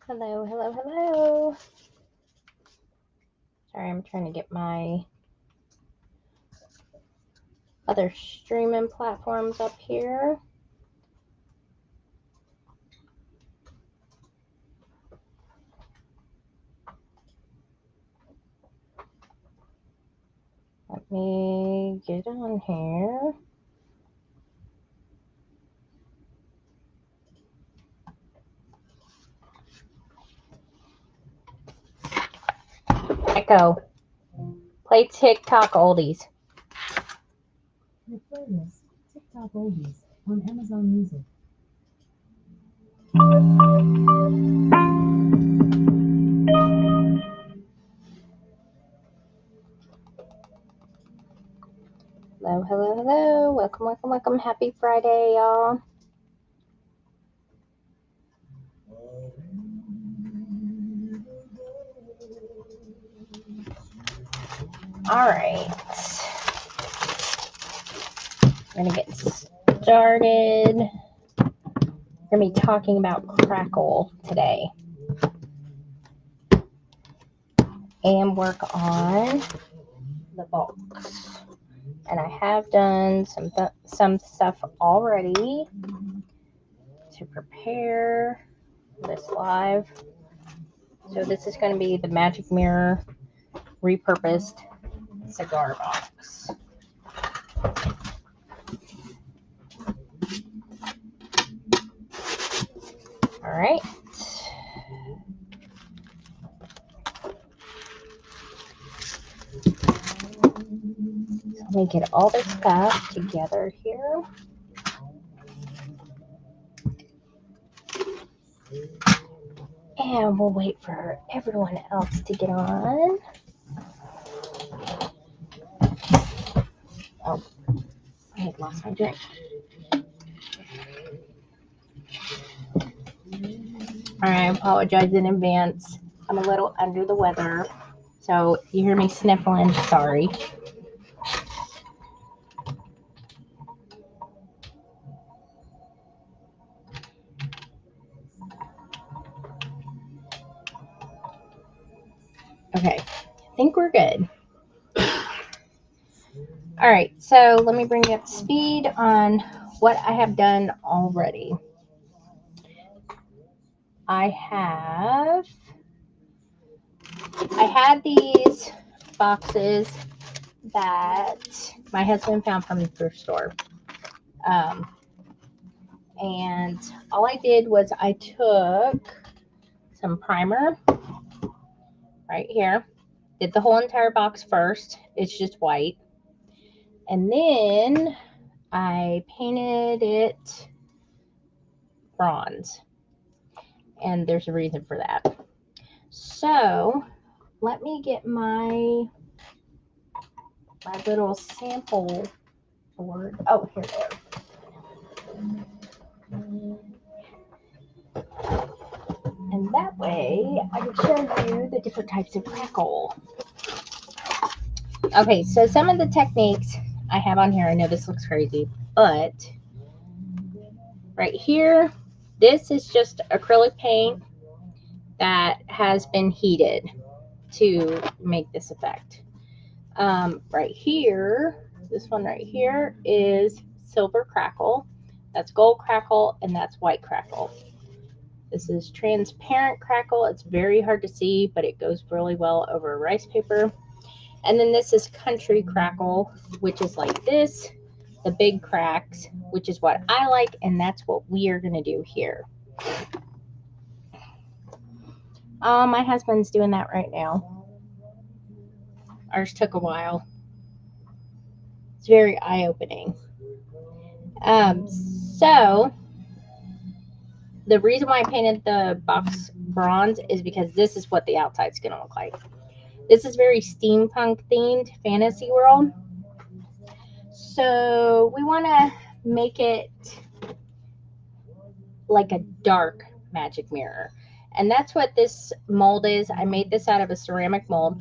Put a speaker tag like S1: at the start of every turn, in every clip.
S1: Hello, hello, hello. Sorry, I'm trying to get my other streaming platforms up here. Let me get on here. Echo. Play TikTok oldies.
S2: Your playlist, TikTok Oldies, on Amazon Music.
S1: Hello, hello, hello. Welcome, welcome, welcome. Happy Friday, y'all. All right. We're going to get started. We're going to be talking about Crackle today. And work on the box. And I have done some stuff already to prepare this live. So this is going to be the Magic Mirror repurposed cigar box. All right. So let me get all this stuff together here. And we'll wait for everyone else to get on. Oh, I had lost my drink. I apologize in advance. I'm a little under the weather. So if you hear me sniffling, sorry. Okay, I think we're good. All right, so let me bring you up to speed on what I have done already. I had these boxes that my husband found from the thrift store. And all I did was I took some primer right here, did the whole entire box first. It's just white. And then I painted it bronze. And there's a reason for that. So let me get my little sample board. Oh, here it is. And that way I can show you the different types of crackle. Okay, so some of the techniques I have on here, I know this looks crazy, but right here, this is just acrylic paint that has been heated to make this effect. Right here, this one right here is silver crackle, that's gold crackle, and that's white crackle. This is transparent crackle. It's very hard to see, but it goes really well over rice paper. And then this is country crackle, which is like this, the big cracks, which is what I like, and that's what we are going to do here. My husband's doing that right now. Ours took a while. It's very eye-opening. So the reason why I painted the box bronze is because this is what the outside's going to look like. This is very steampunk themed fantasy world. So we want to make it like a dark magic mirror. And that's what this mold is. I made this out of a ceramic mold.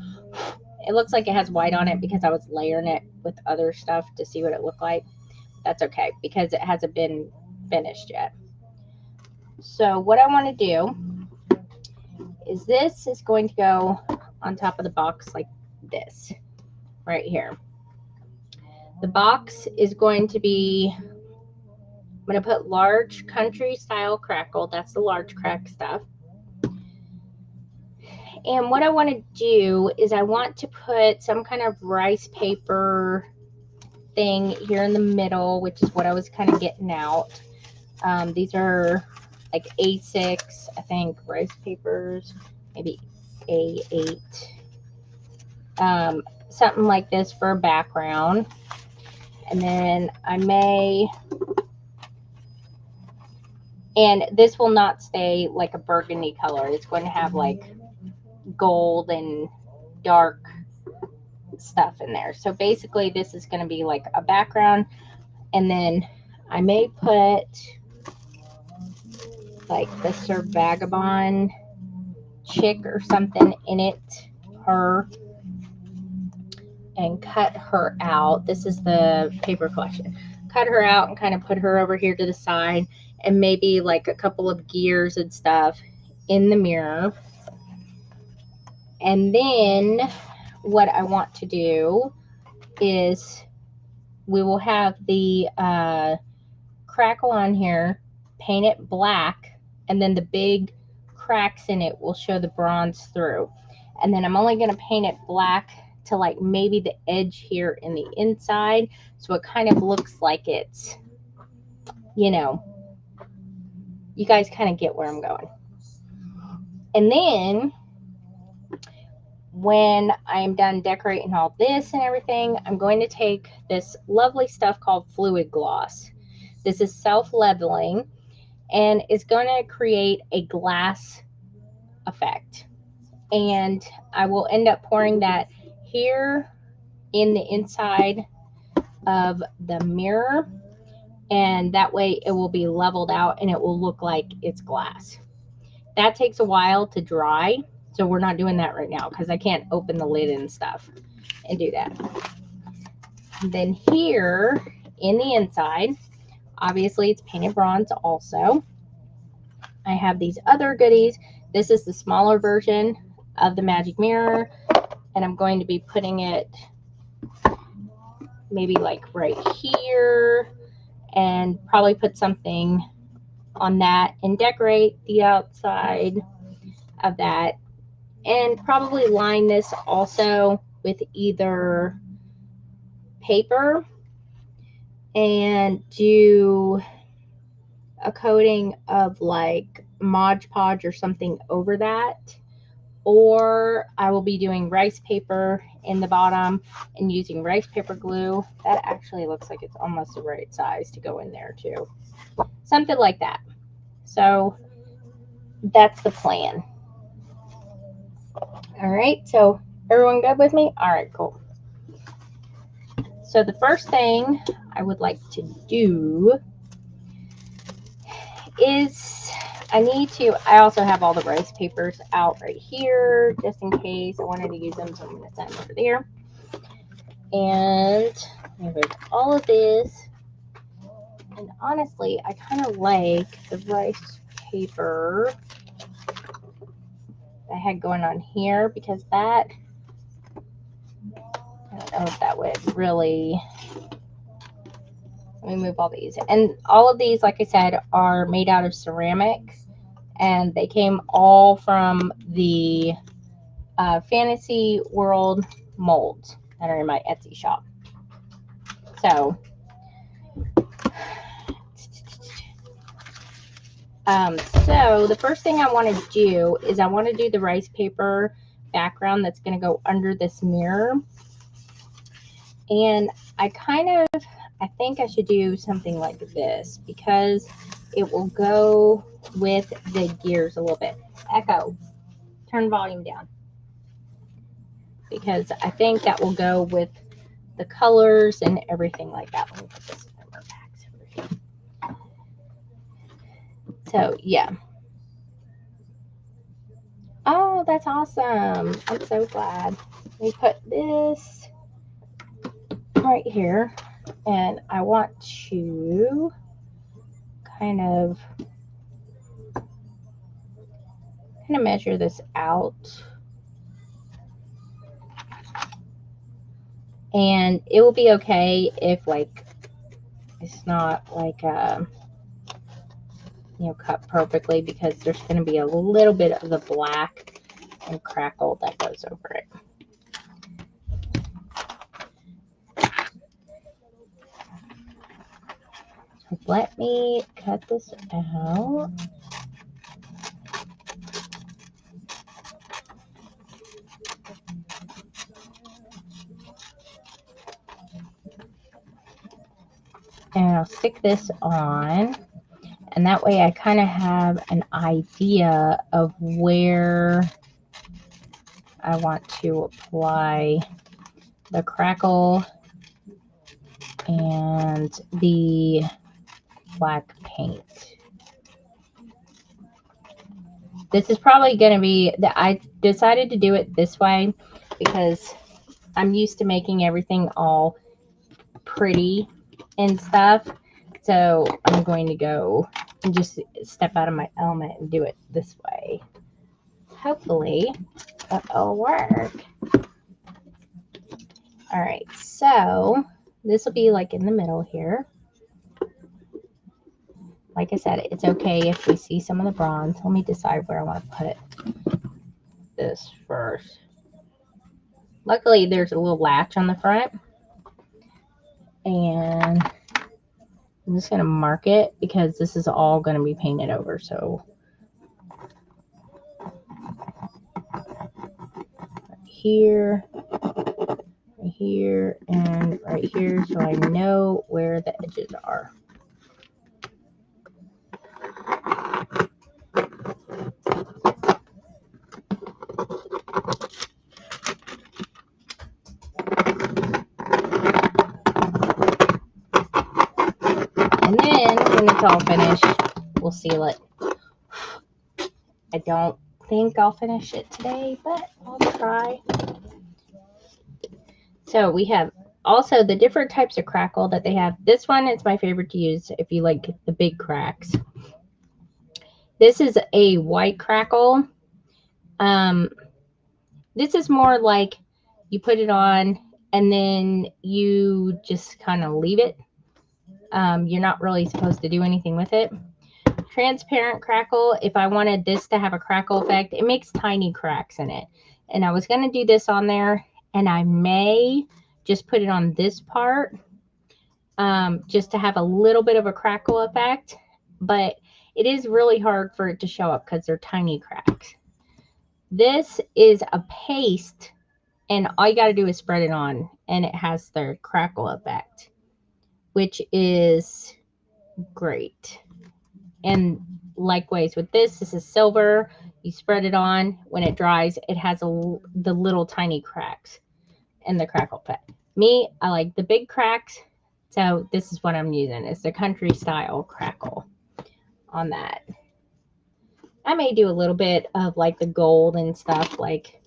S1: It looks like it has white on it because I was layering it with other stuff to see what it looked like. That's okay because it hasn't been finished yet. So what I want to do is this is going to go on top of the box like this right here. The box is going to be, I'm going to put large country style crackle. That's the large crack stuff. And what I want to do is I want to put some kind of rice paper thing here in the middle, which is what I was kind of getting out. These are like A6, I think, rice papers, maybe A8. Something like this for a background. And then I may, and this will not stay like a burgundy color. It's going to have like gold and dark stuff in there. So basically this is going to be like a background, and then I may put like the Sir Vagabond chick or something in it, her, and cut her out. This is the paper collection. Cut her out and kind of put her over here to the side, and maybe like a couple of gears and stuff in the mirror. And then what I want to do is we will have the crackle on here, paint it black, and then the big cracks in it will show the bronze through. And then I'm only going to paint it black to like maybe the edge here in the inside, so it kind of looks like it's, you know, you guys kind of get where I'm going. And then when I'm done decorating all this and everything, I'm going to take this lovely stuff called Fluid Gloss. This is self-leveling, and it's going to create a glass effect. And I will end up pouring that here in the inside of the mirror, and that way it will be leveled out and it will look like it's glass. That takes a while to dry, so we're not doing that right now because I can't open the lid and stuff and do that. And then here in the inside, obviously it's painted bronze also. I have these other goodies. This is the smaller version of the magic mirror, and I'm going to be putting it maybe like right here, and probably put something on that and decorate the outside of that, and probably line this also with either paper and do a coating of like Mod Podge or something over that, or I will be doing rice paper in the bottom and using rice paper glue. That actually looks like it's almost the right size to go in there too. Something like that. So that's the plan. All right, so everyone good with me? All right, cool. So the first thing I would like to do is I also have all the rice papers out right here just in case I wanted to use them, so I'm going to set them over there. And move all of this. And honestly, I kind of like the rice paper I had going on here, because that, I don't know if that would really, let me move all these. And all of these, like I said, are made out of ceramic, and they came all from the Fantasy World molds that are in my Etsy shop. So so the first thing I want to do is I want to do the rice paper background that's going to go under this mirror. And I think I should do something like this, because it will go with the gears a little bit. Echo, turn volume down, because I think that will go with the colors and everything like that. Let me put this in my packs over here. So yeah. Oh, that's awesome. I'm so glad. Let me put this right here, and I want to kind of kind of measure this out. And it will be okay if like it's not like cut perfectly, because there's going to be a little bit of the black and crackle that goes over it. So let me cut this out. And I'll stick this on, and that way I kind of have an idea of where I want to apply the crackle and the black paint. This is probably going to be I decided to do it this way because I'm used to making everything all pretty and stuff. So I'm going to go and just step out of my element and do it this way. Hopefully that'll work. All right, so this will be like in the middle here. Like I said, it's okay if we see some of the bronze. Let me decide where I want to put this first. Luckily, there's a little latch on the front. And I'm just going to mark it because this is all going to be painted over. So right here, right here, and right here, so I know where the edges are. And then when it's all finished, we'll seal it. I don't think I'll finish it today, but I'll try. So we have also the different types of crackle that they have. This one is my favorite to use if you like the big cracks. This is a white crackle. This is more like you put it on and then you just kind of leave it. You're not really supposed to do anything with it. Transparent crackle, if I wanted this to have a crackle effect, it makes tiny cracks in it. And I was going to do this on there, and I may just put it on this part just to have a little bit of a crackle effect. But it is really hard for it to show up because they're tiny cracks. This is a paste, and all you got to do is spread it on, and it has the crackle effect, which is great. And likewise with this is silver. You spread it on. When it dries, it has the little tiny cracks and the crackle effect. Me, I like the big cracks, so this is what I'm using. It's the country style crackle on that. I may do a little bit of like the gold and stuff like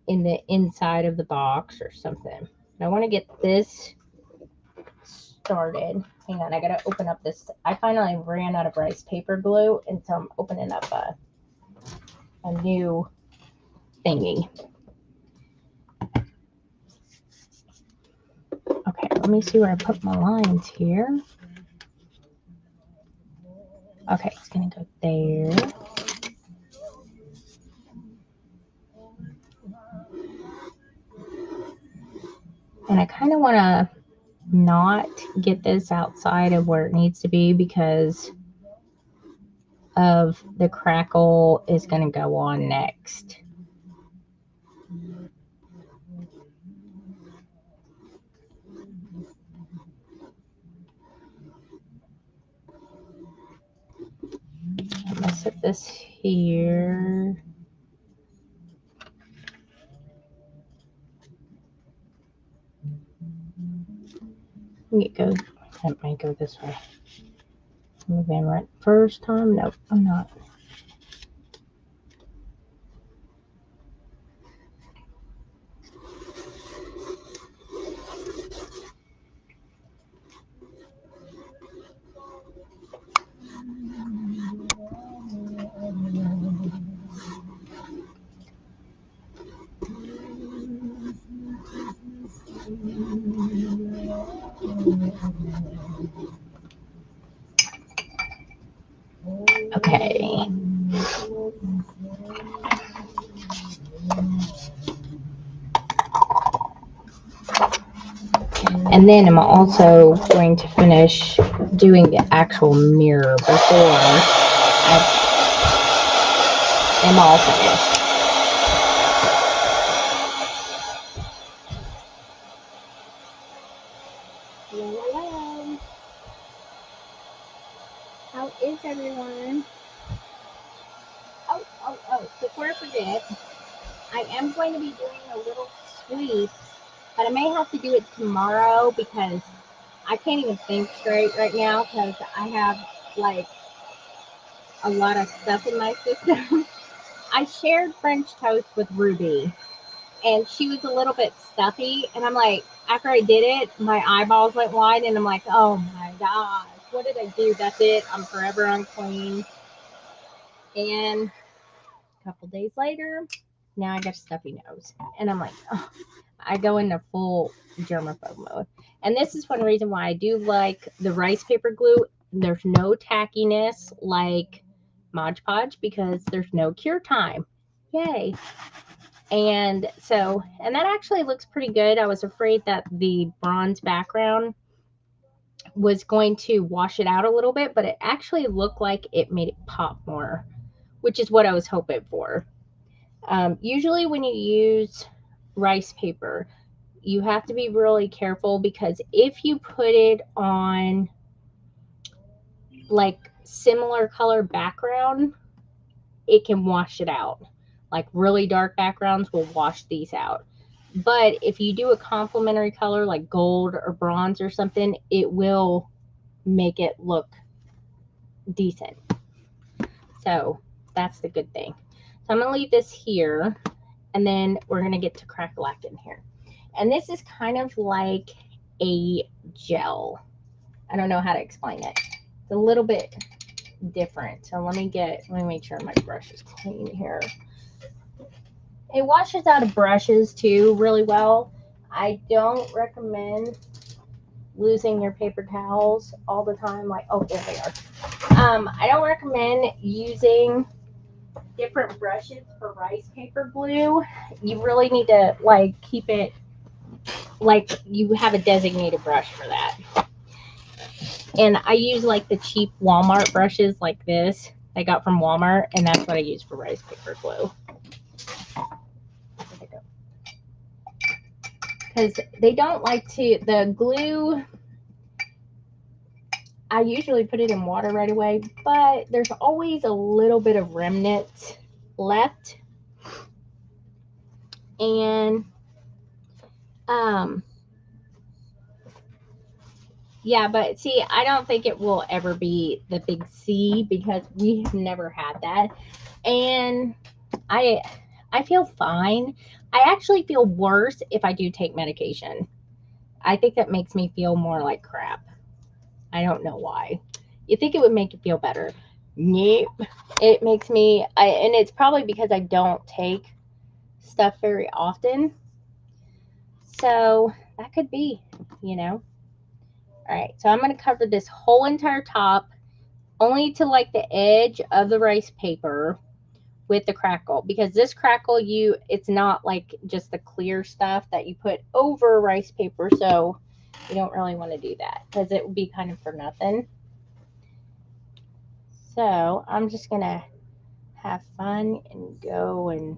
S1: in the inside of the box or something. I want to get this started. Hang on, I gotta open up this. I finally ran out of rice paper glue, and so I'm opening up a new thingy. Okay, let me see where I put my lines here. Okay, it's gonna go there. And I kind of want to not get this outside of where it needs to be because of the crackle is going to go on next. I'm going to set this here. That might go this way. Move in right first time. Nope, I'm not. Okay. And then I'm also going to finish doing the actual mirror before I am all finished. Hello. How is everyone? Oh, before I forget, I am going to be doing a little sweep, but I may have to do it tomorrow because I can't even think straight right now because I have like a lot of stuff in my system. I shared French toast with Ruby and she was a little bit stuffy. And I'm like, after I did it, my eyeballs went wide and I'm like, oh my gosh, what did I do? That's it. I'm forever unclean. And a couple days later, now I got a stuffy nose. And I'm like, oh, I go into full germaphobe mode. And this is one reason why I do like the rice paper glue. There's no tackiness like Mod Podge because there's no cure time. Yay. And so, and that actually looks pretty good. I was afraid that the bronze background was going to wash it out a little bit, but it actually looked like it made it pop more, which is what I was hoping for. Usually when you use rice paper, you have to be really careful because if you put it on like similar color background, it can wash it out. Like really dark backgrounds will wash these out. But if you do a complementary color like gold or bronze or something, it will make it look decent. So that's the good thing. So I'm going to leave this here and then we're going to get to crack-a-lackin' here. And this is kind of like a gel. I don't know how to explain it. It's a little bit different. So let me make sure my brush is clean here. It washes out of brushes too really well. I don't recommend losing your paper towels all the time. Like, oh, there they are. I don't recommend using different brushes for rice paper glue. You really need to like keep it like you have a designated brush for that. And I use like the cheap Walmart brushes like this I got from Walmart, and that's what I use for rice paper glue. Because they don't like to, the glue, I usually put it in water right away, but there's always a little bit of remnants left. And yeah, but see, I don't think it will ever be the big C because we have never had that. And I feel fine. I actually feel worse if I do take medication. I think that makes me feel more like crap. I don't know why. You think it would make you feel better? Nope. It makes me, and it's probably because I don't take stuff very often. So that could be, you know. All right, so I'm going to cover this whole entire top only to like the edge of the rice paper with the crackle, because this crackle, it's not like just the clear stuff that you put over rice paper, so you don't really want to do that because it would be kind of for nothing. So I'm just gonna have fun and go and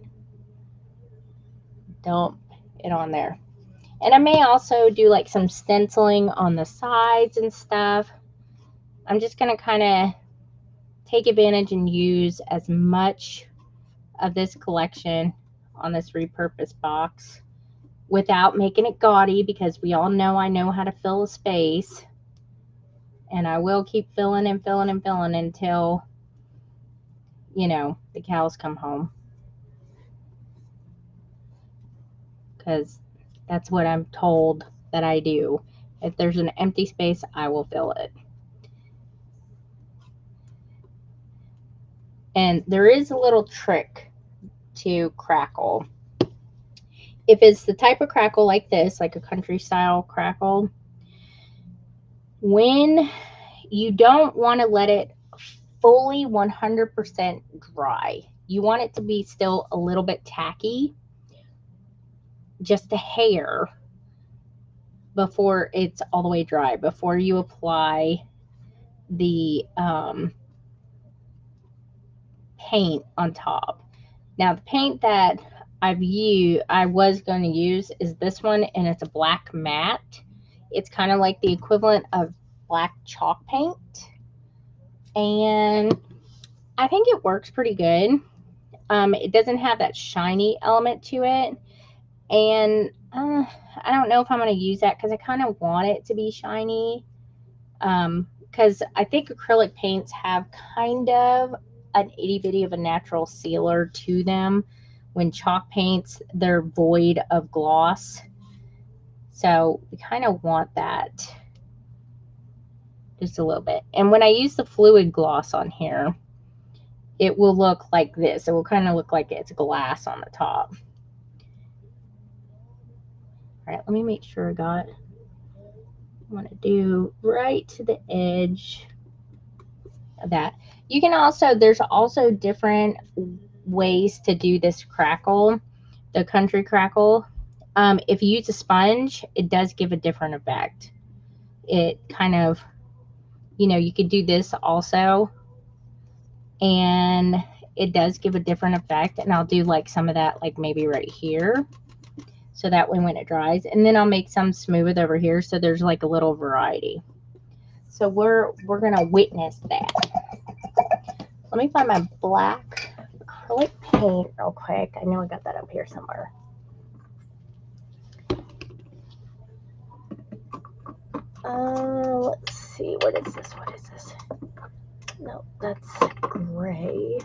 S1: dump it on there. And I may also do like some stenciling on the sides and stuff. I'm just gonna kind of take advantage and use as much of this collection on this repurposed box without making it gaudy, because we all know I know how to fill a space, and I will keep filling and filling and filling until, you know, the cows come home, because that's what I'm told that I do. If there's an empty space, I will fill it. And there is a little trick to crackle. If it's the type of crackle like this, like a country style crackle, when you don't want to let it fully 100% dry. You want it to be still a little bit tacky, just a hair, before it's all the way dry, before you apply the paint on top. Now the paint that I was going to use is this one, and it's a black matte. It's kind of like the equivalent of black chalk paint, and I think it works pretty good. It doesn't have that shiny element to it, and I don't know if I'm going to use that because I kind of want it to be shiny. Because I think acrylic paints have kind of an itty bitty of a natural sealer to them. When chalk paints, they're void of gloss. So we kind of want that just a little bit. And when I use the fluid gloss on here, it will look like this. It will kind of look like it's glass on the top. All right, let me make sure I got, I want to do right to the edge of that. You can also, there's also different ways to do this crackle, the country crackle. If you use a sponge, it does give a different effect. It kind of, you could do this also, and it does give a different effect. And I'll do like some of that, like maybe right here, so that way when it dries, and then I'll make some smooth over here, so there's like a little variety. So we're gonna witness that. Let me find my black acrylic paint real quick. I know I got that up here somewhere. Let's see. What is this? What is this? No, that's gray.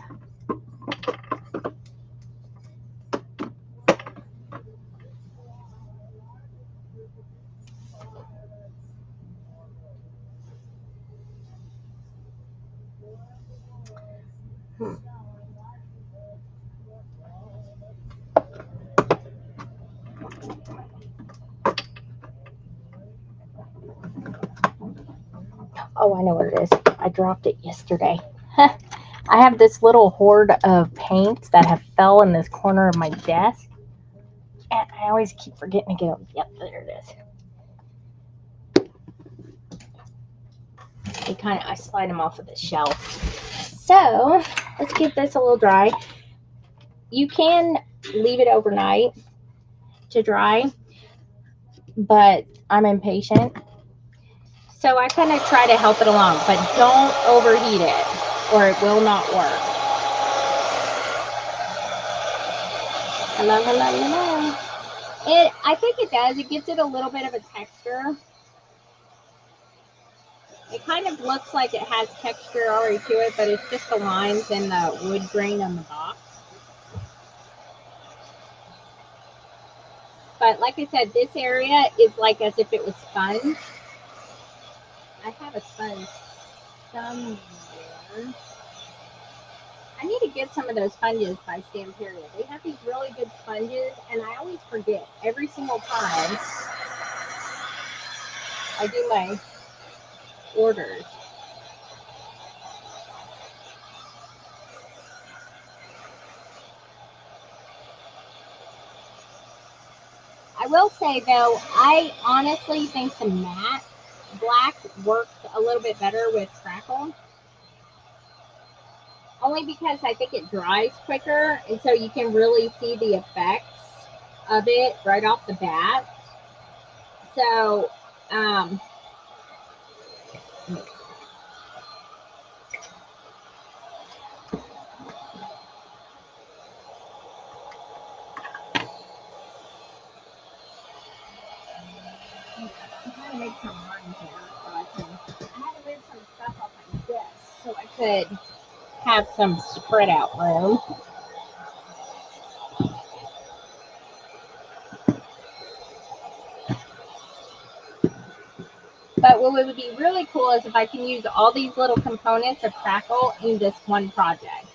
S1: Oh, I know what it is. I dropped it yesterday. I have this little hoard of paints that have fell in this corner of my desk, and I always keep forgetting to get them. Yep, there it is. I slide them off of the shelf. So let's get this a little dry. You can leave it overnight to dry, but I'm impatient, so I kind of try to help it along, but don't overheat it or it will not work. Hello, hello, hello. I think it does. It gives it a little bit of a texture. It kind of looks like it has texture already to it, but it's just the lines and the wood grain on the box. But like I said, this area is like as if it was sponge. I have a sponge somewhere. I need to get some of those sponges by Stamperia. They have these really good sponges, and I always forget every single time I do my orders. I will say though, I honestly think the matte black works a little bit better with crackle. Only because I think it dries quicker, and so you can really see the effects of it right off the bat. So, I'm trying to make some room here so I had to move some stuff off my desk so I could have some spread out room. But what would be really cool is if I can use all these little components of crackle in this one project.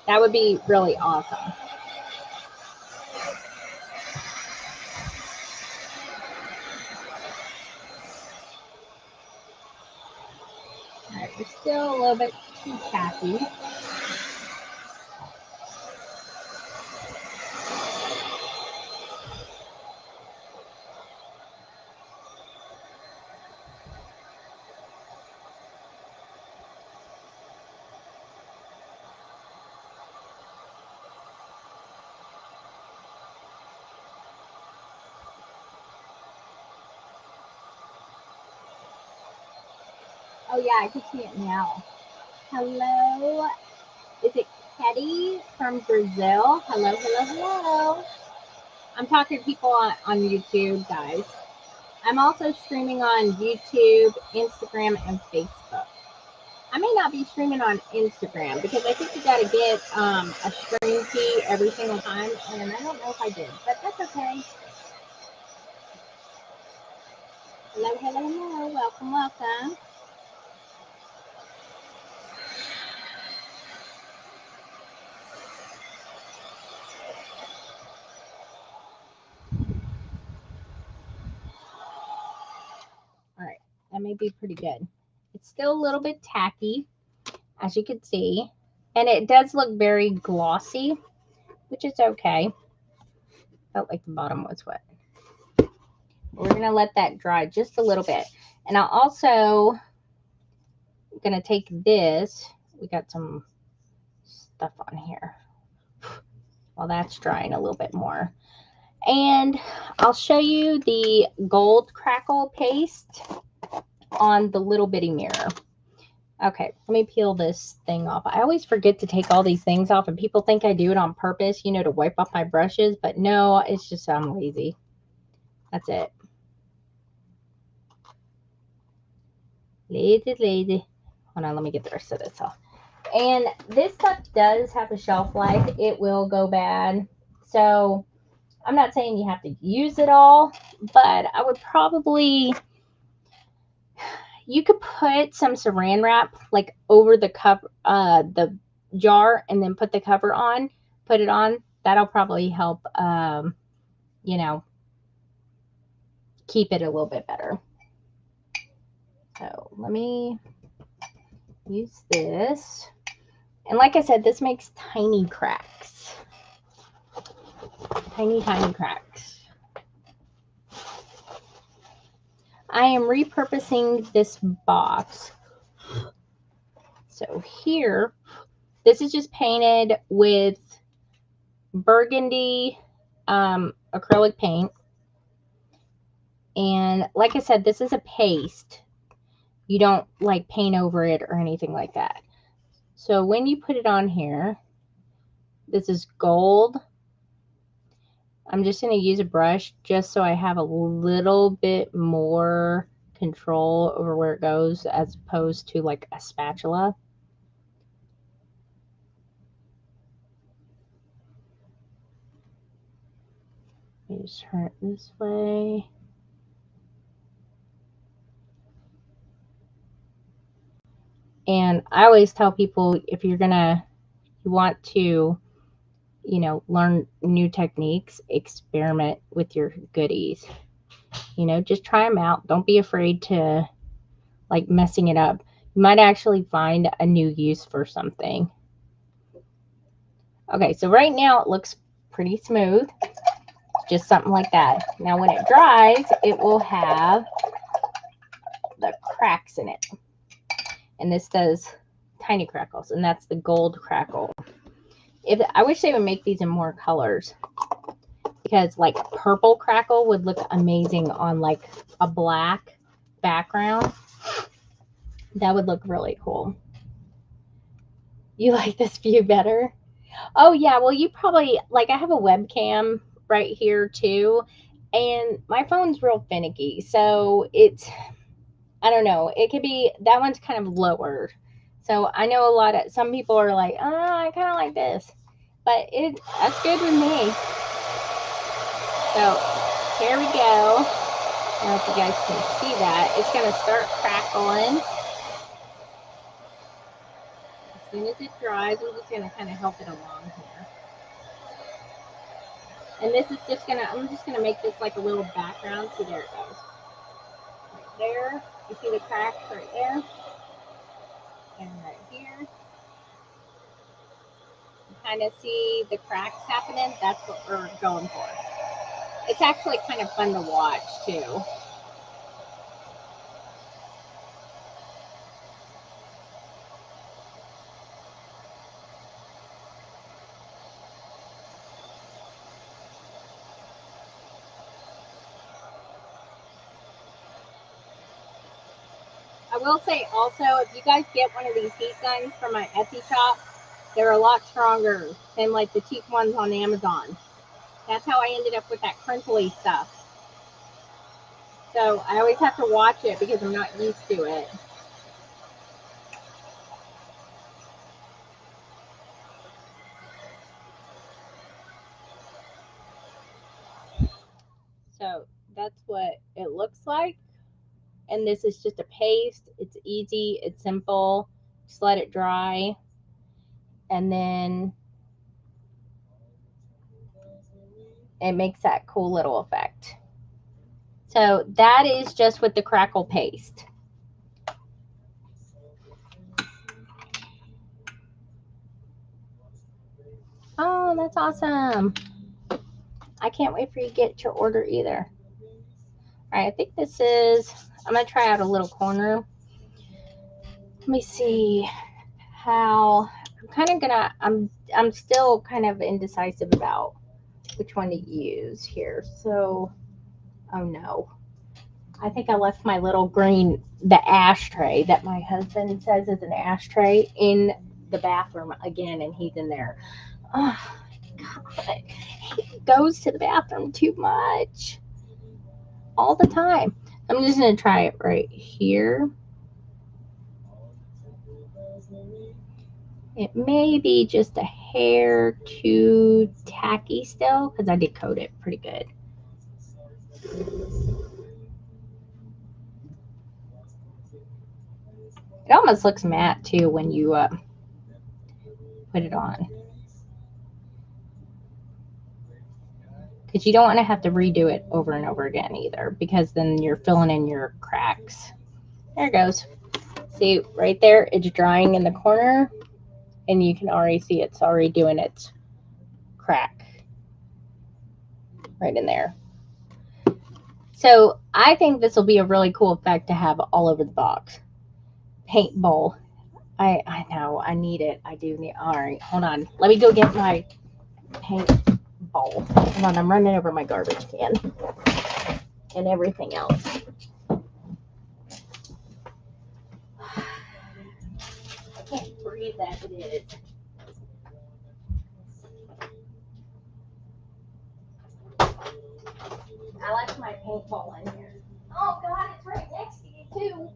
S1: That would be really awesome. All right, we're still a little bit too tacky. Oh yeah, I can see it now. Hello, is it Ketty from Brazil? Hello, hello, hello. I'm talking to people on YouTube, guys. I'm also streaming on YouTube, Instagram, and Facebook. I may not be streaming on Instagram because I think you got to get a stream key every single time, and I don't know if I did, but that's okay. Hello, hello, hello. Welcome, welcome. All right, that may be pretty good. It's still a little bit tacky, as you can see, and it does look very glossy, which is okay. Felt like the bottom was wet. We're going to let that dry just a little bit. And I'll also going to take this. We got some stuff on here. Well, that's drying a little bit more. And I'll show you the gold crackle paste on the little bitty mirror. Okay, let me peel this thing off. I always forget to take all these things off, and people think I do it on purpose, you know, to wipe off my brushes. But no, it's just I'm lazy. That's it. Lazy. Hold on, let me get the rest of this off. And this stuff does have a shelf life. It will go bad. So I'm not saying you have to use it all, but I would probably, you could put some saran wrap like over the cover, the jar, and then put the cover on, put it on. That'll probably help, you know, keep it a little bit better. So let me use this. And like I said, this makes tiny cracks. Tiny, tiny cracks. I am repurposing this box. So here, this is just painted with burgundy acrylic paint. And like I said, this is a paste. You don't like paint over it or anything like that. So when you put it on here, this is gold. I'm just going to use a brush just so I have a little bit more control over where it goes as opposed to like a spatula. Let me just turn it this way. And I always tell people, if you want to, you know, learn new techniques, experiment with your goodies. You know, just try them out. Don't be afraid to like messing it up. You might actually find a new use for something. Okay, so right now it looks pretty smooth. Just something like that. Now when it dries, it will have the cracks in it. And this does tiny crackles, and that's the gold crackle. I wish they would make these in more colors, because like purple crackle would look amazing on like a black background. That would look really cool. You like this view better? Oh yeah, well you probably, like, I have a webcam right here too, and my phone's real finicky, so it's, I don't know, it could be, that one's kind of lower. So I know some people are like, oh, I kind of like this, but that's good with me. So here we go. I don't know if you guys can see that. It's going to start crackling. As soon as it dries, I'm just going to kind of help it along here. And this is just going to, I'm just going to make this like a little background. See, there it goes. Right there. You see the cracks right there? And right here. You kind of see the cracks happening. That's what we're going for. It's actually kind of fun to watch too. I will say also, if you guys get one of these heat guns from my Etsy shop, they're a lot stronger than like the cheap ones on Amazon. That's how I ended up with that crinkly stuff. So I always have to watch it because I'm not used to it. So that's what it looks like. And this is just a paste. It's easy, it's simple. Just let it dry. And then it makes that cool little effect. So that is just with the crackle paste. Oh, that's awesome. I can't wait for you to get your order either. All right, I think this is, I'm going to try out a little corner. Let me see how, I'm still kind of indecisive about which one to use here. So, oh no. I think I left my little green, the ashtray that my husband says is an ashtray in the bathroom again, and he's in there. Oh, God. He goes to the bathroom too much. All the time. I'm just going to try it right here. It may be just a hair too tacky still because I did coat it pretty good. It almost looks matte too when you put it on. Because you don't want to have to redo it over and over again either, because then you're filling in your cracks. There it goes. See, right there, it's drying in the corner, and you can already see it's already doing its crack right in there. So I think this will be a really cool effect to have all over the box. Paint bowl. I know, I need it. I do need, all right, hold on. Let me go get my paint bowl. Hold on, I'm running over my garbage can and everything else. I can't breathe as it is. I left my paintball in here. Oh God, it's right next to you too.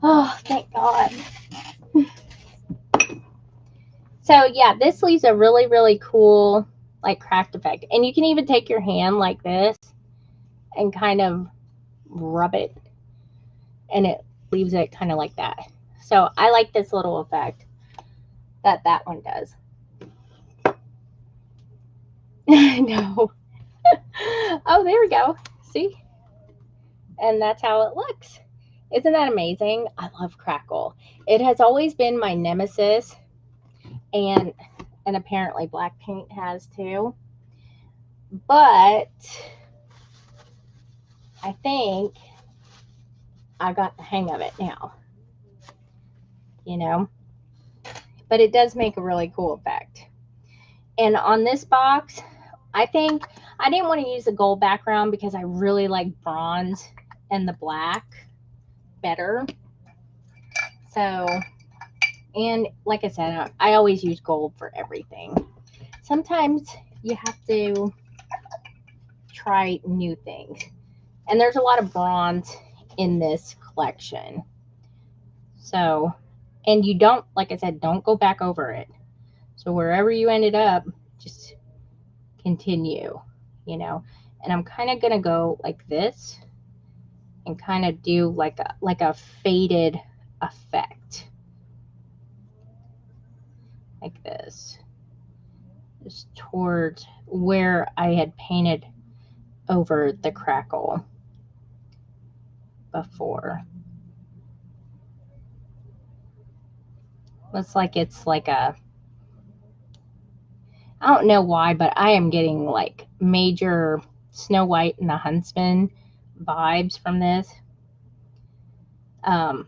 S1: Oh, thank God. So yeah, this leaves a really, really cool like cracked effect. And you can even take your hand like this and kind of rub it, and it leaves it kind of like that. So I like this little effect that one does. No. Oh, there we go. See? And that's how it looks. Isn't that amazing? I love crackle. It has always been my nemesis, and apparently black paint has too. But I think I got the hang of it now. You know? But it does make a really cool effect. And on this box, I think I didn't want to use the gold background because I really like bronze and the black better. So, and like I said, I always use gold for everything. Sometimes you have to try new things. And there's a lot of bronze in this collection. So, and you don't, like I said, don't go back over it. So wherever you ended up, just continue, you know. And I'm kind of going to go like this and kind of do like a faded effect. Like this. Just towards where I had painted over the crackle before. Looks like it's like a, I don't know why, but I am getting like major Snow White and the Huntsman vibes from this. Um,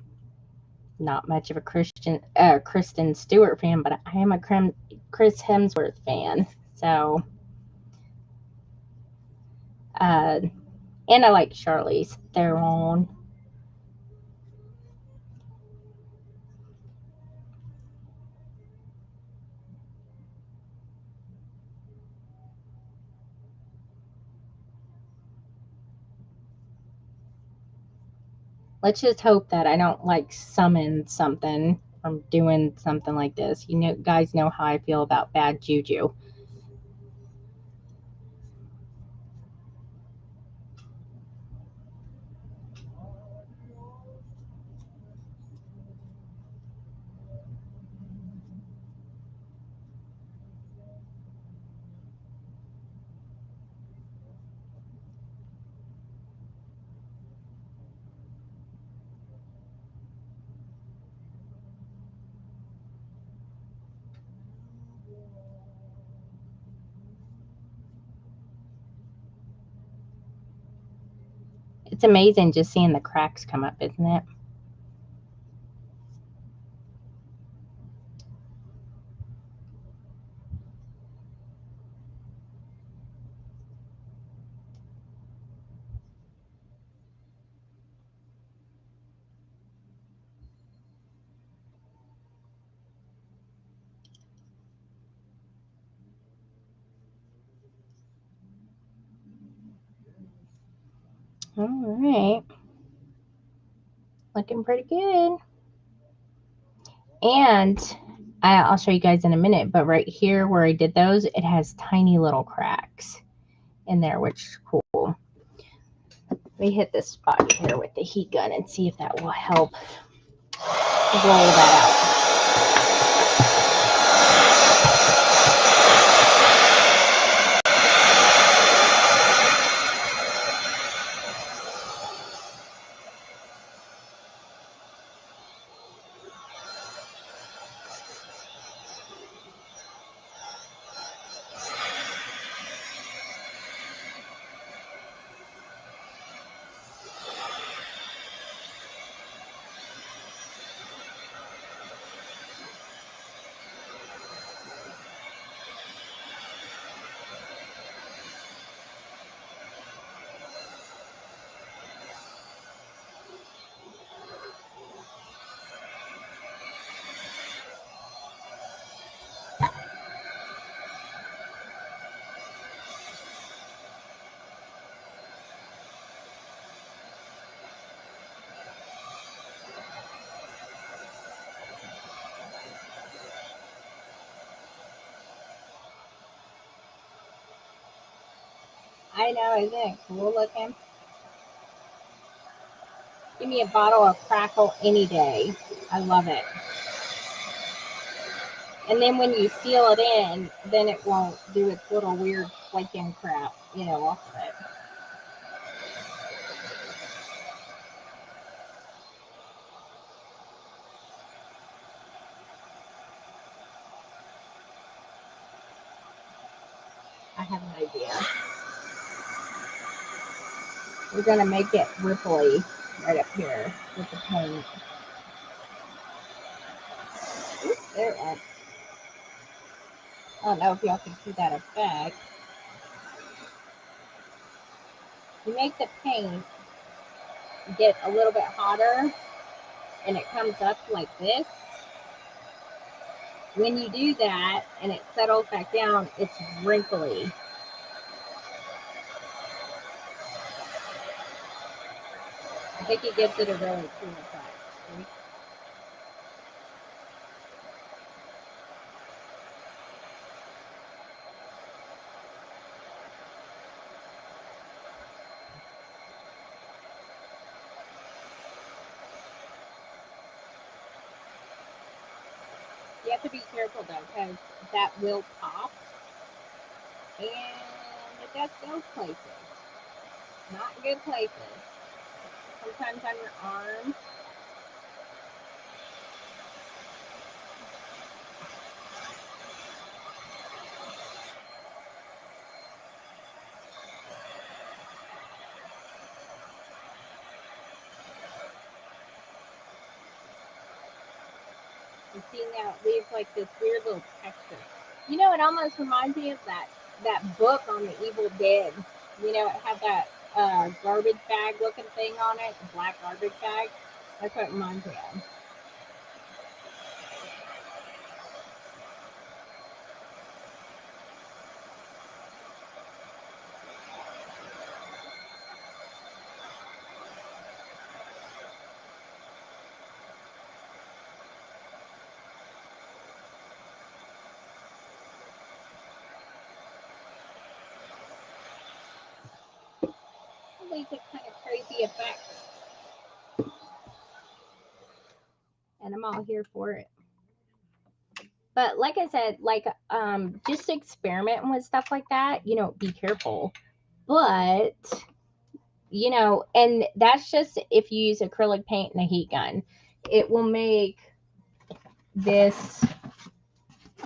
S1: not much of a Kristen Stewart fan, but I am a Chris Hemsworth fan. So, uh, and I like Charlize Theron. Let's just hope that I don't like summon something from doing something like this. You know, guys know how I feel about bad juju. It's amazing just seeing the cracks come up, isn't it? All right. Looking pretty good. And I'll show you guys in a minute, but right here where I did those, it has tiny little cracks in there, which is cool. Let me hit this spot here with the heat gun and see if that will help roll that out. I know, isn't it cool looking? Give me a bottle of crackle any day. I love it. And then when you seal it in, then it won't do its little weird flaking crap, off of it. I have an idea. We're going to make it ripply right up here with the paint. Oops, there it went. I don't know if y'all can see that effect. You make the paint get a little bit hotter and it comes up like this. When you do that and it settles back down, it's wrinkly. I think it gives it a really cool effect. See? You have to be careful though, because that will pop, and it does go places. Not good places. Sometimes on your arm. You see now it leaves like this weird little texture. You know, it almost reminds me of that book on the Evil Dead. You know, it had that garbage bag looking thing on it, the black garbage bag. That's what it reminds me of. It leaves a kind of crazy effect. And I'm all here for it. But like I said, like just experimenting with stuff like that, you know, be careful. But you know, and that's just if you use acrylic paint and a heat gun. It will make this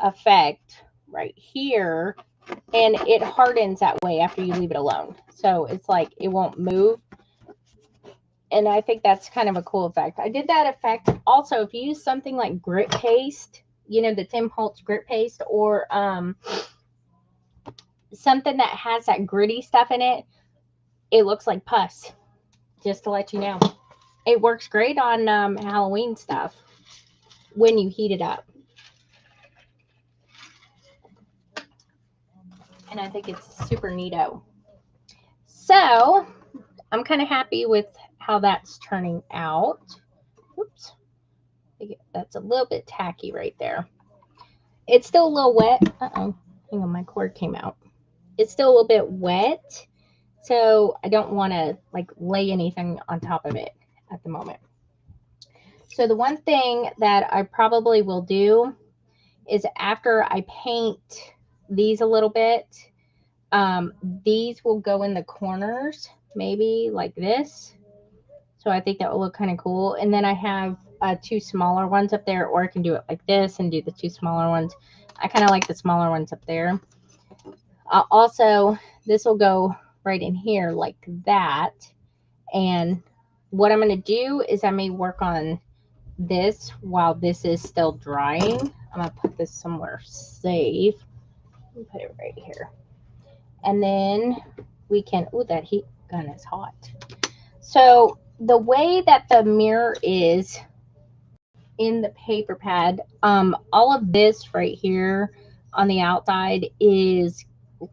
S1: effect right here, and it hardens that way after you leave it alone. So it's like it won't move. And I think that's kind of a cool effect. I did that effect also if you use something like grit paste, you know, the Tim Holtz grit paste, or something that has that gritty stuff in it, it looks like pus. Just to let you know, it works great on Halloween stuff when you heat it up. And I think it's super neato. So I'm kind of happy with how that's turning out. Oops, that's a little bit tacky right there. It's still a little wet. Uh-oh, hang on, my cord came out. It's still a little bit wet, so I don't want to like lay anything on top of it at the moment. So the one thing that I probably will do is after I paint these a little bit, these will go in the corners, maybe like this. So I think that will look kind of cool. And then I have two smaller ones up there, or I can do it like this and do the two smaller ones. I kind of like the smaller ones up there. Also, this will go right in here like that. And what I'm going to do is I may work on this while this is still drying. I'm going to put this somewhere safe. Let me put it right here. And then we can, oh, that heat gun is hot. So the way that the mirror is in the paper pad, all of this right here on the outside is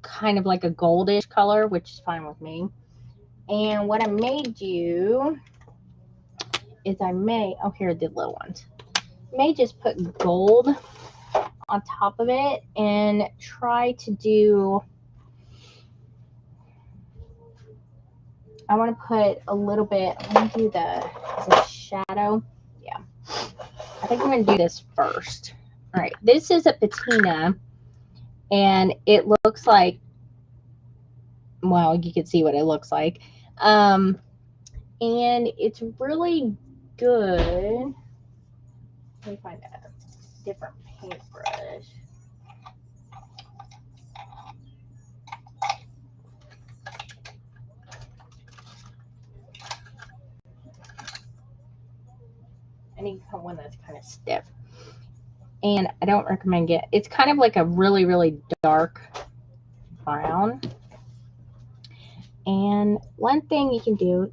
S1: kind of like a goldish color, which is fine with me. And what I may do is I may, oh, here are the little ones. May just put gold on top of it and try to do, I want to put a little bit, let me do the shadow. Yeah. I think I'm going to do this first. All right. This is a patina, and it looks like, well, you can see what it looks like. And it's really good. Let me find a different paintbrush. I need one that's kind of stiff. And I don't recommend it. It's kind of like a really, really dark brown. And one thing you can do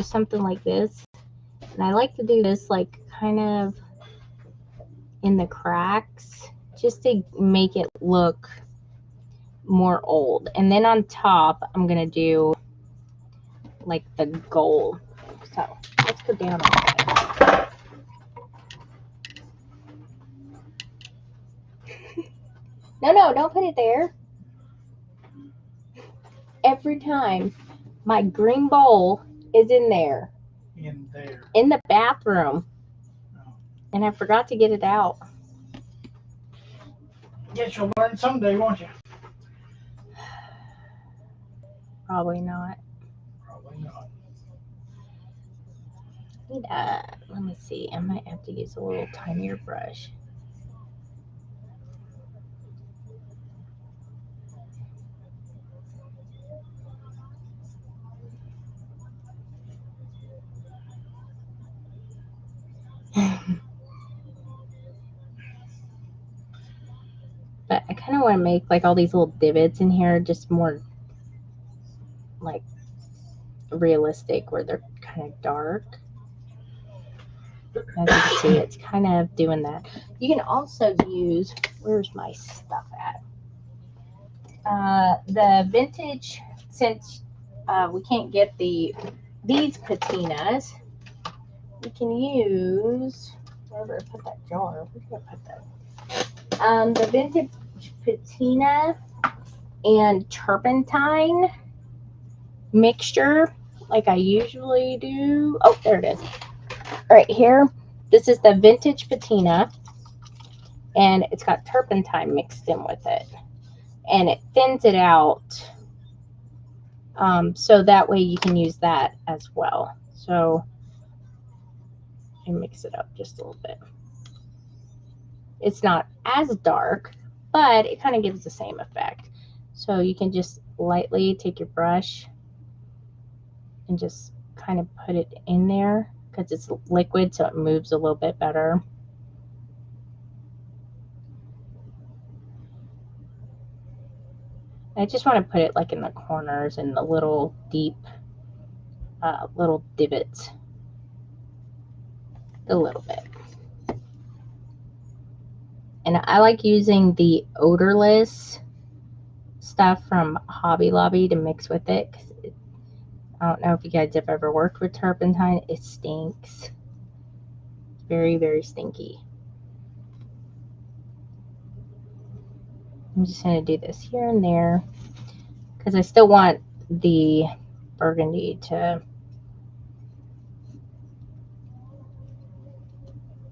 S1: something like this. And I like to do this like kind of in the cracks just to make it look more old. And then on top, I'm going to do like the gold. So let's go down a little bit. No, don't put it there. Every time my green bowl is in there.
S3: In there.
S1: In the bathroom.
S3: Oh.
S1: And I forgot to get it out.
S3: Guess you'll learn someday, won't you?
S1: Probably not. Let me see. I might have to use a little tinier brush. But I kind of want to make like all these little divots in here just more like realistic, where they're kind of dark. As you can see, it's kind of doing that. You can also use, where's my stuff at? The vintage, since we can't get these patinas, we can use, wherever I put that jar, where did I put that? The vintage patina and turpentine mixture, like I usually do. Oh, there it is. Right here. This is the vintage patina, and it's got turpentine mixed in with it, and it thins it out, so that way you can use that as well. So I mix it up just a little bit. It's not as dark, but it kind of gives the same effect. So you can just lightly take your brush and just kind of put it in there, because it's liquid, so it moves a little bit better. I just want to put it like in the corners and the little deep little divots a little bit. And I like using the odorless stuff from Hobby Lobby to mix with it. 'Cause I don't know if you guys have ever worked with turpentine. It stinks. It's very, very stinky. I'm just going to do this here and there, because I still want the burgundy to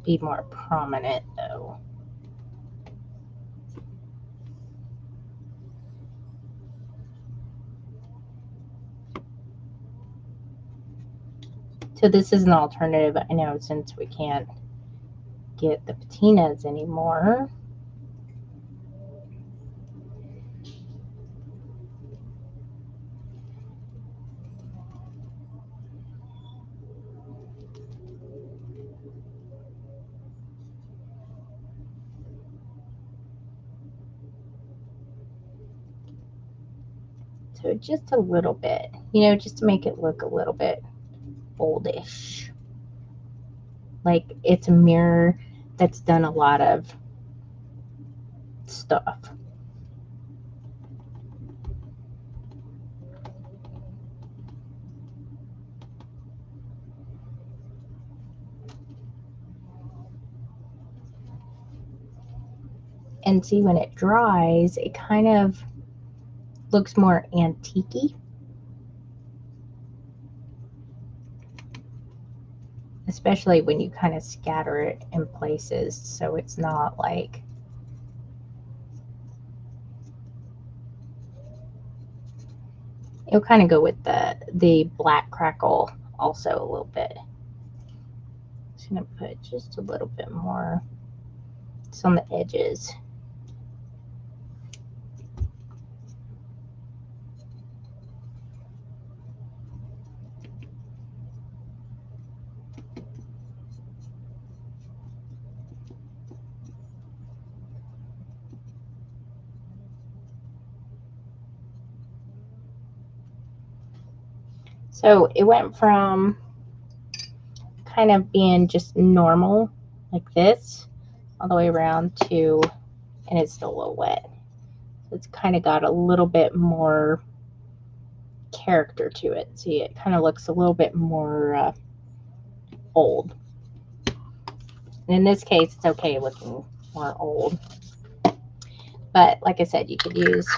S1: be more prominent though. So this is an alternative, I know, since we can't get the patinas anymore. So just a little bit, you know, just to make it look a little bit oldish. Like it's a mirror that's done a lot of stuff. And see, when it dries, it kind of looks more antique-y. Especially when you kind of scatter it in places, so it's not like, it'll kind of go with the black crackle also a little bit. Just gonna put just a little bit more just on the edges. So it went from kind of being just normal like this all the way around to, and it's still a little wet. So it's kind of got a little bit more character to it. See, it kind of looks a little bit more old. And in this case, it's okay looking more old. But like I said, you could use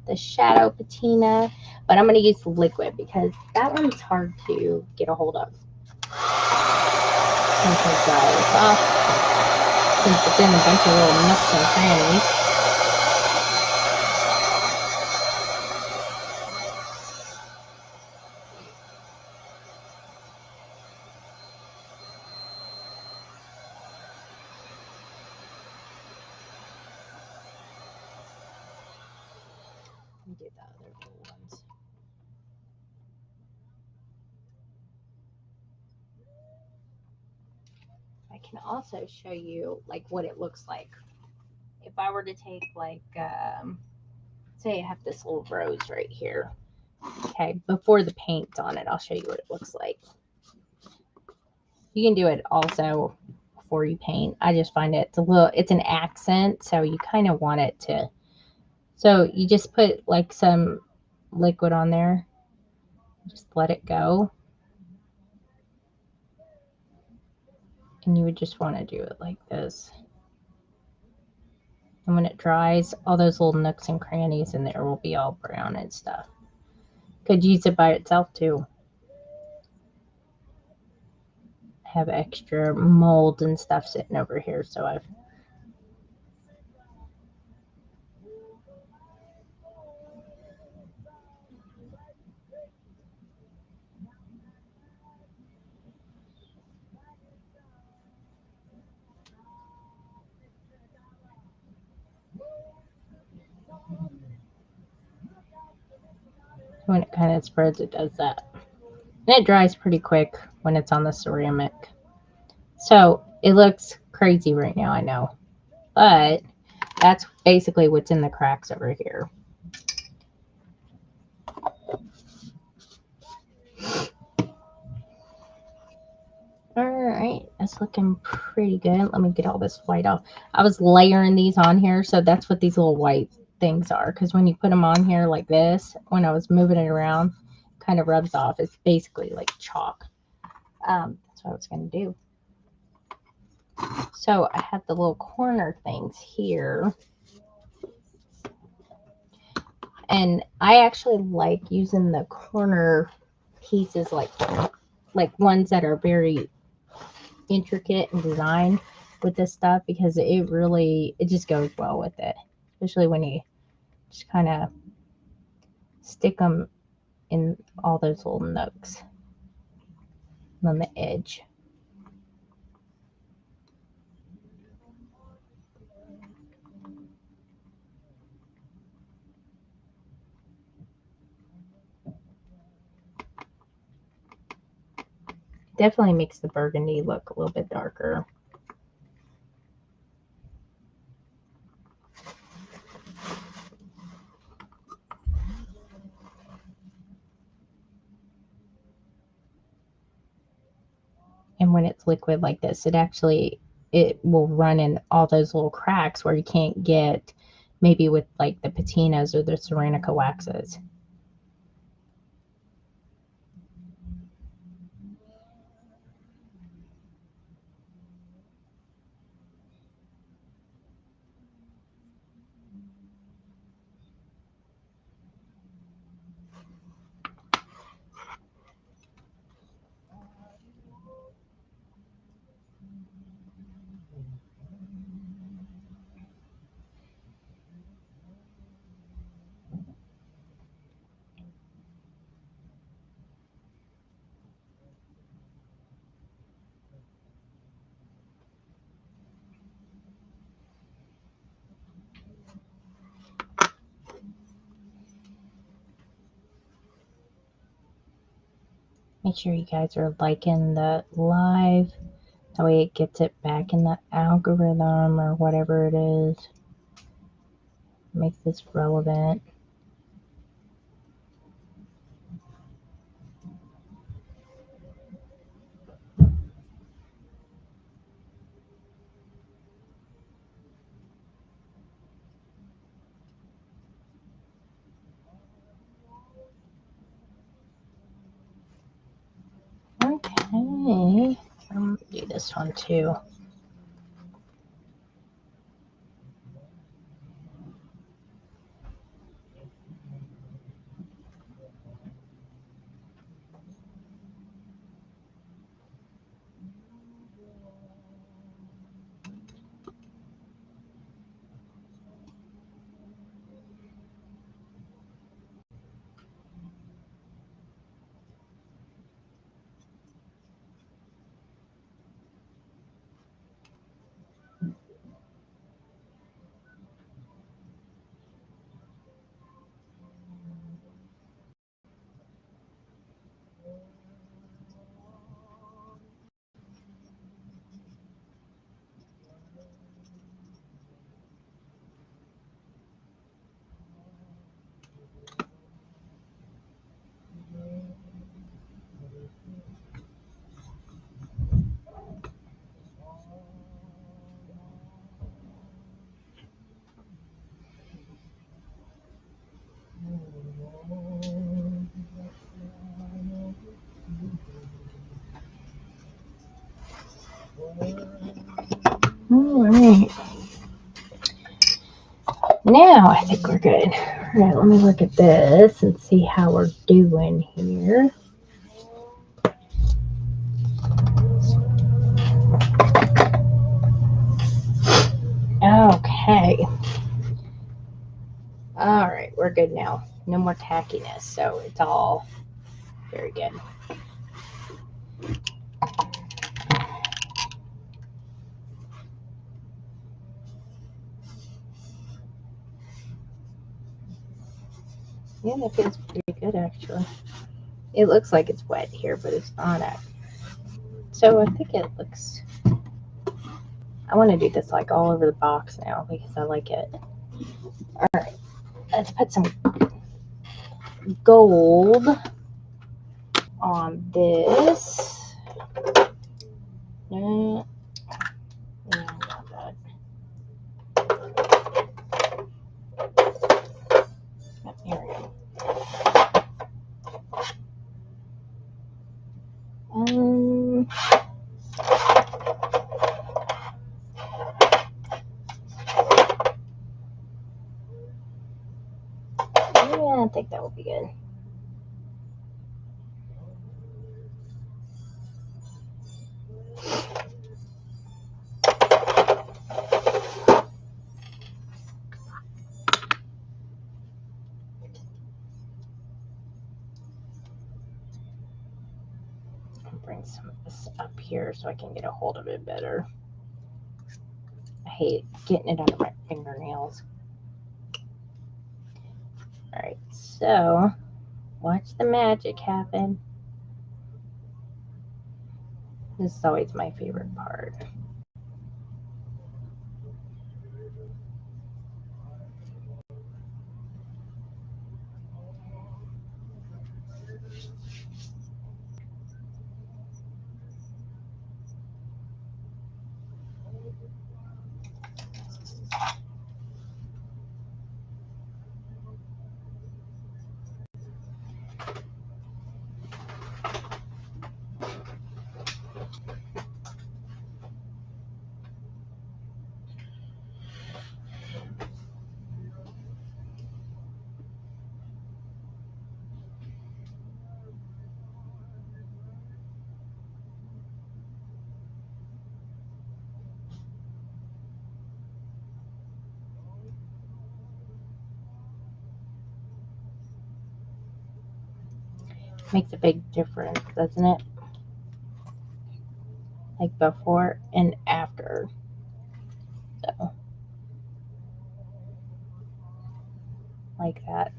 S1: the shadow patina, but I'm going to use liquid because that one's hard to get a hold of. Since it dries off, since it's in a bunch of little nooks and crannies. do the other little ones. I can also show you like what it looks like. If I were to take like, say I have this little rose right here. Okay, before the paint's on it, I'll show you what it looks like. You can do it also before you paint. I just find it's an accent, so you kind of want it to. So you just put like some liquid on there, just let it go. And you would just want to do it like this. And when it dries, all those little nooks and crannies in there will be all brown and stuff. Could use it by itself too. I have extra mold and stuff sitting over here, so I've when it kind of spreads, it does that. And it dries pretty quick when it's on the ceramic. So it looks crazy right now, I know. But that's basically what's in the cracks over here. Alright, that's looking pretty good. Let me get all this white off. I was layering these on here, so that's what these little white things are. Because when you put them on here like this, when I was moving it around, it kind of rubs off. It's basically like chalk. That's what I was going to do. So I have the little corner things here. And I actually like using the corner pieces like ones that are very intricate and designed with this stuff, because it just goes well with it, especially when you just kind of stick them in all those little nooks on the edge. Definitely makes the burgundy look a little bit darker. And when it's liquid like this, it will run in all those little cracks where you can't get maybe with like the patinas or the Serenica waxes. Make sure you guys are liking the live. That way it gets it back in the algorithm or whatever it is. Makes this relevant. Okay. I'm gonna do this one too. Alright. Now I think we're good. Alright, let me look at this and see how we're doing here. Okay. Alright, we're good now. No more tackiness, so it's all very good. Yeah, that feels pretty good actually. It looks like it's wet here, but it's not. So I think it looks. I want to do this like all over the box now because I like it. All right, let's put some gold on this. No, not that. Here we go. Yeah, I think that will be good. I'll bring some of this up here so I can get a hold of it better. I hate getting it under my fingernails. All right, so watch the magic happen. This is always my favorite part. Makes a big difference, doesn't it? Like before and after. So, like that.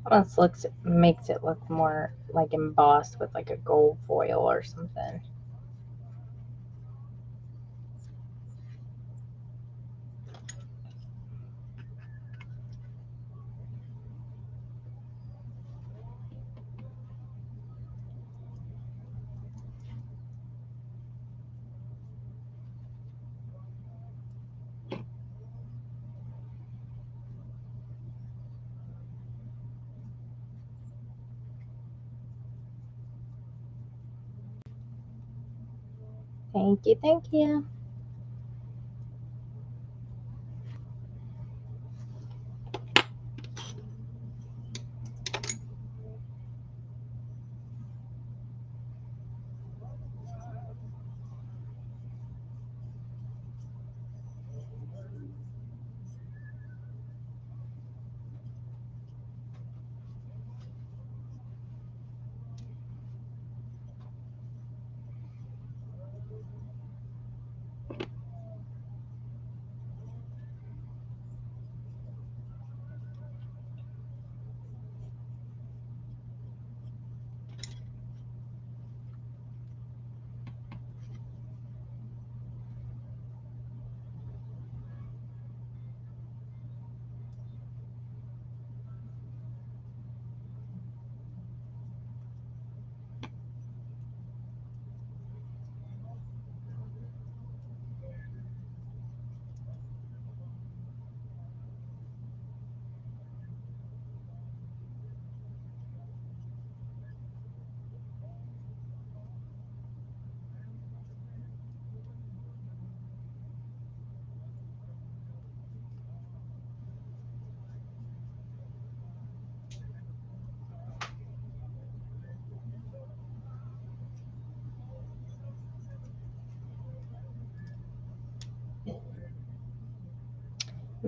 S1: Almost makes it look more like embossed with like a gold foil or something. Thank you, thank you.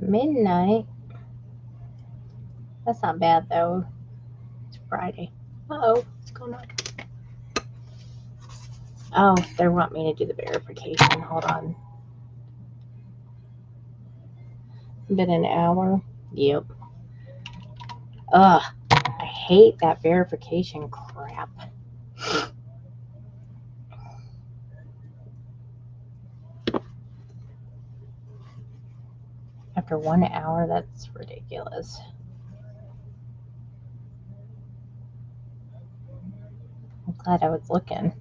S1: midnight. That's not bad though. It's Friday. Uh-oh, what's going on? Oh, they want me to do the verification. Hold on. Been an hour. Yep. Ugh. I hate that verification crap. After 1 hour, that's ridiculous. I'm glad I was looking.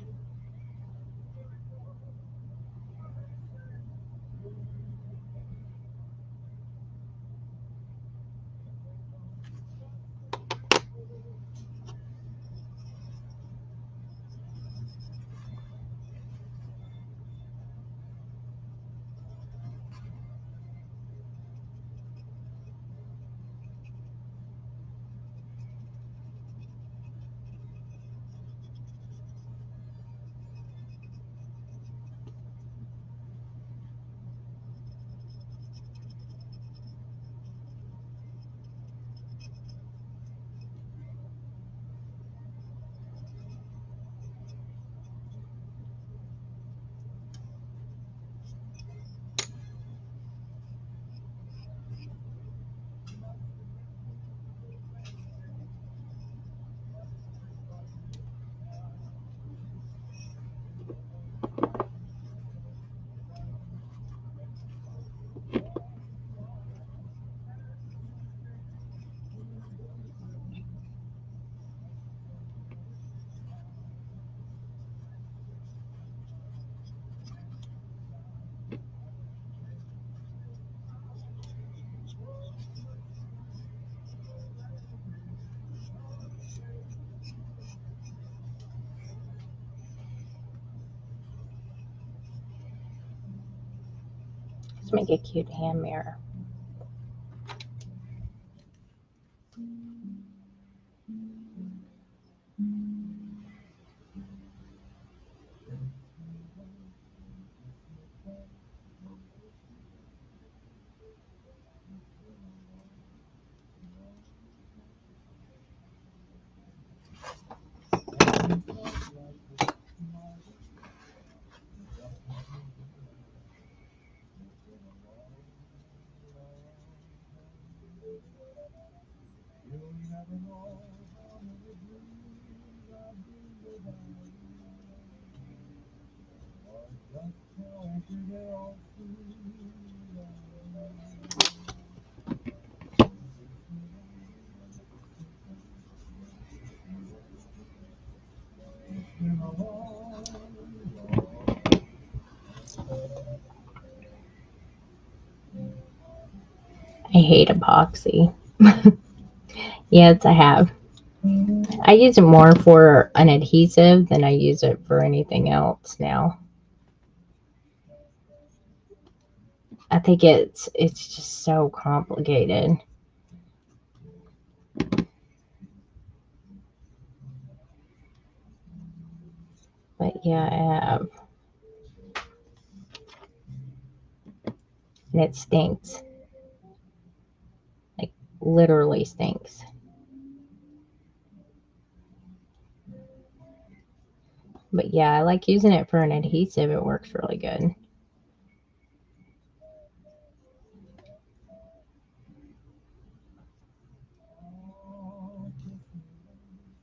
S1: Let's make a cute hand mirror. I hate epoxy. Yes, I have. I use it more for an adhesive than I use it for anything else now. I think it's just so complicated. But yeah, I have. And it stinks. Like literally stinks. But yeah, I like using it for an adhesive. It works really good.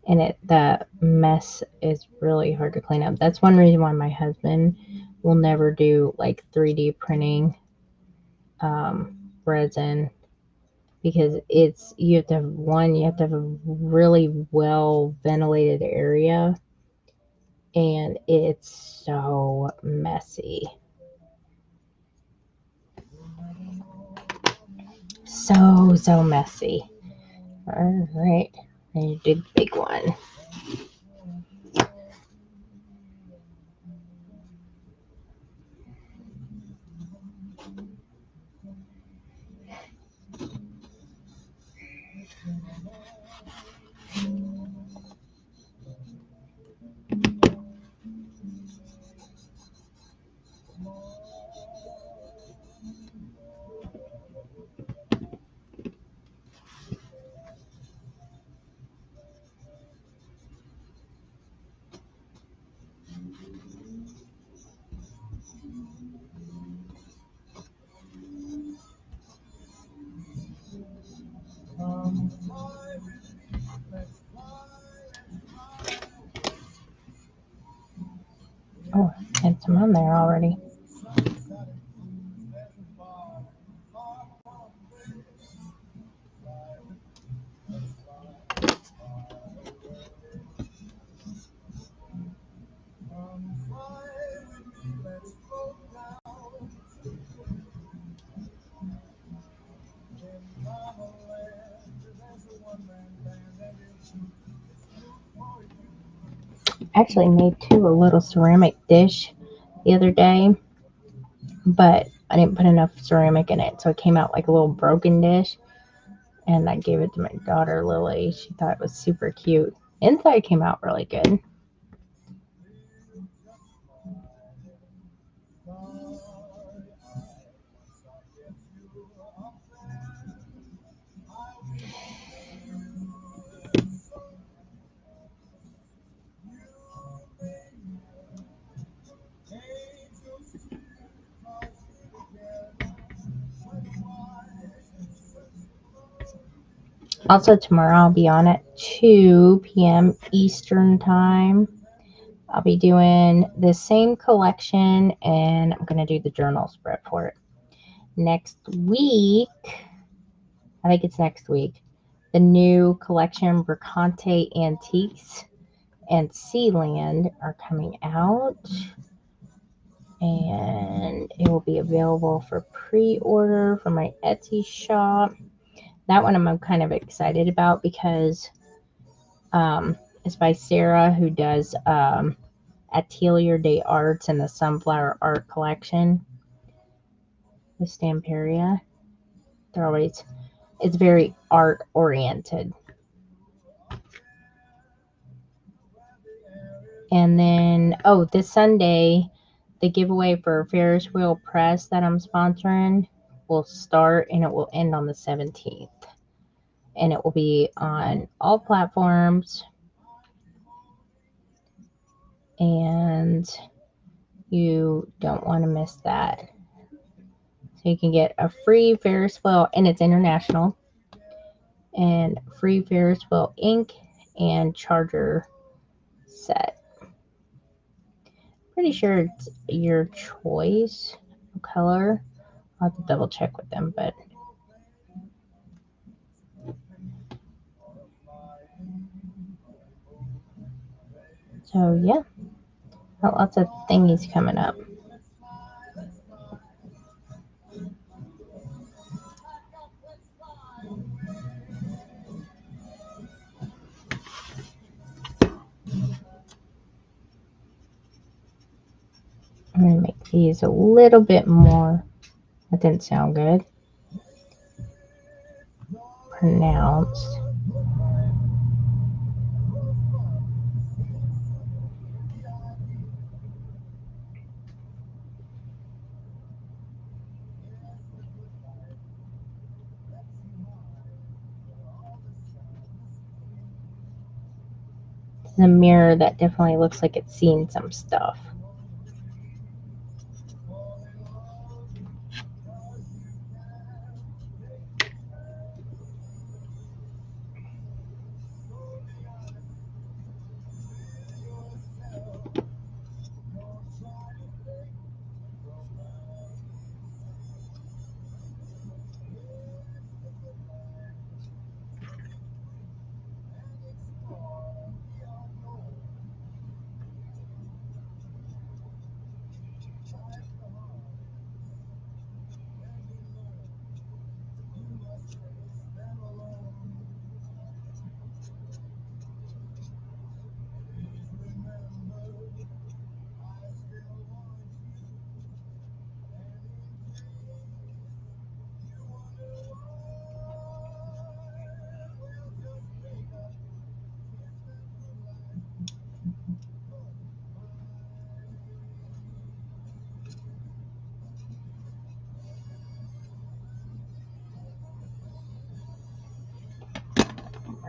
S1: And the mess is really hard to clean up. That's one reason why my husband will never do like 3D printing resin, because you have to have a really well ventilated area, and it's so messy. So messy. All right, I need to do the big one. Oh, had some on there already. Actually made too a little ceramic dish the other day, but I didn't put enough ceramic in it, so it came out like a little broken dish. And I gave it to my daughter Lily. She thought it was super cute. Inside came out really good. Also, tomorrow I'll be on at 2 p.m. Eastern Time. I'll be doing the same collection, and I'm going to do the journal spread for it. Next week, I think it's next week, the new collection, Mercante Antiques and Sealand, are coming out. And it will be available for pre-order for my Etsy shop. That one I'm kind of excited about because it's by Sarah, who does Atelier des Arts and the Sunflower Art Collection, the Stamperia. It's very art oriented. And then, this Sunday, the giveaway for Ferris Wheel Press that I'm sponsoring will start, and it will end on the 17th. And it will be on all platforms. And you don't want to miss that. So you can get a free Ferris wheel, and it's international, and free Ferris wheel ink and charger set. Pretty sure it's your choice of color. I'll have to double check with them, but so yeah, got lots of thingies coming up. I'm gonna make these a little bit more. That didn't sound good. Pronounced. It's a mirror that definitely looks like it's seen some stuff.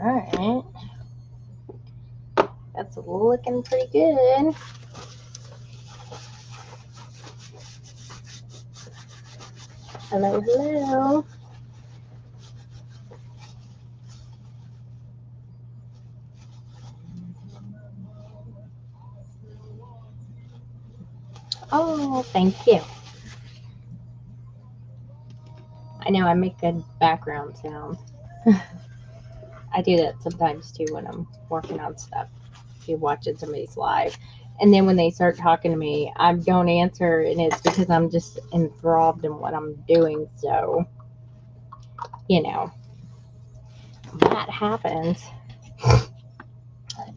S1: Alright. That's looking pretty good. Hello, hello. Oh, thank you. I know I make good background sound. I do that sometimes too when I'm working on stuff. If you're watching somebody's live. And then when they start talking to me, I don't answer, and it's because I'm just enthralled in what I'm doing. So, you know, that happens.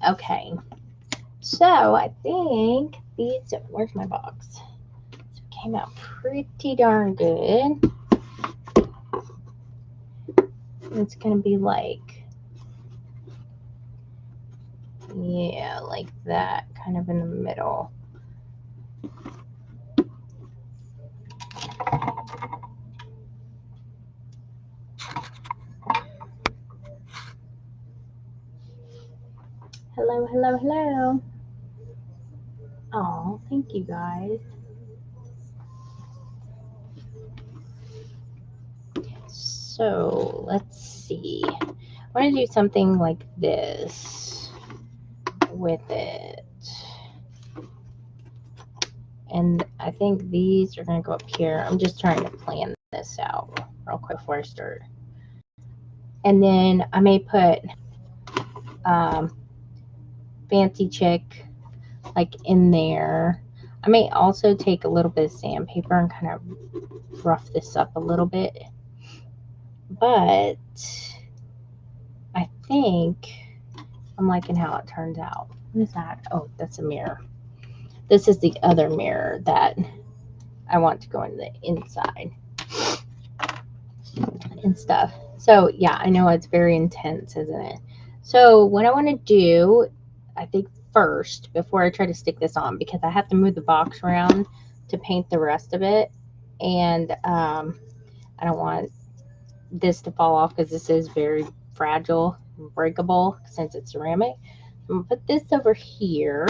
S1: Okay. So I think these, where's my box? So it came out pretty darn good. It's going to be like, yeah, like that, kind of in the middle. Hello, hello, hello. Oh, thank you guys. So let's see. I want to do something like this with it. And I think these are going to go up here. I'm just trying to plan this out real quick before I start. And then I may put Fancy Chick like in there. I may also take a little bit of sandpaper and kind of rough this up a little bit. But I think I'm liking how it turns out. What is that? Oh, that's a mirror. This is the other mirror that I want to go in the inside and stuff. So yeah, I know it's very intense, isn't it? So what I want to do, I think first, before I try to stick this on, because I have to move the box around to paint the rest of it. And I don't want this to fall off because this is very fragile and breakable since it's ceramic. I'm going to put this over here.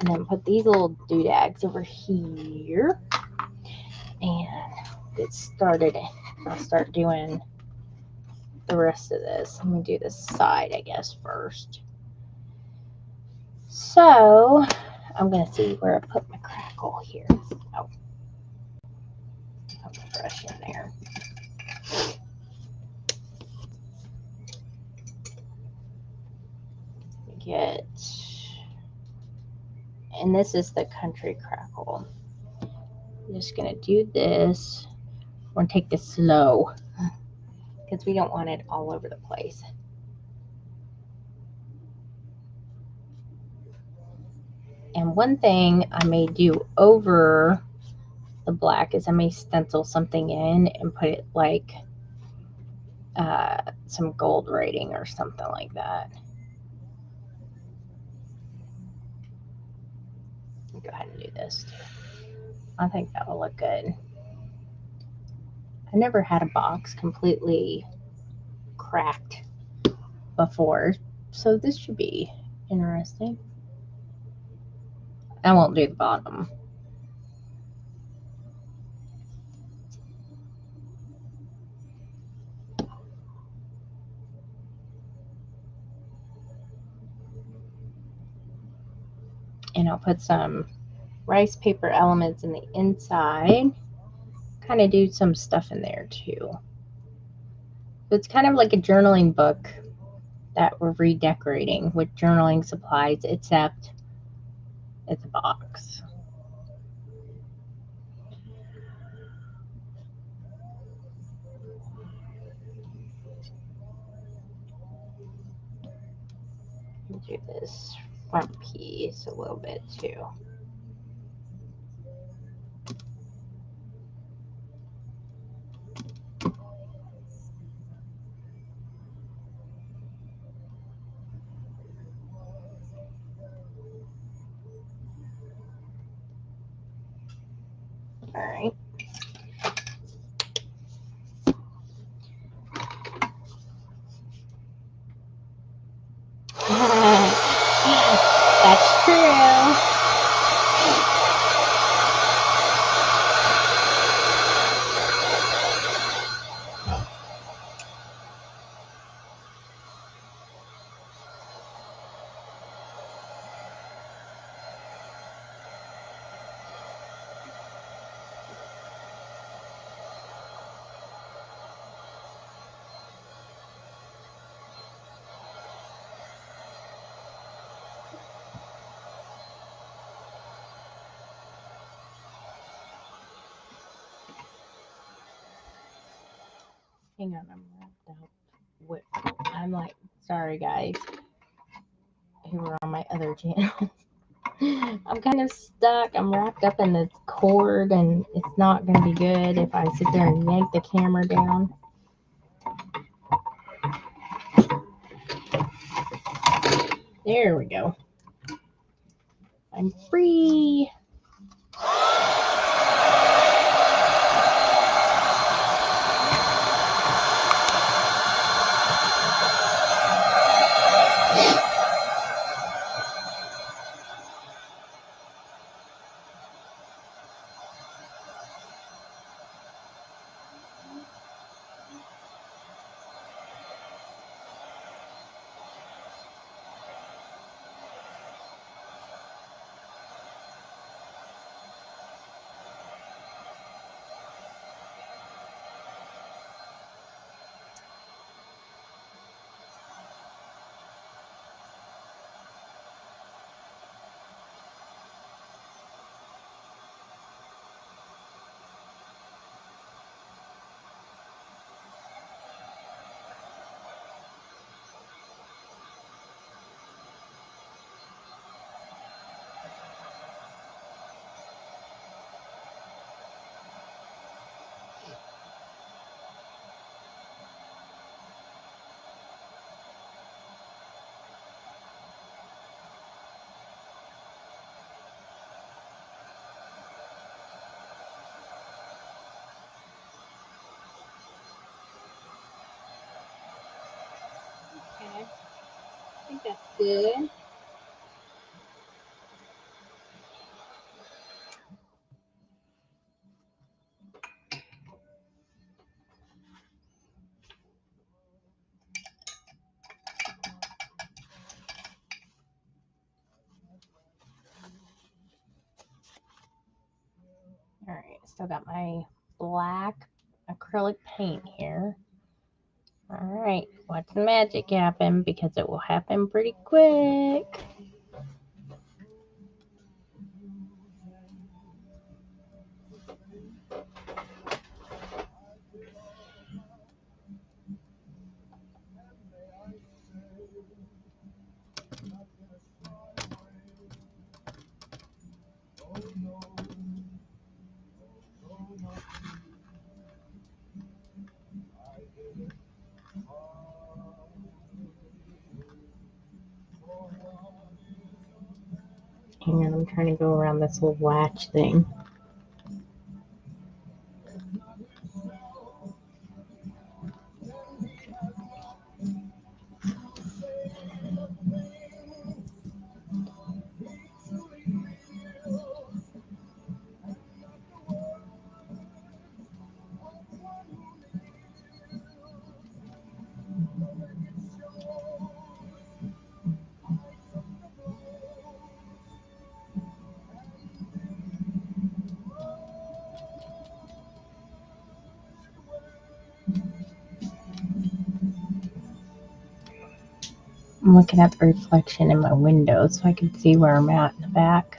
S1: And then put these little doodads over here. And get started. I'll start doing the rest of this. Let me do this side, I guess, first. So I'm going to see where I put my crackle here. Oh, put my brush in there. Get, and this is the country crackle. I'm just going to do this. We're going to take this slow because we don't want it all over the place. And one thing I may do over the black is I may stencil something in and put it like some gold writing or something like that. Go ahead and do this too. I think that will look good. I never had a box completely cracked before, so this should be interesting. I won't do the bottom. And I'll put some rice paper elements in the inside. Kind of do some stuff in there too. So it's kind of like a journaling book that we're redecorating with journaling supplies, except it's a box. Do this front piece a little bit too. All right. That's true. Hang on, I'm wrapped up. I'm like, sorry guys, who are on my other channel. I'm kind of stuck. I'm wrapped up in this cord, and it's not going to be good if I sit there and yank the camera down. There we go. I'm free. Okay, I think that's good. All right, still got my black acrylic paint here. All right, watch the magic happen, because it will happen pretty quick. Hang on, I'm trying to go around this little latch thing. I'm looking at the reflection in my window so I can see where I'm at in the back.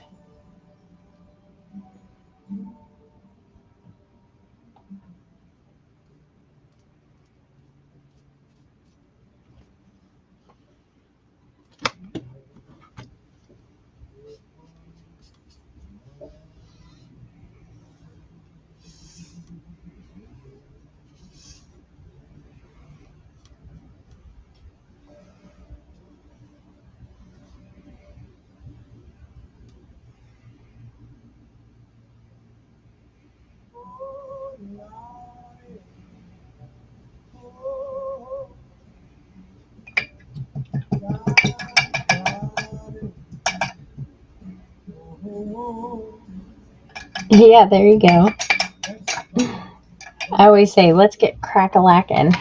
S1: Yeah, there you go. I always say, let's get crack-a-lackin'.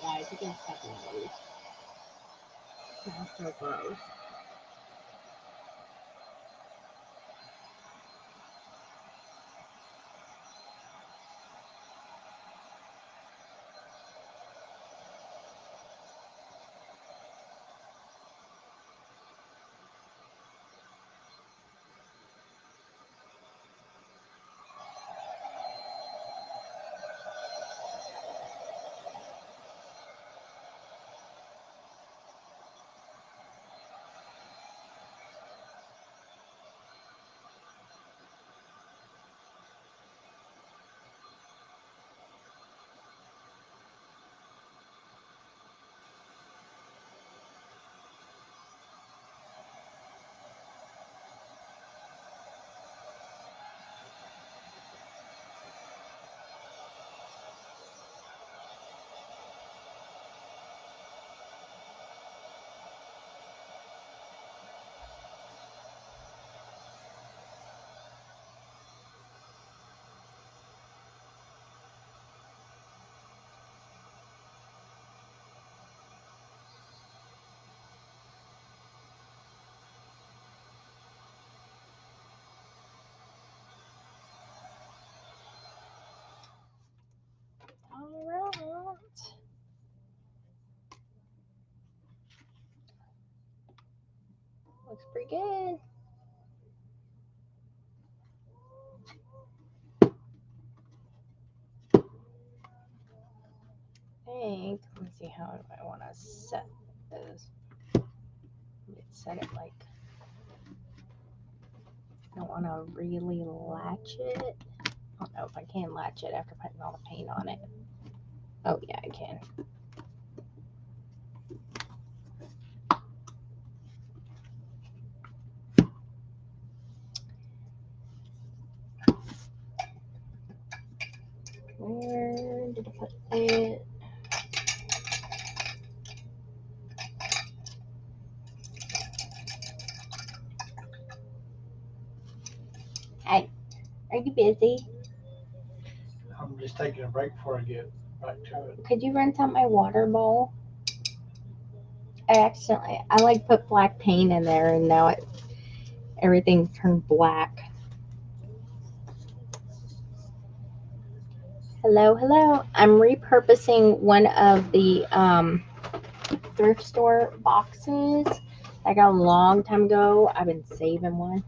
S1: Sorry guys, you can step on these. Not so gross. Alright. Looks pretty good. Let me see how I want to set this. Set it like, I don't want to really latch it. I don't know if I can latch it after putting all the paint on it. Oh yeah, I can. Where did I put it? Hey, are you busy?
S3: I'm just taking a break before I get back to it.
S1: Could you rinse out my water bowl? I like put black paint in there and now everything turned black. Hello, hello. I'm repurposing one of the thrift store boxes I got a long time ago. I've been saving one.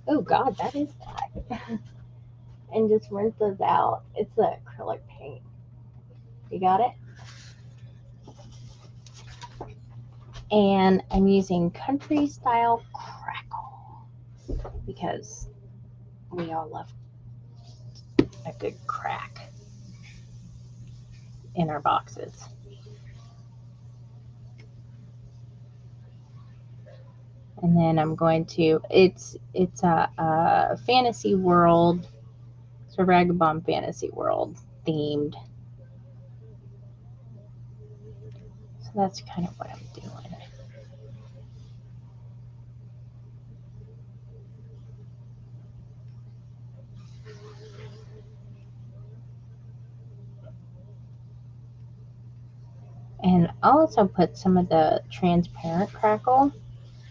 S1: Oh God, that is black. And just rinse those out. It's the acrylic paint. You got it? And I'm using country style crackle because we all love a good crack in our boxes. And then I'm going to, it's a fantasy world, it's a Vagabond fantasy world themed. So that's kind of what I'm doing. And I'll also put some of the transparent crackle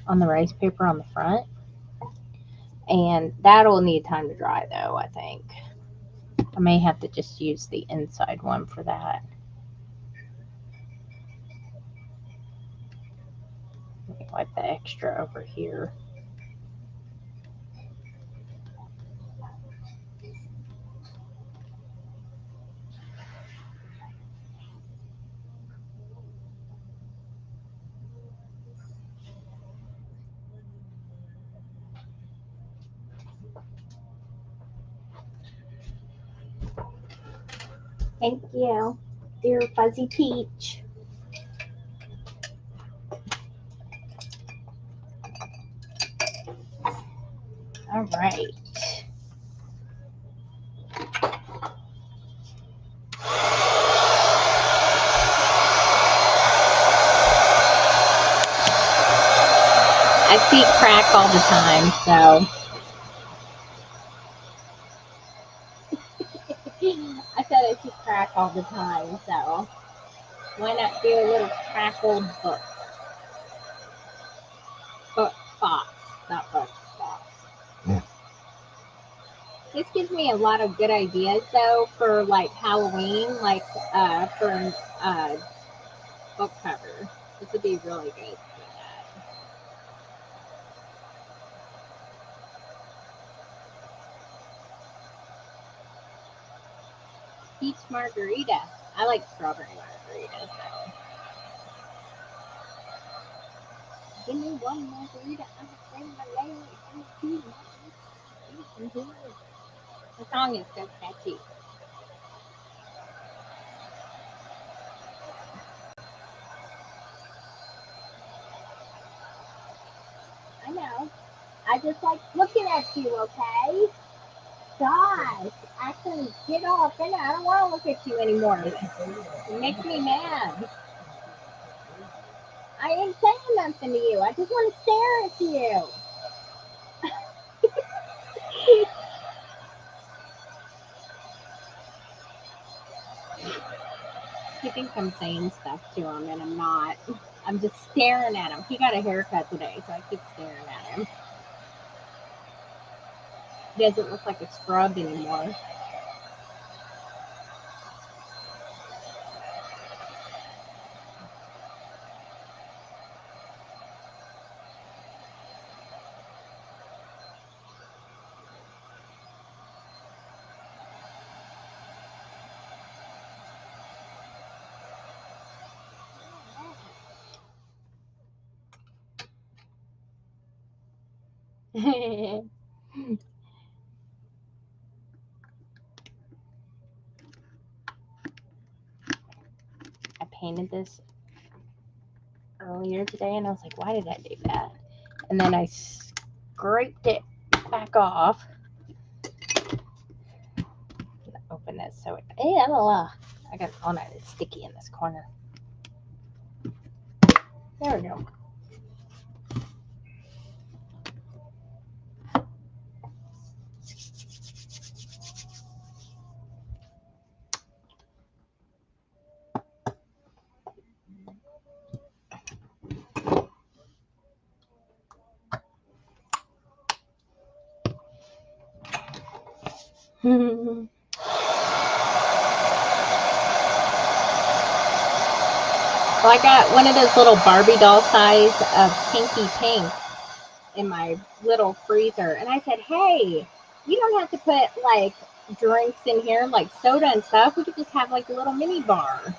S1: on the rice paper on the front. And that'll need time to dry though, I think. I may have to just use the inside one for that. Let me wipe the extra over here. Thank you, dear Fuzzy Peach. All right. I see crack all the time, so. I said I see crack all the time, so. Why not do a little crackled book? Box, not book, box. This gives me a lot of good ideas though for like Halloween, like for book cover. This would be really good for that. Peach margarita. I like strawberry margaritas though. Give me one margarita. I'm afraid my leg is too much. The song is so catchy. I know. I just like looking at you, okay? Gosh, I can get off and I don't want to look at you anymore. It makes me mad. I ain't saying nothing to you. I just want to stare at you. He thinks I'm saying stuff to him, and I'm not. I'm just staring at him. He got a haircut today, so I keep staring at him. He doesn't look like a scrub anymore. I painted this earlier today, and I was like, why did I do that? And then I scraped it back off. Open this so I got all night. It's sticky in this corner. There we go. Well, I got one of those little Barbie doll size of Pinky Pink in my little freezer. And I said, hey, you don't have to put like drinks in here, like soda and stuff. We could just have like a little mini bar.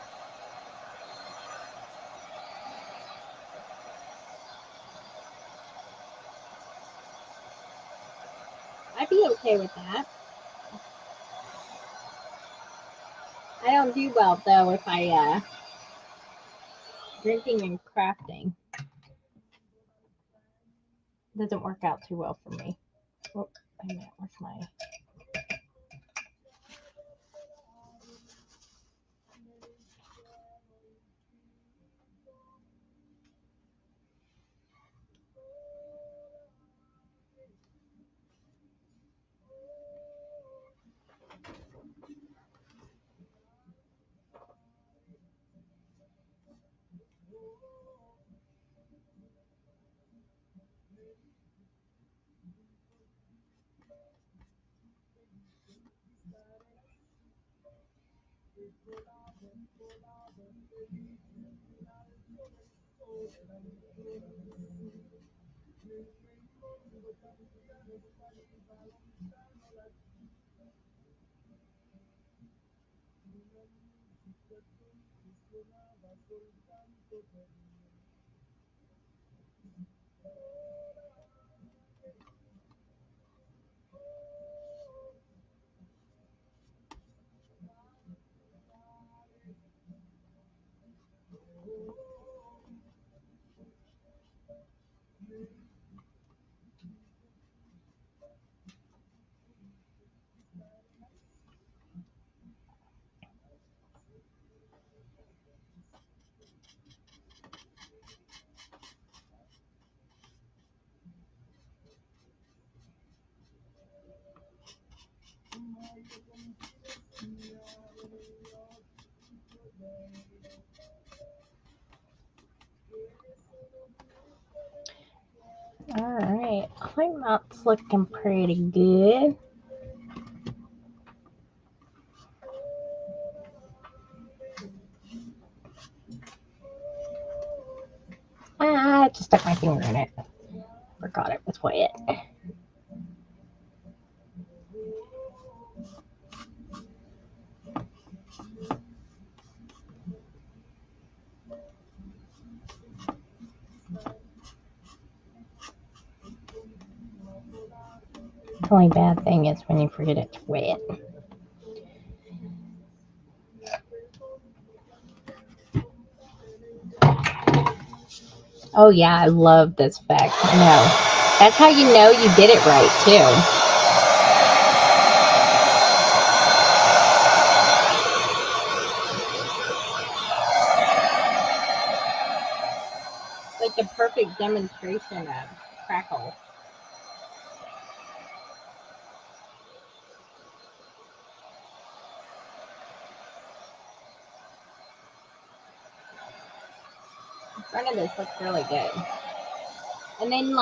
S1: I'd be okay with that. I don't do well though if I drinking and crafting doesn't work out too well for me. Oh, wait a minute, where's my Alright, I think that's looking pretty good. I just stuck my finger in it. Forgot it was wet. The only bad thing is when you forget it's wet. Oh yeah, I love this effect. No, that's how you know you did it right too. Like the perfect demonstration of crackle. The front of this looks really good. And then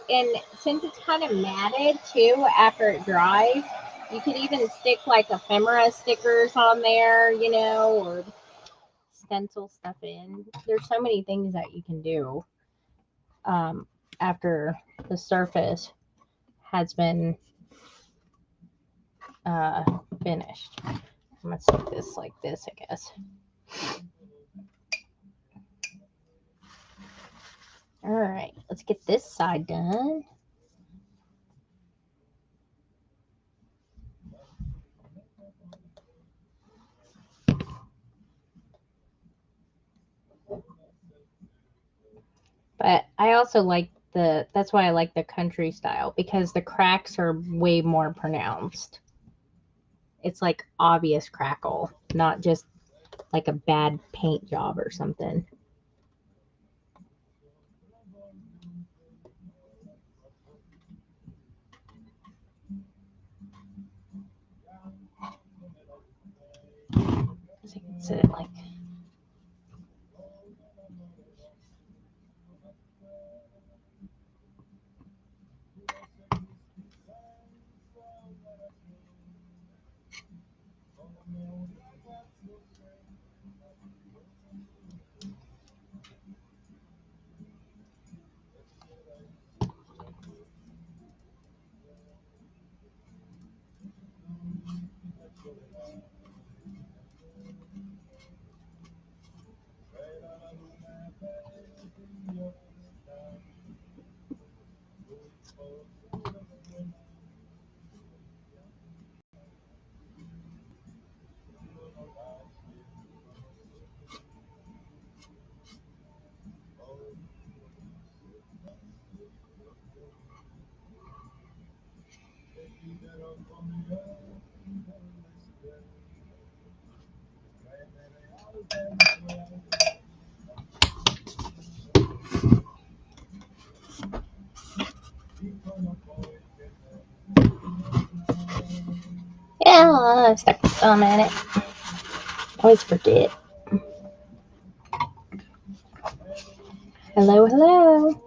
S1: and since it's kind of matted too after it dries, you could even stick like ephemera stickers on there, or stencil stuff in. There's so many things that you can do after the surface has been finished. I'm gonna stick this like this, I guess. All right, let's get this side done. But I also like that's why I like the country style, because the cracks are way more pronounced. It's like obvious crackle, not just like a bad paint job or something. So you can set it like. Yeah, I stuck my thumb in it. Always forget. Hello, hello.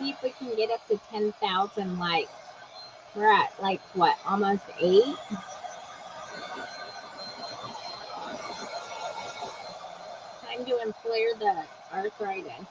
S1: See if we can get up to 10,000 likes. We're at like what, almost 8? Time to employ the arthritis.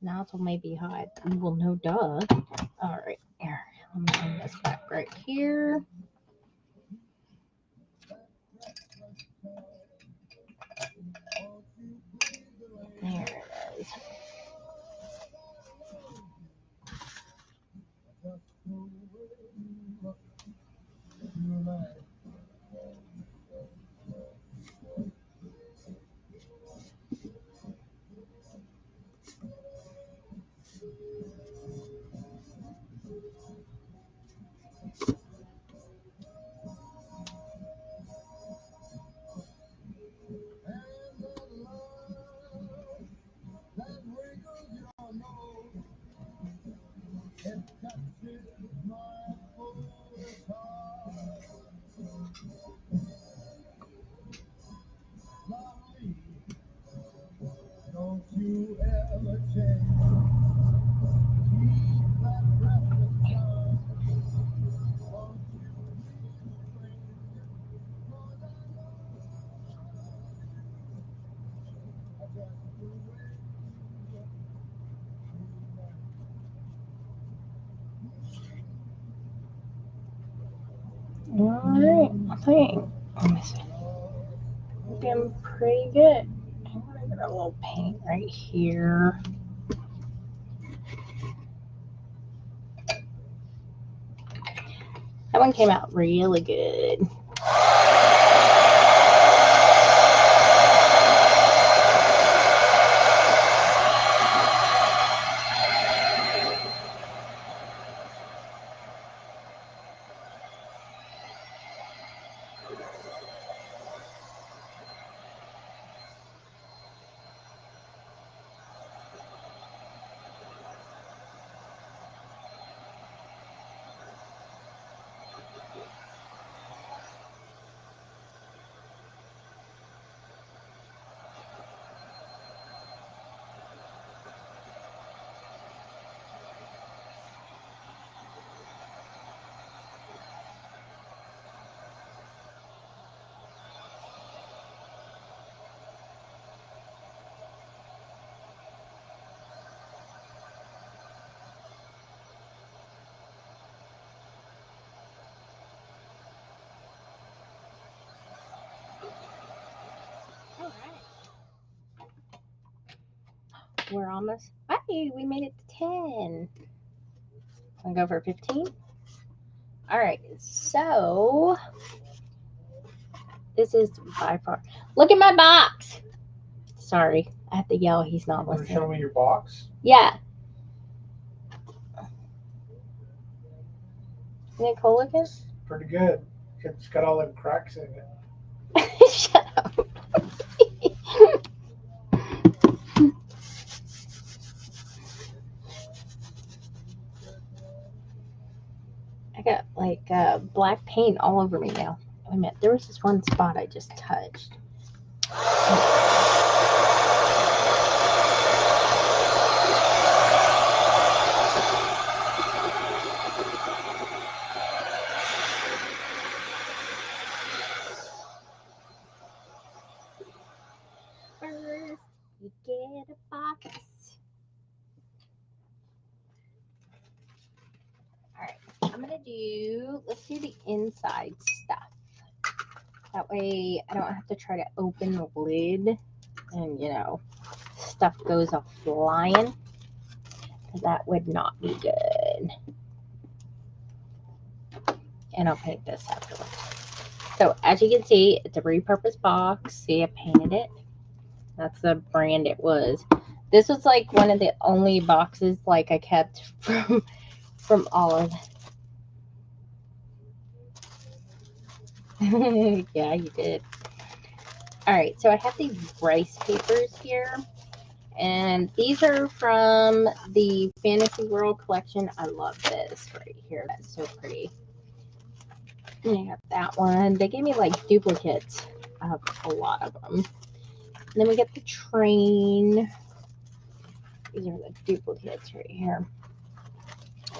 S1: nozzle may be hot. Well, no duh. All right, here. Let me bring this back right here. There it is.
S2: Don't you ever change. Keep that precious time. Won't you please bring it? 'Cause I love you. I just the way you look
S1: All right, I think. Let me see. Looking pretty good. I'm gonna get a little paint right here. That one came out really good. All right. We're almost. Hey, we made it to 10. Wanna go for 15? All right. So this is by far. Look at my box. Sorry, I have to yell. He's not
S3: You want to
S1: listening.
S3: show me your box?
S1: Yeah. Isn't it cool looking?
S3: Pretty good. It's got all them cracks in it.
S1: Shut up. I got like black paint all over me now. Wait a minute. There was this one spot I just touched. First, you get a box. Alright, I'm gonna let's do the inside stuff. That way I don't have to try to open the lid and, stuff goes off flying. Because that would not be good. And I'll paint this afterwards. So as you can see, it's a repurposed box. See, I painted it. That's the brand it was. This was like one of the only boxes like I kept from all of yeah, you did. All right, so I have these rice papers here, and these are from the Fantasy World collection. I love this right here. That's so pretty. And I got that one. They gave me like duplicates of a lot of them. And then we get the train. These are the duplicates right here.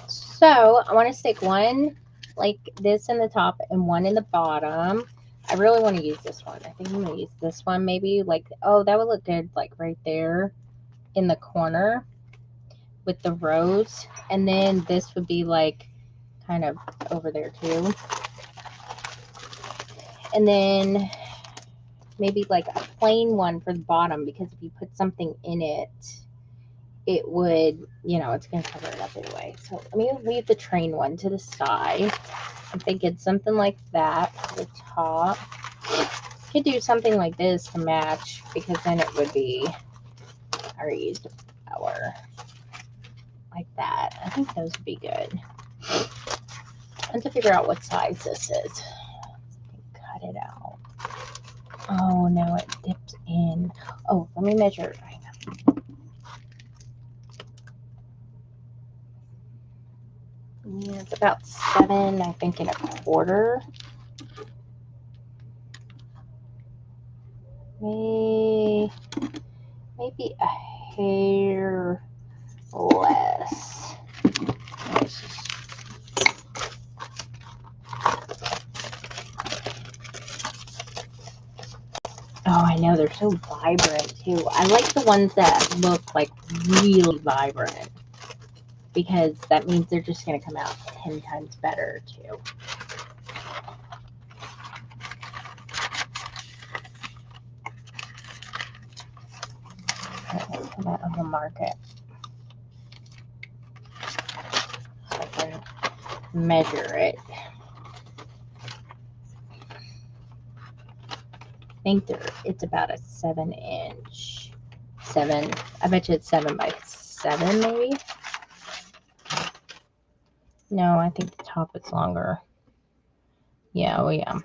S1: So I want to stick one like this in the top and one in the bottom. I really want to use this one. I think I'm going to use this one maybe. Like, oh, that would look good like right there in the corner. with the rose, and then this would be like kind of over there too. And then maybe like a plain one for the bottom, because if you put something in it, it would, you know, it's going to cover it up anyway. So let me leave the train one to the side. I'm thinking something like that for the top. Could do something like this to match, because then it would be, I already used the flower like that. I think those would be good. I have to figure out what size this is. Cut it out. Oh no, it dips in. Oh, let me measure it. Yeah, it's about 7, I think, and a quarter. Maybe a hair less. Oh, I know, they're so vibrant too. I like the ones that look like really vibrant, because that means they're just going to come out 10 times better too. Okay, let's put that on the market so I can measure it. I think it's about a 7-inch. 7. I bet you it's 7 by 7 maybe. No, I think the top is longer. Yeah, oh yeah.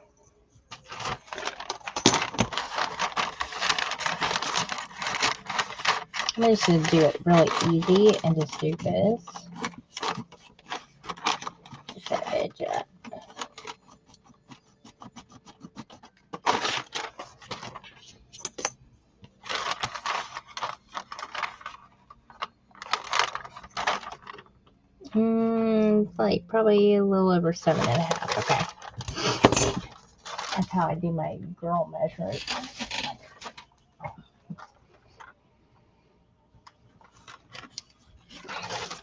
S1: I'm just going to do it really easy and just do this. Just to edge it. Like probably a little over 7.5. Okay. That's how I do my girl measurement.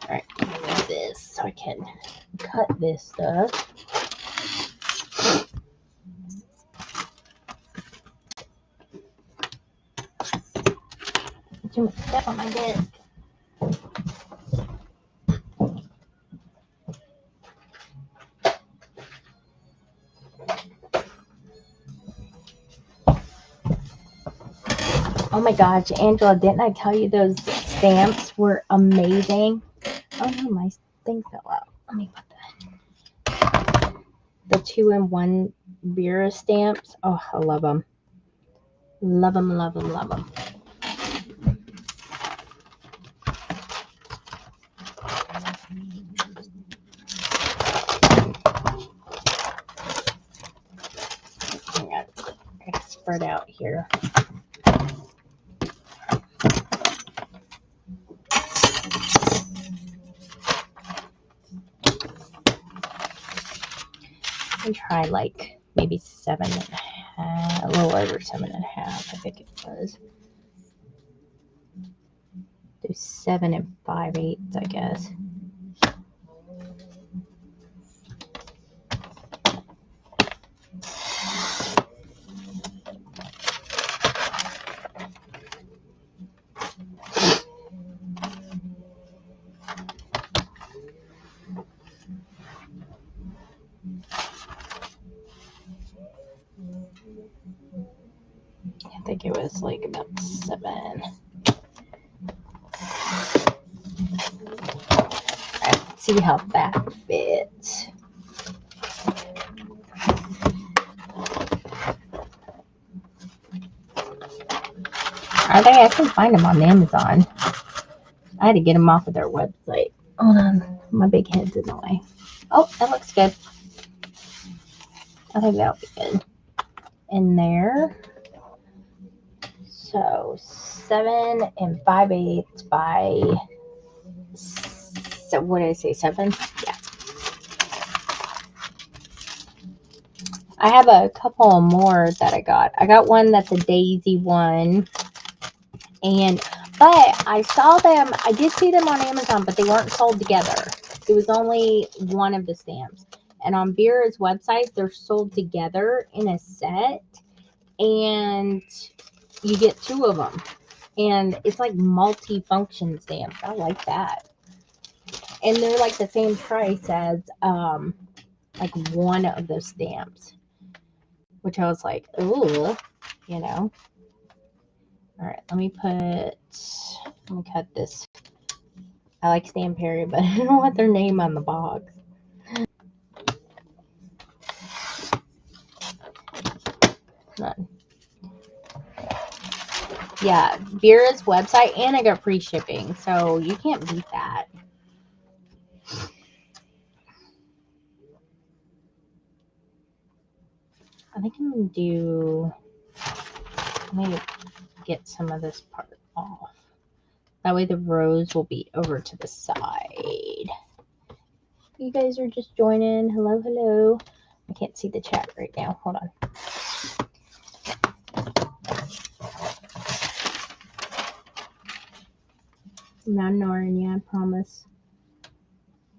S1: Alright, use this so I can cut this stuff. Too much stuff on my desk. Oh my gosh, Angela, didn't I tell you those stamps were amazing? Oh no, my thing fell out. Let me put that. The 2-in-1 Vera stamps. Oh, I love them. Love them, love them, love them. I gotta spread out here. And try like maybe 7.5, a little over 7.5, I think it was. Do 7 5/8, I guess. I think it was like about 7. Alright, let's see how that fits. I can find them on Amazon. I had to get them off of their website. Hold on, my big head's in the way. Oh, that looks good. I think that'll be good. In there. So 7 5/8 by, so what did I say, 7? Yeah. I have a couple more that I got. I got one that's a daisy one. And But I saw them, I did see them on Amazon, but they weren't sold together. It was only one of the stamps. And on Vera's website, they're sold together in a set. And you get 2 of them. And it's like multi-function stamps. I like that. And they're like the same price as like one of those stamps. Which I was like, ooh, you know. All right, let me cut this. I like Stamperia, but I don't want their name on the box. None. Yeah, Vera's website, and I got free shipping, so you can't beat that. I think I'm gonna do. Let me get some of this part off. That way the rose will be over to the side. You guys are just joining. Hello, hello. I can't see the chat right now. Hold on. I'm not ignoring you, I promise.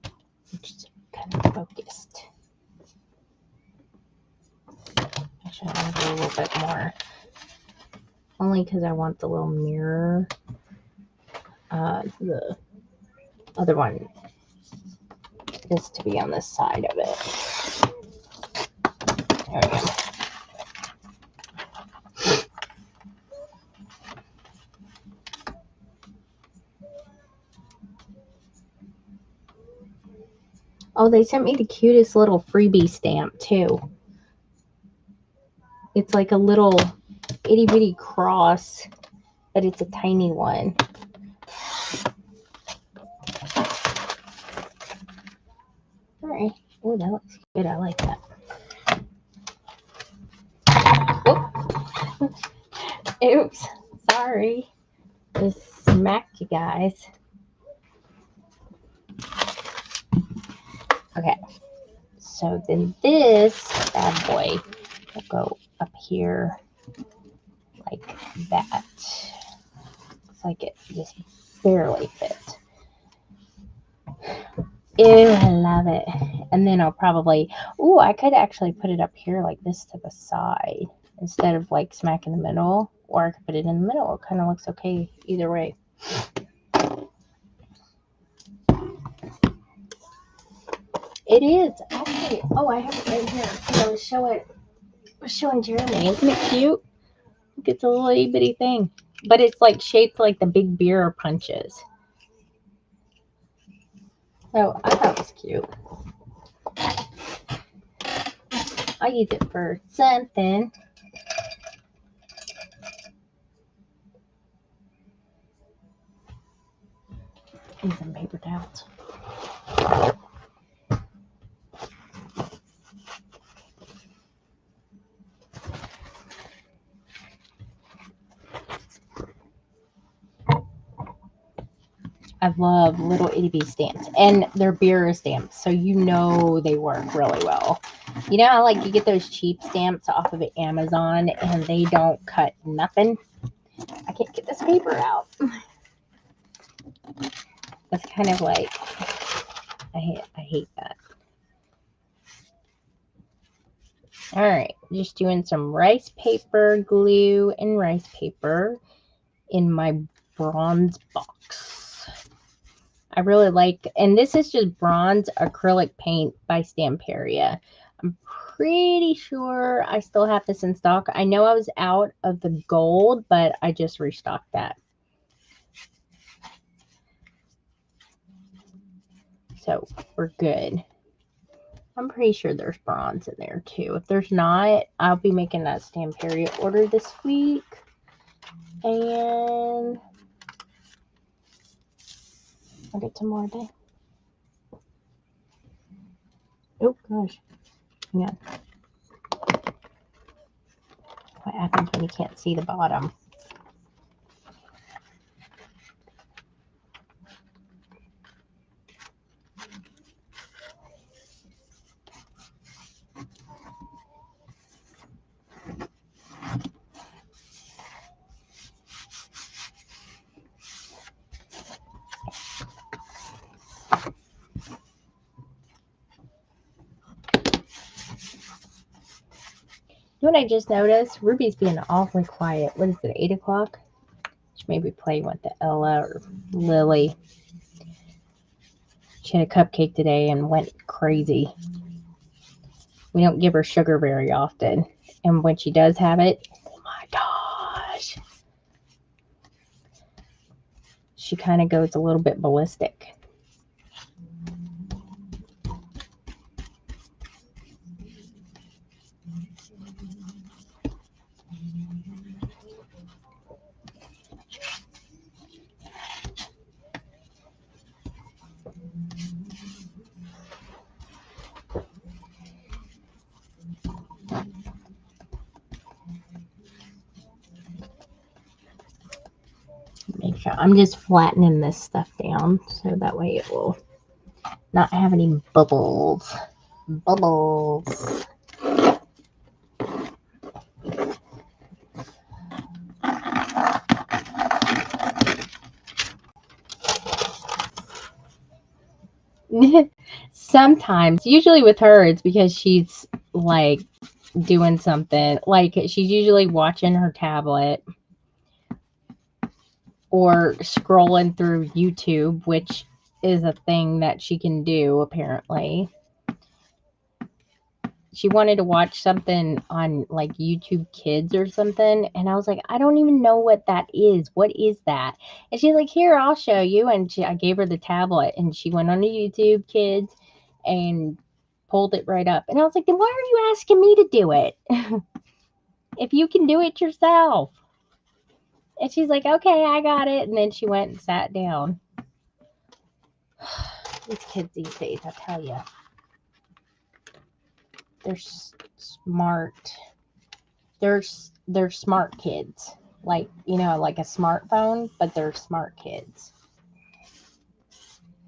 S1: I'm just kind of focused. Actually, I'm going to do a little bit more. Only because I want the little mirror. The other one is to be on this side of it. There we go. Oh, they sent me the cutest little freebie stamp, too. It's like a little itty-bitty cross, but it's a tiny one. Alright. Oh, that looks good. I like that. Oh. Oops. Sorry. Just smacked you guys. Okay. So then this bad boy will go up here like that. Looks like it just barely fit. Ew, I love it. And then I'll probably, ooh, I could actually put it up here like this to the side instead of like smack in the middle, or I could put it in the middle. It kind of looks okay either way. It is actually. Oh, I have it right here. I was showing Jeremy. Isn't it cute? Look, it's a little itty bitty thing, but it's like shaped like the big beer punches. So I thought it was cute. I'll use it for something. And some paper towels. I love little itty bitty stamps, and they're beer stamps, so you know they work really well. You know how like you get those cheap stamps off of Amazon and they don't cut nothing? I can't get this paper out. That's kind of like, I hate that. All right, just doing some rice paper, glue, and rice paper in my bronze box. I really like, and this is just bronze acrylic paint by Stamperia. I'm pretty sure I still have this in stock. I know I was out of the gold, but I just restocked that. So we're good. I'm pretty sure there's bronze in there too. If there's not, I'll be making that Stamperia order this week. And I'll get some more today. Oh gosh. Hang on. What happens when you can't see the bottom? You know what I just noticed? Ruby's being awfully quiet. What is it, 8 o'clock? She may be playing with the Ella or Lily. She had a cupcake today and went crazy. We don't give her sugar very often. And when she does have it, oh my gosh. She kind of goes a little bit ballistic. Make sure I'm just flattening this stuff down so that way it will not have any bubbles. Bubbles. Sometimes, usually with her, it's because she's like doing something. Like she's usually watching her tablet or scrolling through YouTube, which is a thing that she can do apparently. She wanted to watch something on like YouTube Kids or something, and I was like, I don't even know what that is. What is that? And she's like, here, I'll show you. And I gave her the tablet, and she went on to YouTube Kids and pulled it right up. And I was like, then why are you asking me to do it if you can do it yourself? And she's like, okay, I got it. And then she went and sat down. These kids these days, I tell you, they're smart. They're smart kids. Like, you know, like a smartphone, but they're smart kids.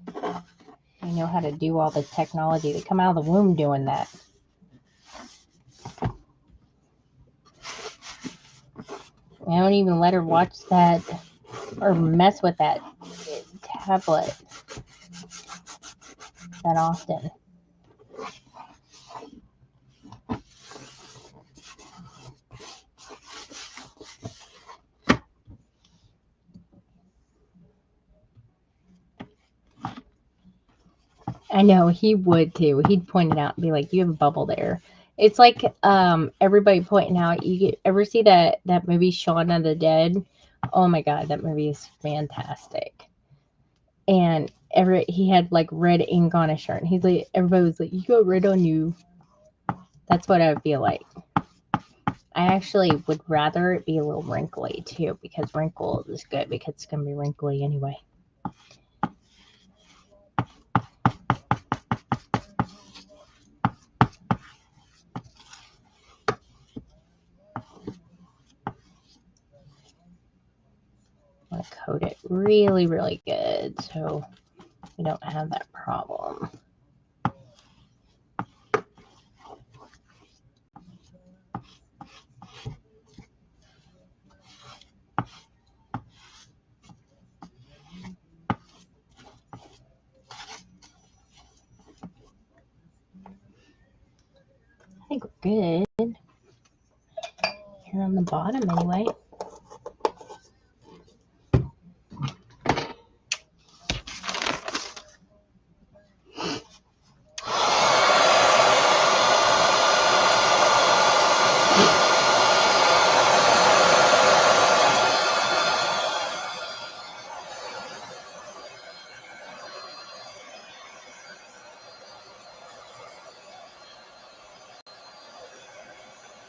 S1: They know how to do all the technology. They come out of the womb doing that. I don't even let her watch that or mess with that tablet that often. I know he would too. He'd point it out and be like, "You have a bubble there." It's like everybody pointing out. Ever see that movie Shaun of the Dead? Oh my god, that movie is fantastic. And he had like red ink on his shirt, and he's like, everybody was like, "You got red on you." That's what I would feel like. I actually would rather it be a little wrinkly too, because wrinkles is good because it's gonna be wrinkly anyway. I want to coat it really, really good so we don't have that problem. I think we're good. Here on the bottom anyway.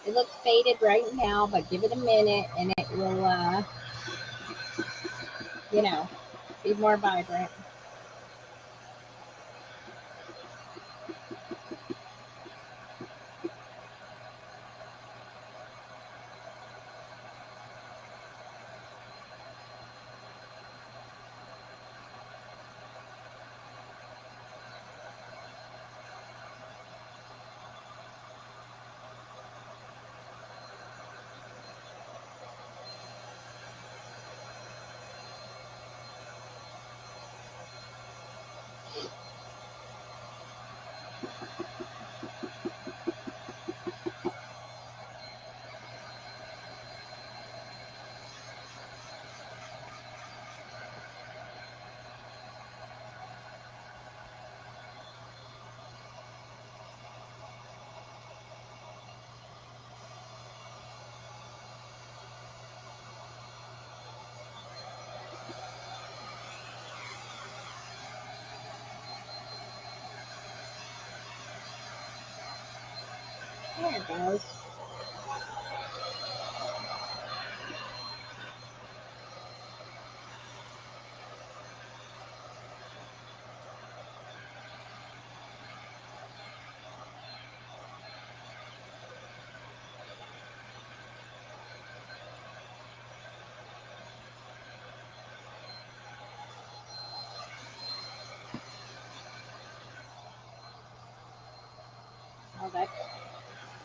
S1: It looks faded right now, but give it a minute and it will, you know, be more vibrant. There it goes. Oh, that's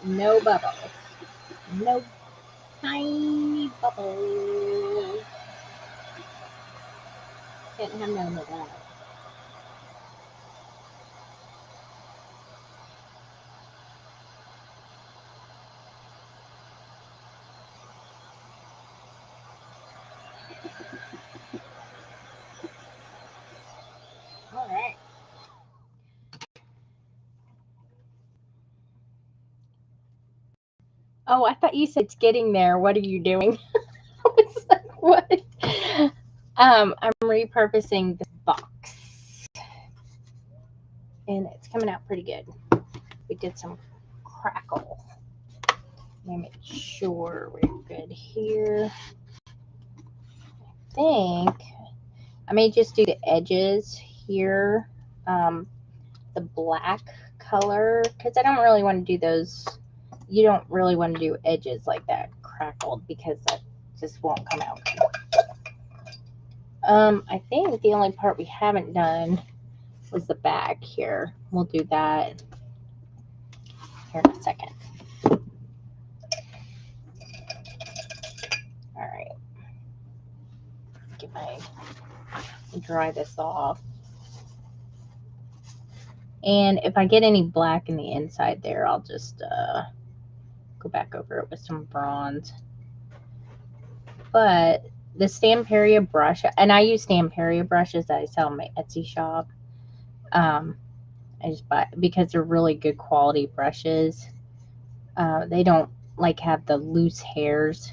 S1: no bubbles. No tiny bubbles. Can't have none of that. All right. Oh, I thought you said it's getting there. What are you doing? I was like, what? I'm repurposing this box. And it's coming out pretty good. We did some crackle. Let me make sure we're good here. I think I may just do the edges here, the black color, because I don't really want to do those. You don't really want to do edges like that crackled because that just won't come out good. I think the only part we haven't done was the back here. We'll do that here in a second. All right. Get my dry this off. And if I get any black in the inside there, I'll just go back over it with some bronze. But the Stamperia brush, and I use Stamperia brushes that I sell in my Etsy shop. I just buy because they're really good quality brushes. They don't like have the loose hairs.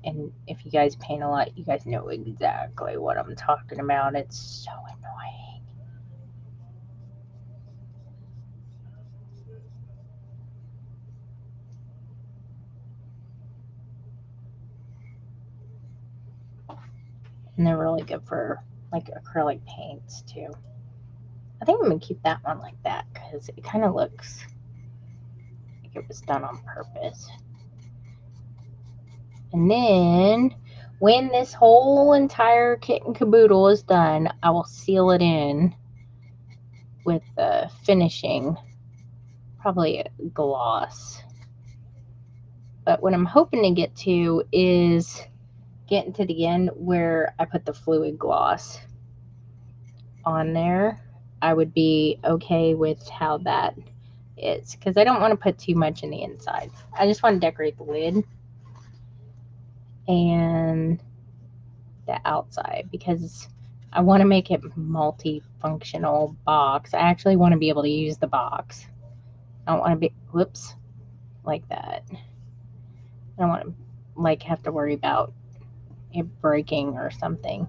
S1: And if you guys paint a lot, you guys know exactly what I'm talking about. It's so annoying. And they're really good for like acrylic paints too. I think I'm going to keep that one like that because it kind of looks like it was done on purpose. And then when this whole entire kit and caboodle is done, I will seal it in with the finishing, probably a gloss. But what I'm hoping to get to is getting to the end where I put the fluid gloss on there. I would be okay with how that is because I don't want to put too much in the inside. I just want to decorate the lid and the outside because I want to make it multifunctional box. I actually want to be able to use the box. I don't want to be, whoops, like that. I don't want to like have to worry about it breaking or something.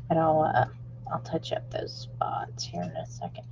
S1: But I'll touch up those spots here in a second.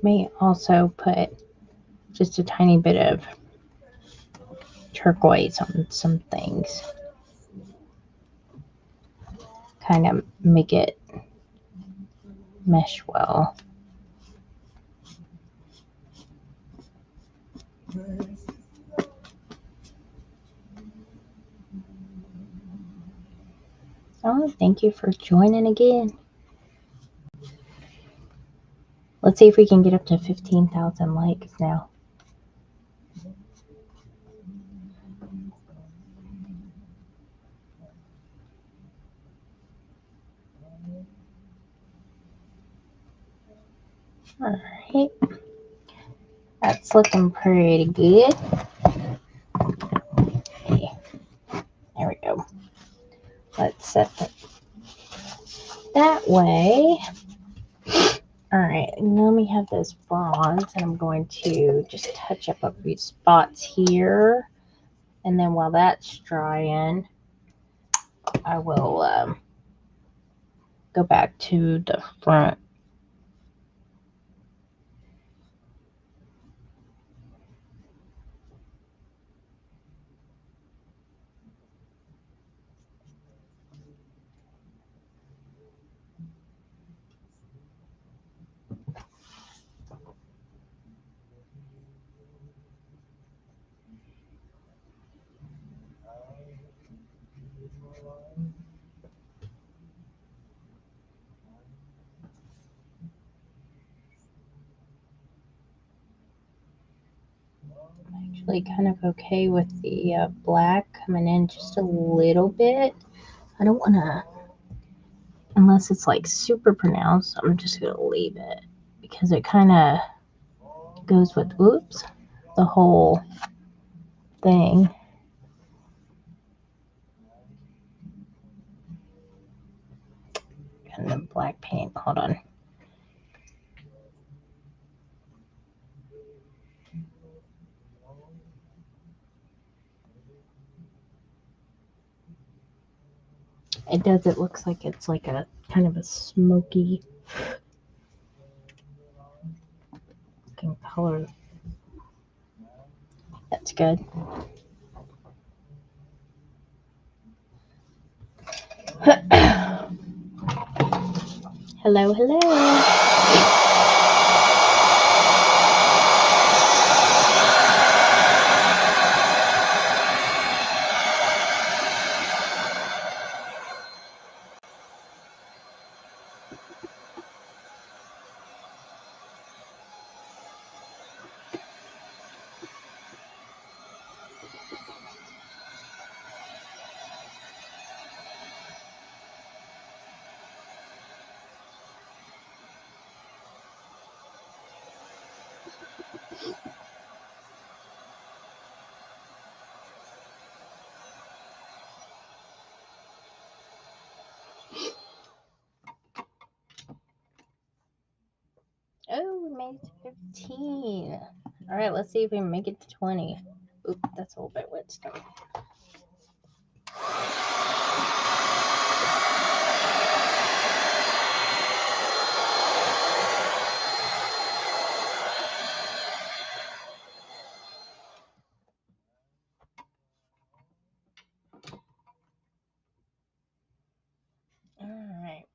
S1: May also put just a tiny bit of turquoise on some things. Kind of make it mesh well. Oh, thank you for joining again. Let's see if we can get up to 15,000 likes now. Alright. That's looking pretty good. Okay. There we go. Let's set that way. Alright, now we have this bronze, and I'm going to just touch up a few spots here. And then while that's drying, I will go back to the front. Actually kind of okay with the black coming in just a little bit. I don't want to, unless it's like super pronounced, I'm just going to leave it because it kind of goes with, oops, the whole thing. And the black paint, hold on. It does, it looks like it's like a kind of a smoky looking color. That's good. Hello, hello. Oh, we made it to 15. All right, let's see if we can make it to 20. Oop, that's a little bit wet still. All right.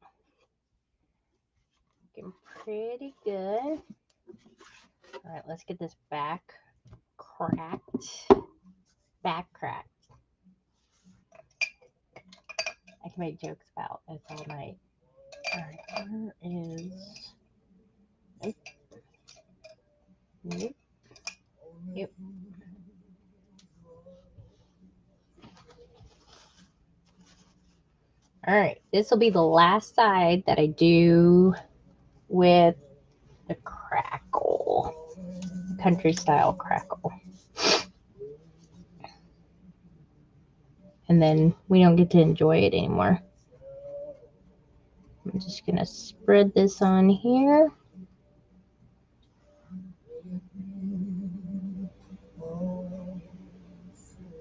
S1: Looking pretty good. All right, let's get this back cracked. Back cracked. I can make jokes about this all night. Alright, where is... Nope. Nope. Yep. Alright, this will be the last side that I do with the crackle. Country style crackle. And then we don't get to enjoy it anymore. I'm just going to spread this on here.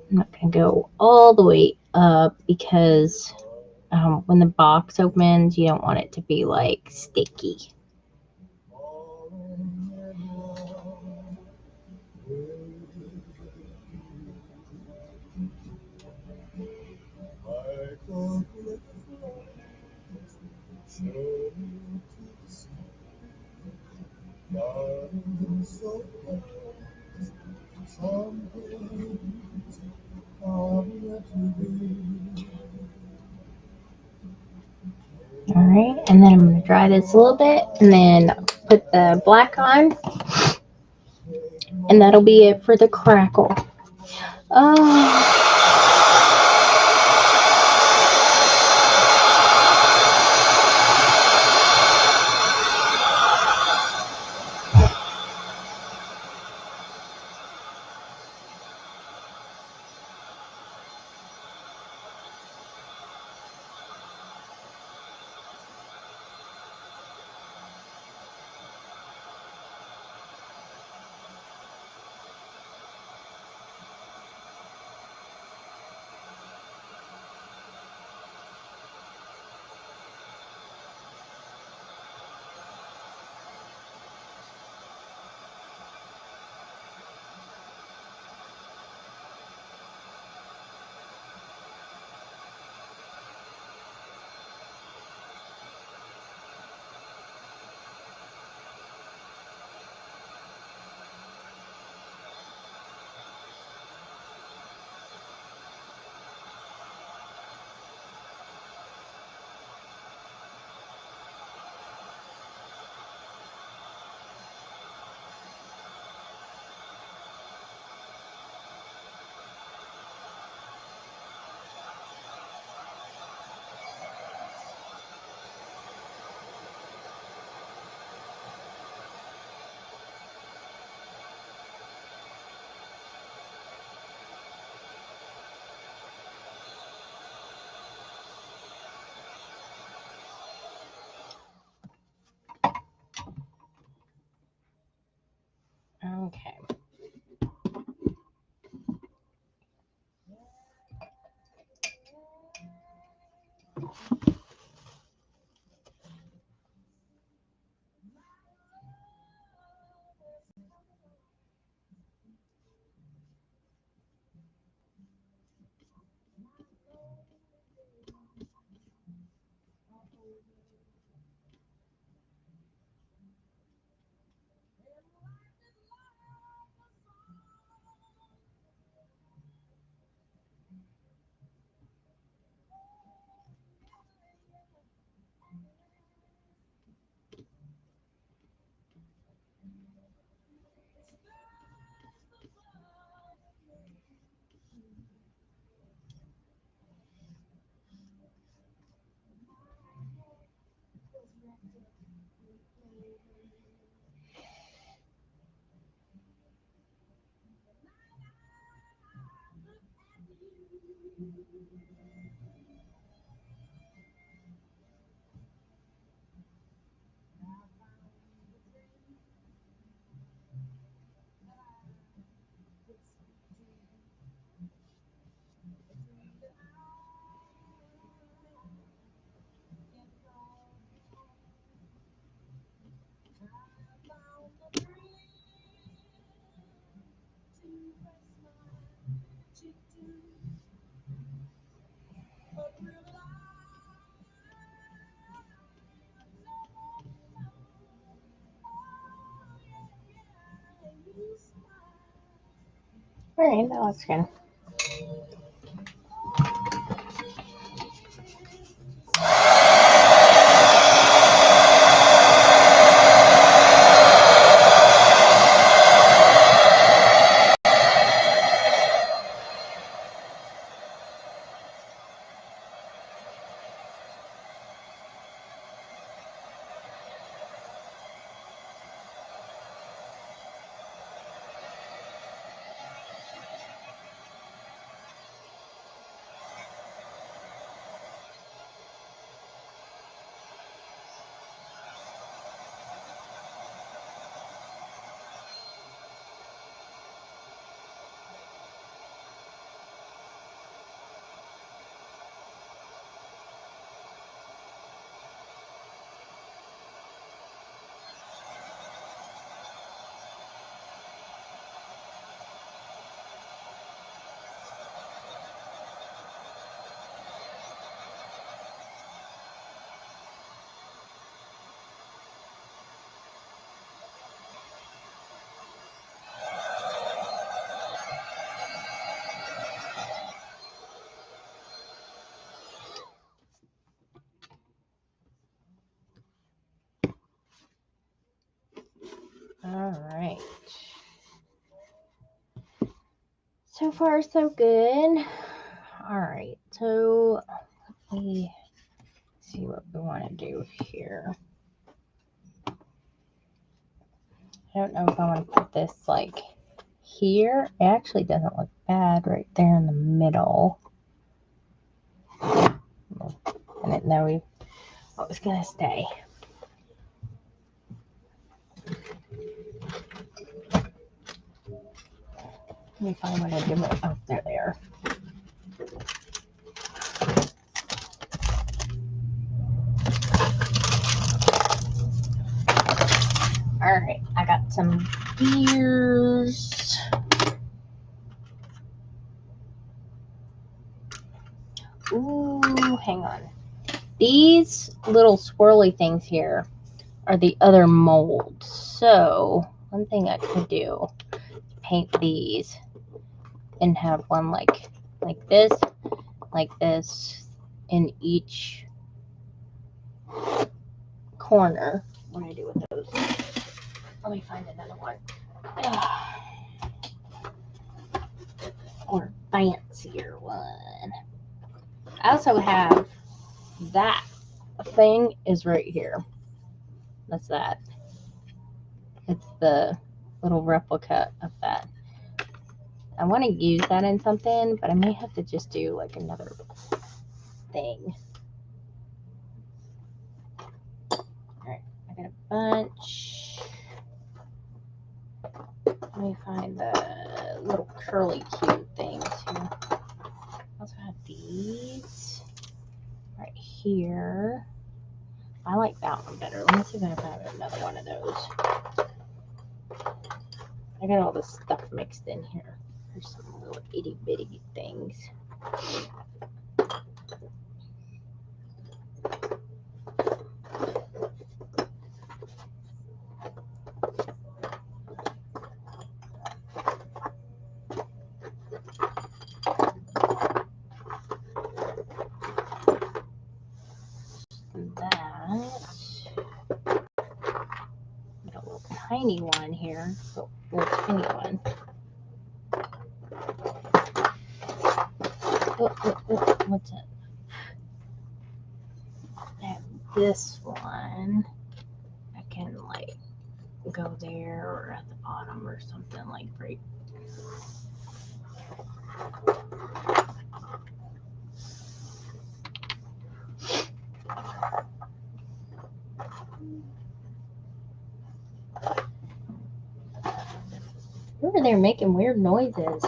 S1: I'm not going to go all the way up because when the box opens, you don't want it to be like sticky. Alright, and then I'm going to dry this a little bit and then put the black on. And that'll be it for the crackle. Okay. Alright, that looks good. All right. So far, so good. All right. So let me see what we want to do here. I don't know if I want to put this like here. It actually doesn't look bad right there in the middle. I didn't know what was going to stay. Let me find what I did. Oh, there they are. All right, I got some gears. Ooh, hang on. These little swirly things here are the other molds. So one thing I could do is paint these and have one like this in each corner. What do I do with those? Let me find another one. Or fancier one. I also have that thing is right here. That's that. It's the little replica of that. I want to use that in something, but I may have to just do like another thing. Alright, I got a bunch. Let me find the little curly cute things here. I also have these right here. I like that one better. Let me see if I have another one of those. I got all this stuff mixed in here. There's some little itty bitty things. Tiny one here, so little tiny one. What's it? I have this one. I can like go there or at the bottom or something like right. You're over there making weird noises.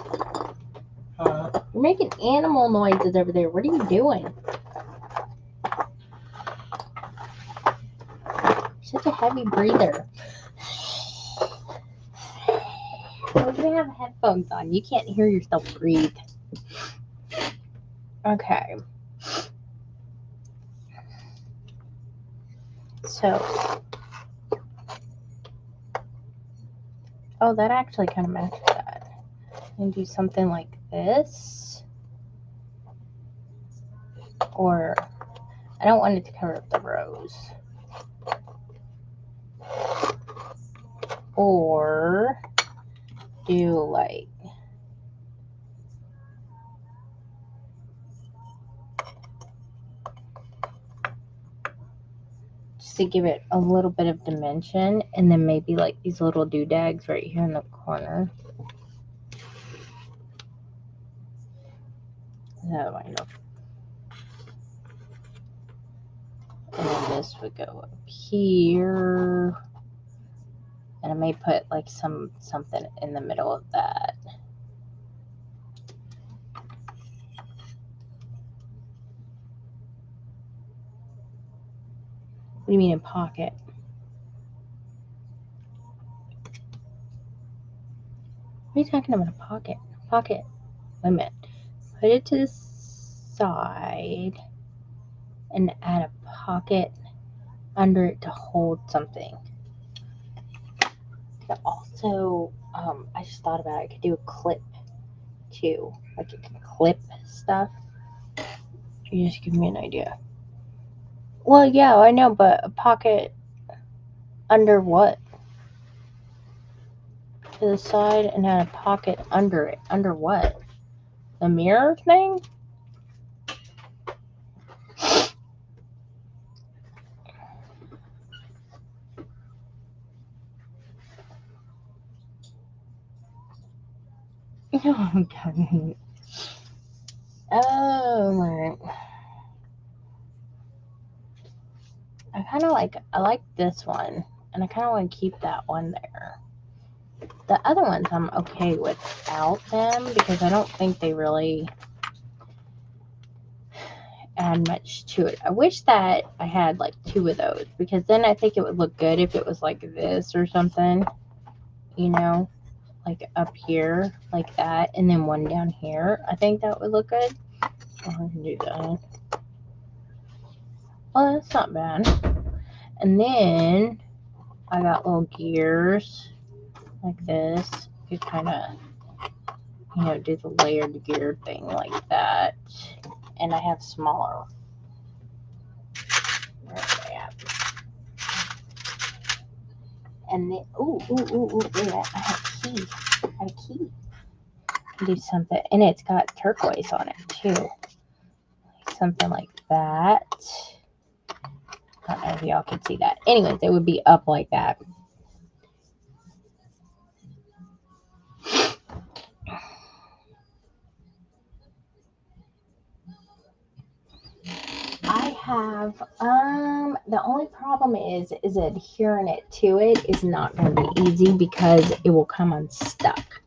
S1: You're making animal noises over there. What are you doing? You're such a heavy breather. Well, you have headphones on. You can't hear yourself breathe. Okay. So. Oh, that actually kind of matches that. And do something like this. Or, I don't want it to cover up the rose. Or, do like, just to give it a little bit of dimension. And then maybe like these little doodads right here in the corner. That might look. And then this would go up here. And I may put like something in the middle of that. What do you mean in pocket? What are you talking about a pocket? Pocket. Wait a minute. Put it to the side and add a pocket under it to hold something. Also, I just thought about it. I could do a clip too. Like it can clip stuff. You just give me an idea. Well, yeah, I know, but a pocket under what? to the side and had a pocket under it. Under what? The mirror thing? Oh, God. Oh, right. I like this one, and I kind of want to keep that one there. The other ones I'm okay without them because I don't think they really add much to it. I wish that I had like 2 of those because then I think it would look good if it was like this or something, you know, like up here like that, and then one down here. I think that would look good. Oh, I can do that. Oh, that's not bad. And then I got little gears like this. You could kind of, you know, do the layered gear thing like that. And I have smaller. Where are they at? And then, ooh, look at that. I have a key. I have a key. Do something. And it's got turquoise on it, too. Something like that. I don't know if y'all can see that. Anyways, it would be up like that. I have, the only problem is adhering it to it is not going to be easy because it will come unstuck.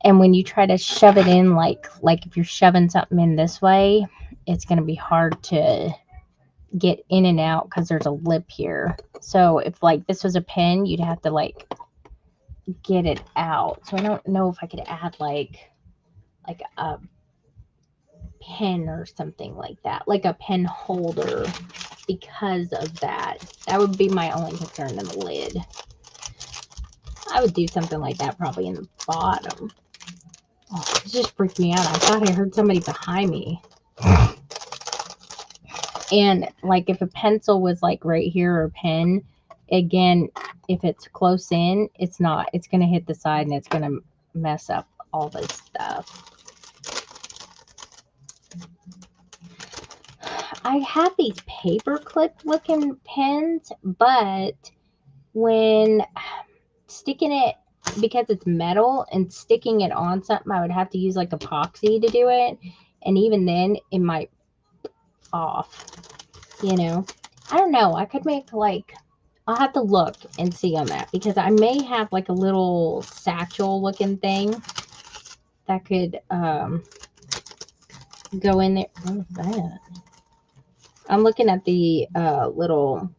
S1: And when you try to shove it in, like if you're shoving something in this way, it's going to be hard to get in and out because there's a lip here. So if like this was a pen, you'd have to like get it out. So I don't know if I could add like a pen or something like that, like a pen holder, because of that. That would be my only concern in the lid. I would do something like that probably in the bottom. Oh, it just freaked me out. I thought I heard somebody behind me. And like if a pencil was like right here or a pen, again, if it's close in, it's not. It's going to hit the side and it's going to mess up all this stuff. I have these paperclip looking pens, but when sticking it, because it's metal and sticking it on something, I would have to use like epoxy to do it. And even then it might off, you know. I don't know. I could make like, I'll have to look and see on that because I may have like a little satchel looking thing that could go in there. What is that? I'm looking at the little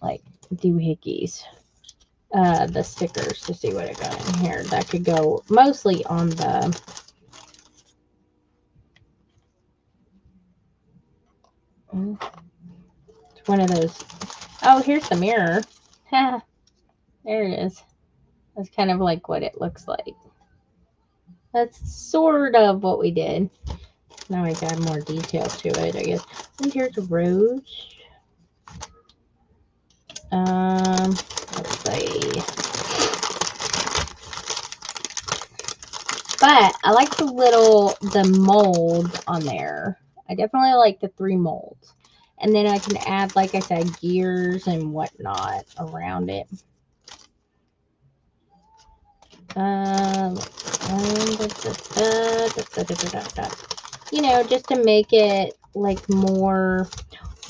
S1: like doohickeys, the stickers to see what I got in here. That could go mostly on the it's one of those. Oh, here's the mirror. There it is. That's kind of like what it looks like. That's sort of what we did. Now I got more detail to it, I guess. And here's a rose. Let's see. But I like the mold on there. I definitely like the 3 molds. And then I can add, like I said, gears and whatnot around it. You know, just to make it like more.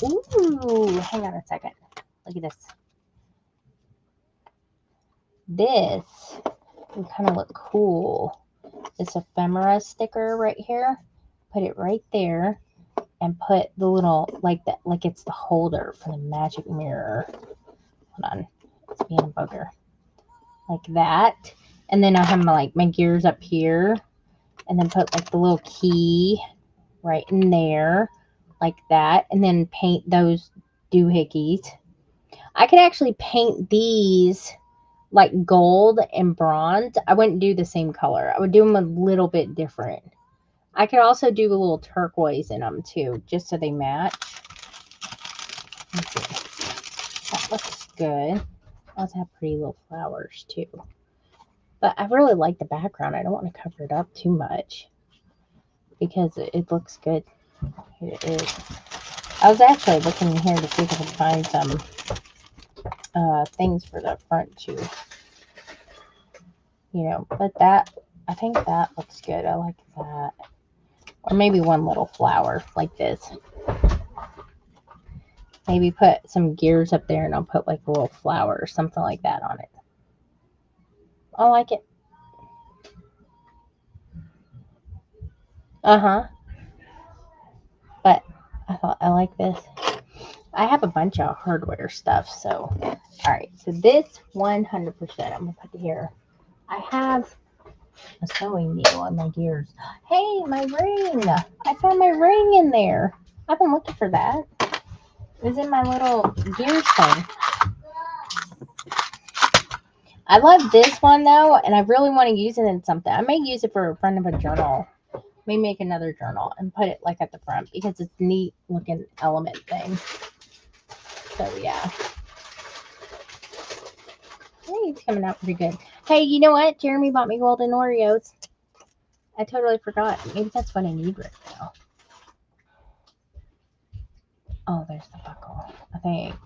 S1: Ooh, hang on a second. Look at this. This would kind of look cool. This ephemera sticker right here. Put it right there and put the little, like that, like it's the holder for the magic mirror. Hold on. It's being a bugger. Like that. And then I have my gears up here. And then put like the little key right in there. Like that. And then paint those doohickeys. I could actually paint these like gold and bronze. I wouldn't do the same color. I would do them a little bit different. I could also do a little turquoise in them too, just so they match. Let's see. That looks good. Also have pretty little flowers too. But I really like the background. I don't want to cover it up too much because it looks good. Here it is. I was actually looking in here to see if I could find some things for the front too. You know, but that, I think that looks good. I like that. Or maybe one little flower like this. Maybe put some gears up there and I'll put like a little flower or something like that on it. I like it. Uh-huh. But I thought I like this. I have a bunch of hardware stuff, so. Alright, so this 100% I'm going to put here. I have a sewing needle on my gears. Hey, my ring! I found my ring in there. I've been looking for that. It was in my little gears thing. I love this one though, and I really want to use it in something. I may use it for a front of a journal. May make another journal and put it like at the front because it's a neat looking element thing. So yeah. Hey, it's coming out pretty good. Hey, you know what? Jeremy bought me golden Oreos. I totally forgot. Maybe that's what I need right now. Oh, there's the buckle. I think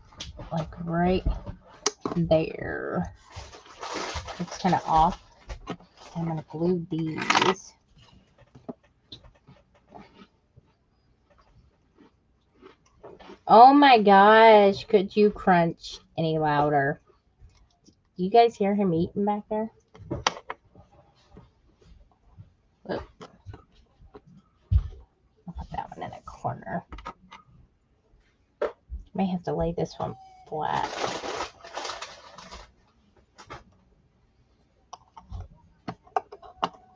S1: like right there. It's kind of off. I'm going to glue these. Oh my gosh. Could you crunch any louder? You guys hear him eating back there? Look. I'll put that one in a corner. May have to lay this one flat.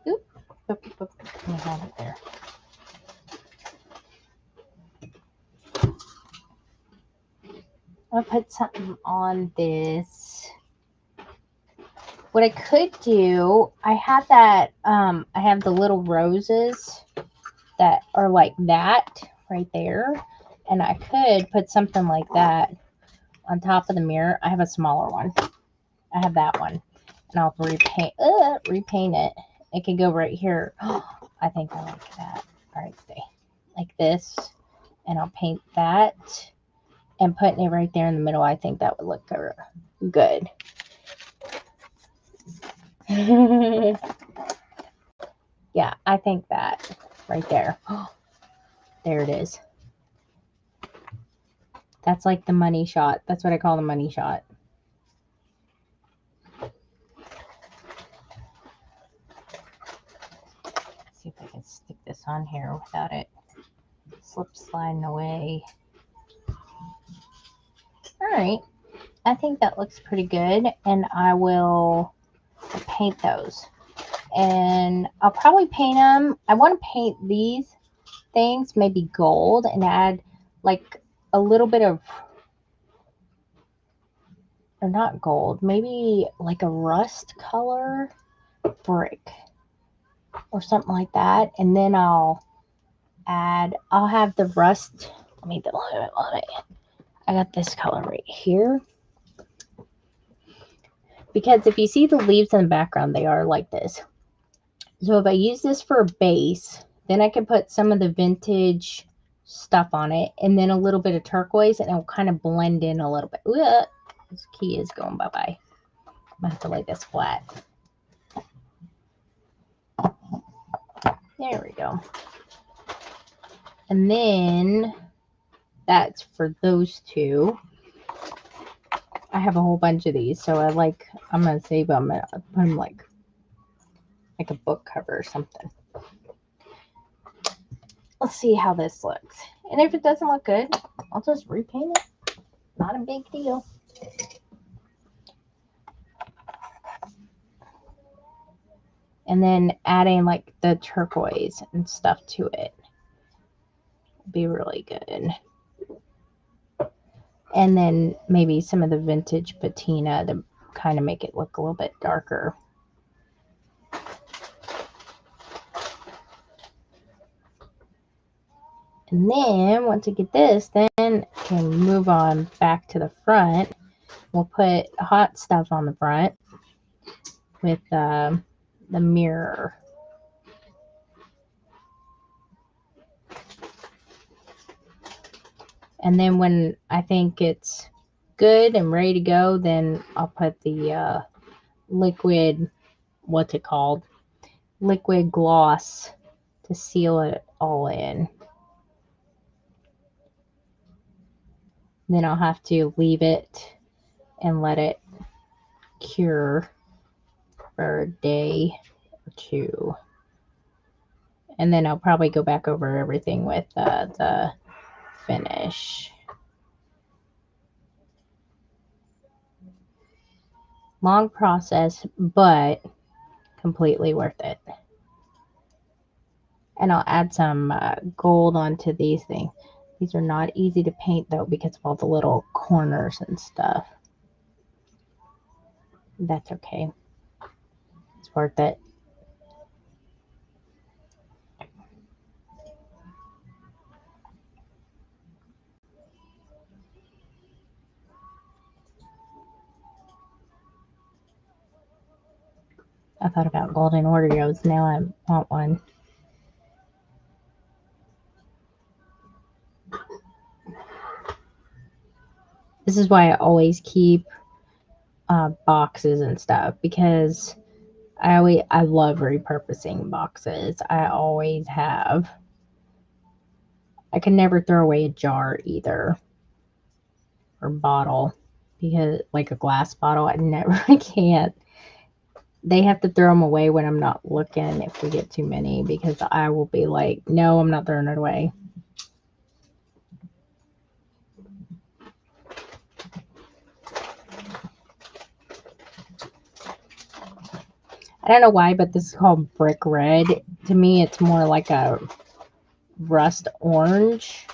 S1: Oop. Oop, oop, oop. Let me have it there. I'll put something on this. What I could do, I have that, I have the little roses that are like that right there. And I could put something like that on top of the mirror. I have a smaller one. I have that one. And I'll repaint it. It can go right here. I think I like that. All right, stay. Like this. And I'll paint that. And putting it right there in the middle, I think that would look good. Yeah, I think that right there. There it is. That's like the money shot. That's what I call the money shot. Let's see if I can stick this on here without it slip sliding away. All right. I think that looks pretty good. And I will paint those. And I'll probably paint them. I want to paint these things maybe gold and add like a little bit of, or not gold, maybe like a rust color brick or something like that. And then I'll have the rust. Let me. I got this color right here. Because if you see the leaves in the background, they are like this. So if I use this for a base, then I can put some of the vintage stuff on it and then a little bit of turquoise and it'll kind of blend in a little bit. Ooh, this key is going bye-bye. I'm going to have to lay this flat. There we go. And then that's for those two. I have a whole bunch of these, so I'm going to save them and put them like a book cover or something. Let's see how this looks. And if it doesn't look good, I'll just repaint it. Not a big deal. And then adding like the turquoise and stuff to it will be really good. And then maybe some of the vintage patina to kind of make it look a little bit darker. And then once I get this, then I can move on back to the front we'll put hot stuff on the front with the mirror. And then when I think it's good and ready to go, then I'll put the liquid, what's it called? Liquid gloss to seal it all in. Then I'll have to leave it and let it cure for a day or two. And then I'll probably go back over everything with the finish. Long process, but completely worth it. And I'll add some gold onto these things. These are not easy to paint though because of all the little corners and stuff. That's okay. It's worth it. I thought about golden Oreos. Now I want one. This is why I always keep boxes and stuff, because I love repurposing boxes. I always have. I can never throw away a jar either, or bottle, because like a glass bottle, I never can't. They have to throw them away when I'm not looking if we get too many, because I will be like, no, I'm not throwing it away. I don't know why, but this is called brick red. To me, it's more like a rust orange.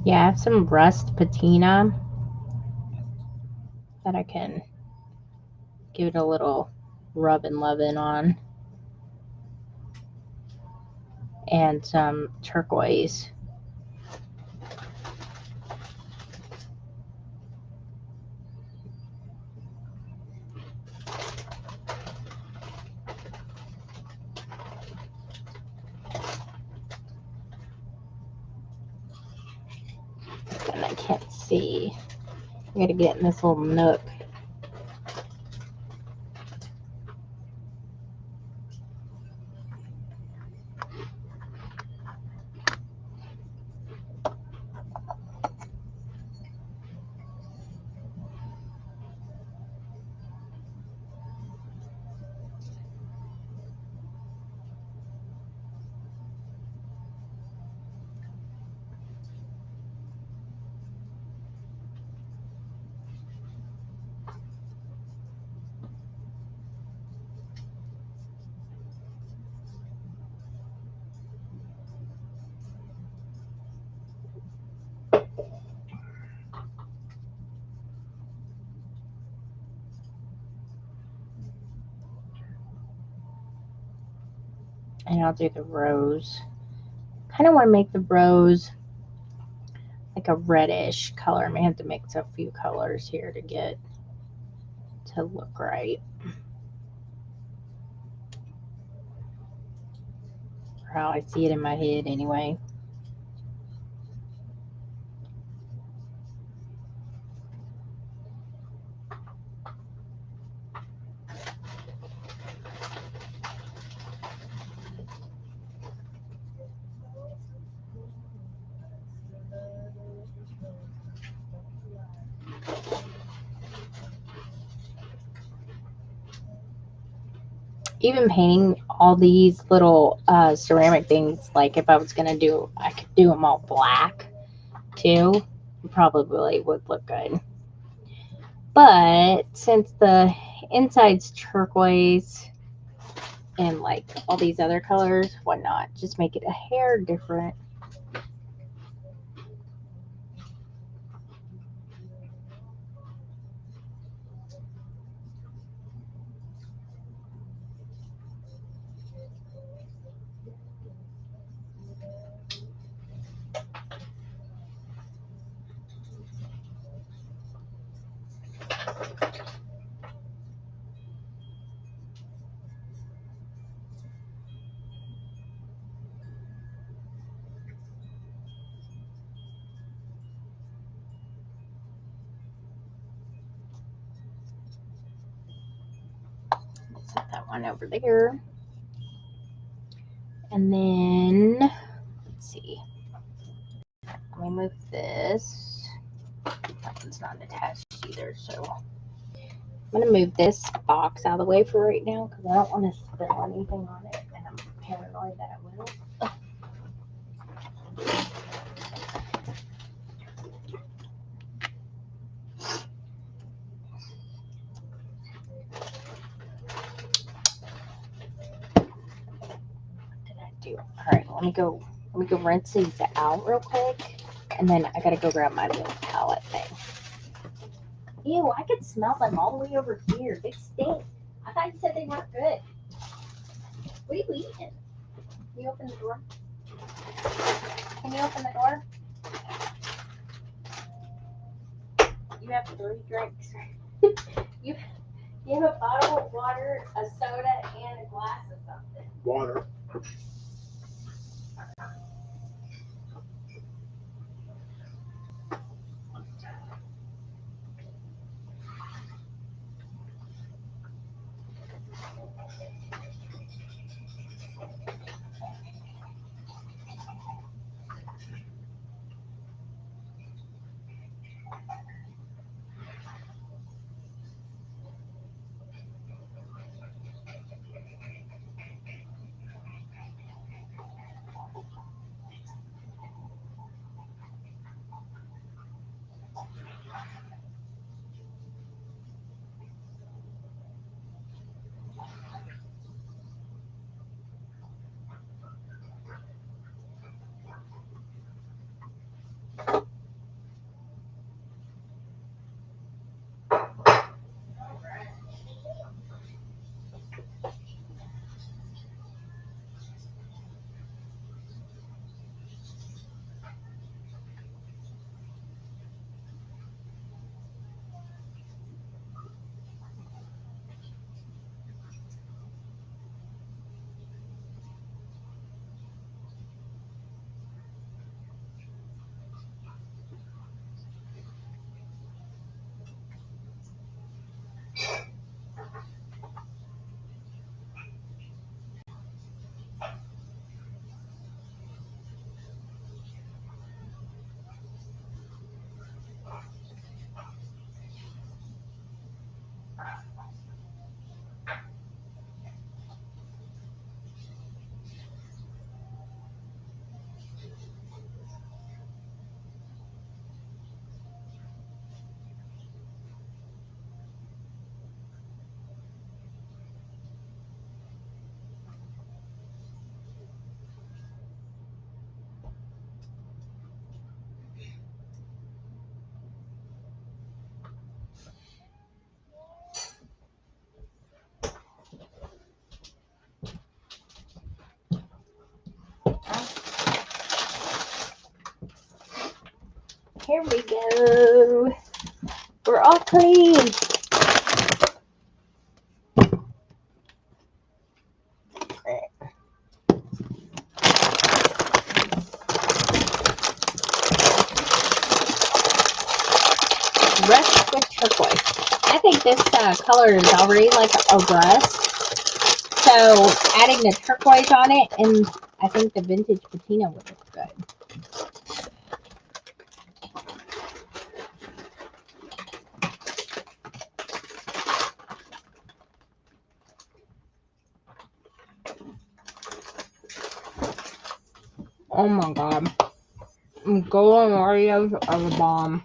S1: Yeah, I have some rust patina that I can give it a little rub and loving on. And some turquoise. And I can't see. I gotta get in this little nook. And I'll do the rose. Kind of want to make the rose like a reddish color. I may have to mix a few colors here to get to look right. Or how I see it in my head anyway. Even painting all these little ceramic things, like if I was going to do, I could do them all black too. Probably would look good. But since the inside's turquoise and like all these other colors, why not? Just make it a hair different. Set that one over there. And then, let's see. Let me move this. That one's not attached either, so I'm going to move this box out of the way for right now because I don't want to spill anything on it, and I'm paranoid that I will. Do. All right, let me go rinse these out real quick, and then I gotta go grab my little palette thing. Ew, I could smell them all the way over here. They stink. I thought you said they weren't good. What are you eating? Can you open the door? Can you open the door? You have 3 drinks. you have a bottle of water, a soda, and a glass of something.
S3: Water.
S1: Here we go. We're all clean. Rust with turquoise. I think this color is already like a rust. So adding the turquoise on it, and I think the vintage patina would look good. Oh my god. Golden Oreos are the bomb.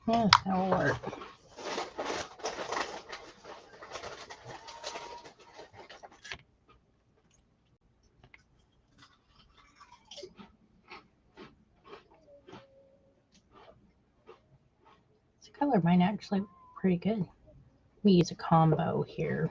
S1: Yeah, that'll work. This color might actually be pretty good. We use a combo here.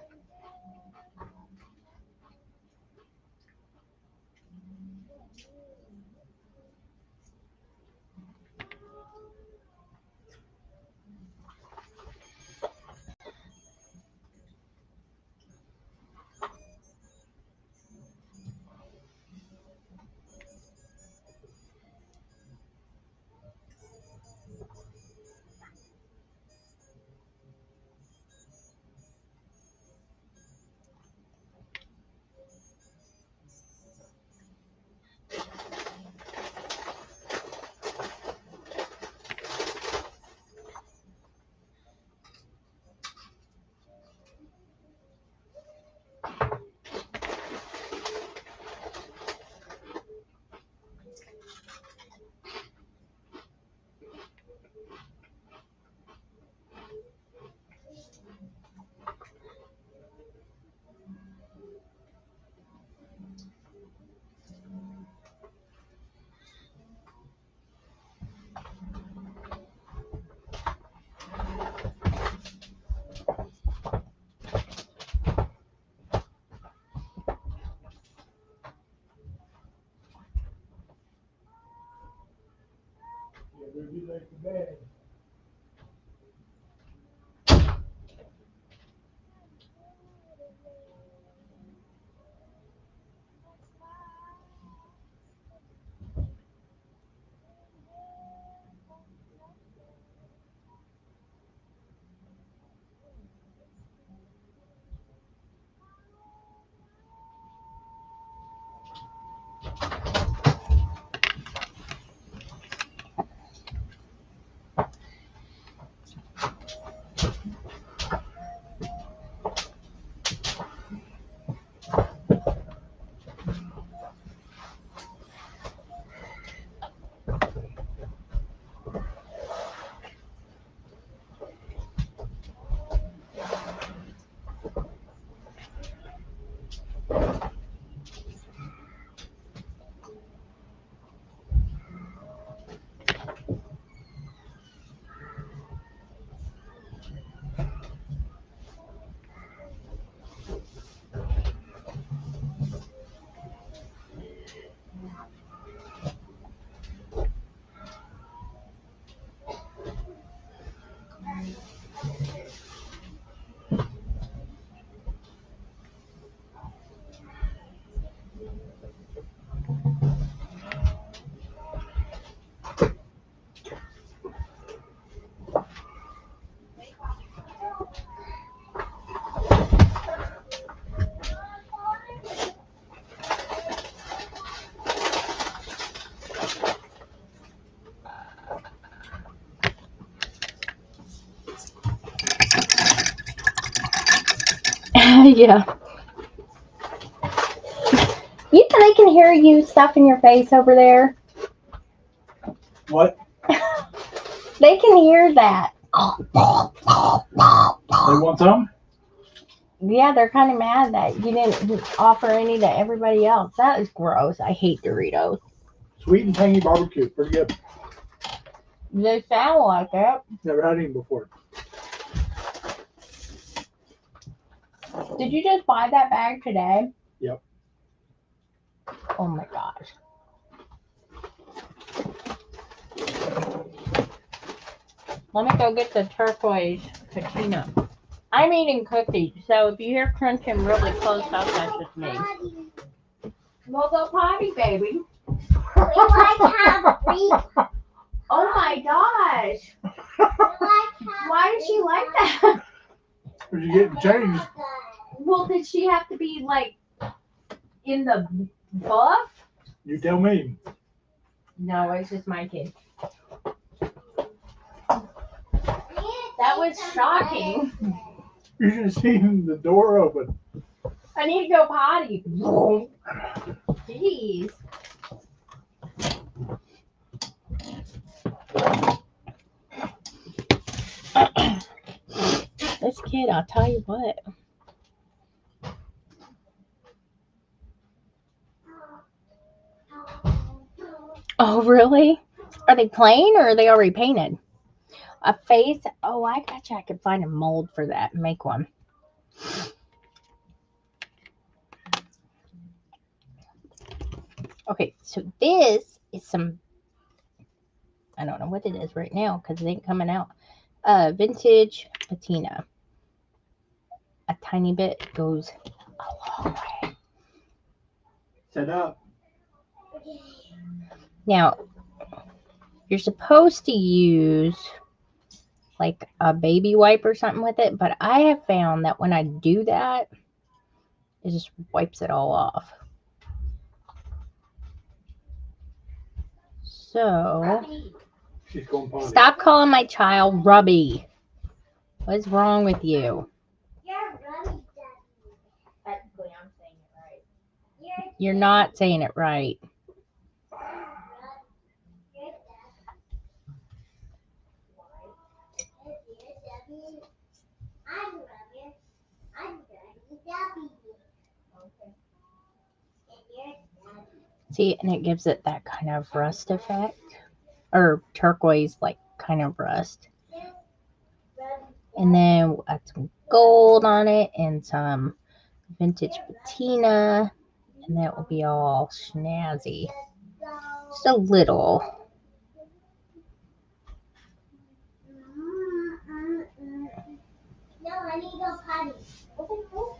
S1: Yeah. You know they can hear you stuffing your face over there.
S3: What?
S1: They can hear that.
S3: They want some?
S1: Yeah, they're kind of mad that you didn't offer any to everybody else. That is gross. I hate Doritos.
S3: Sweet and tangy barbecue. Pretty good.
S1: They sound like it.
S3: Never had any before.
S1: Did you just buy that bag today?
S3: Yep.
S1: Oh my gosh. Let me go get the turquoise patina. I'm eating cookies, so if you hear crunching really close up, that's just me. Well, go potty, baby. Oh my gosh. Why did she like that?
S3: Because you're getting changed.
S1: Well, did she have to be like in the buff?
S3: You tell me.
S1: No, it's just my kid. That was shocking.
S3: You should have seen the door open.
S1: I need to go potty. Jeez. it. I'll tell you what. Oh, really? Are they plain or are they already painted? A face? Oh, I bet you I could find a mold for that and make one. Okay, so this is some, I don't know what it is right now because it ain't coming out. Vintage patina. A tiny bit goes a long way.
S3: Set up.
S1: Now, you're supposed to use like a baby wipe or something with it, but I have found that when I do that, it just wipes it all off. So,
S3: She's going potty.
S1: stop calling my child Rubby. What's wrong with you?
S2: Technically, I'm saying it right.
S1: You're not saying it right. See, and it gives it that kind of rust effect. Or turquoise, like kind of rust. And then we'll add some gold on it and some vintage patina. And that will be all snazzy. Just a little.
S2: No, I need to go potty. Okay, cool.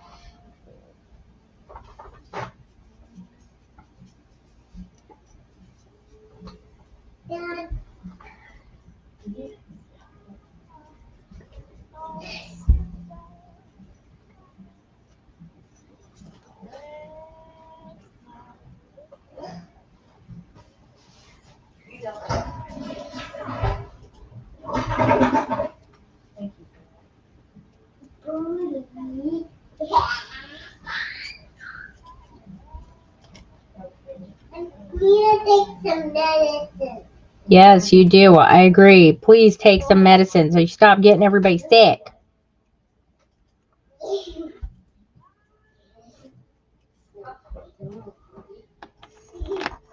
S2: Dad. Take some medicine.
S1: Yes, you do. I agree. Please take some medicine so you stop getting everybody sick.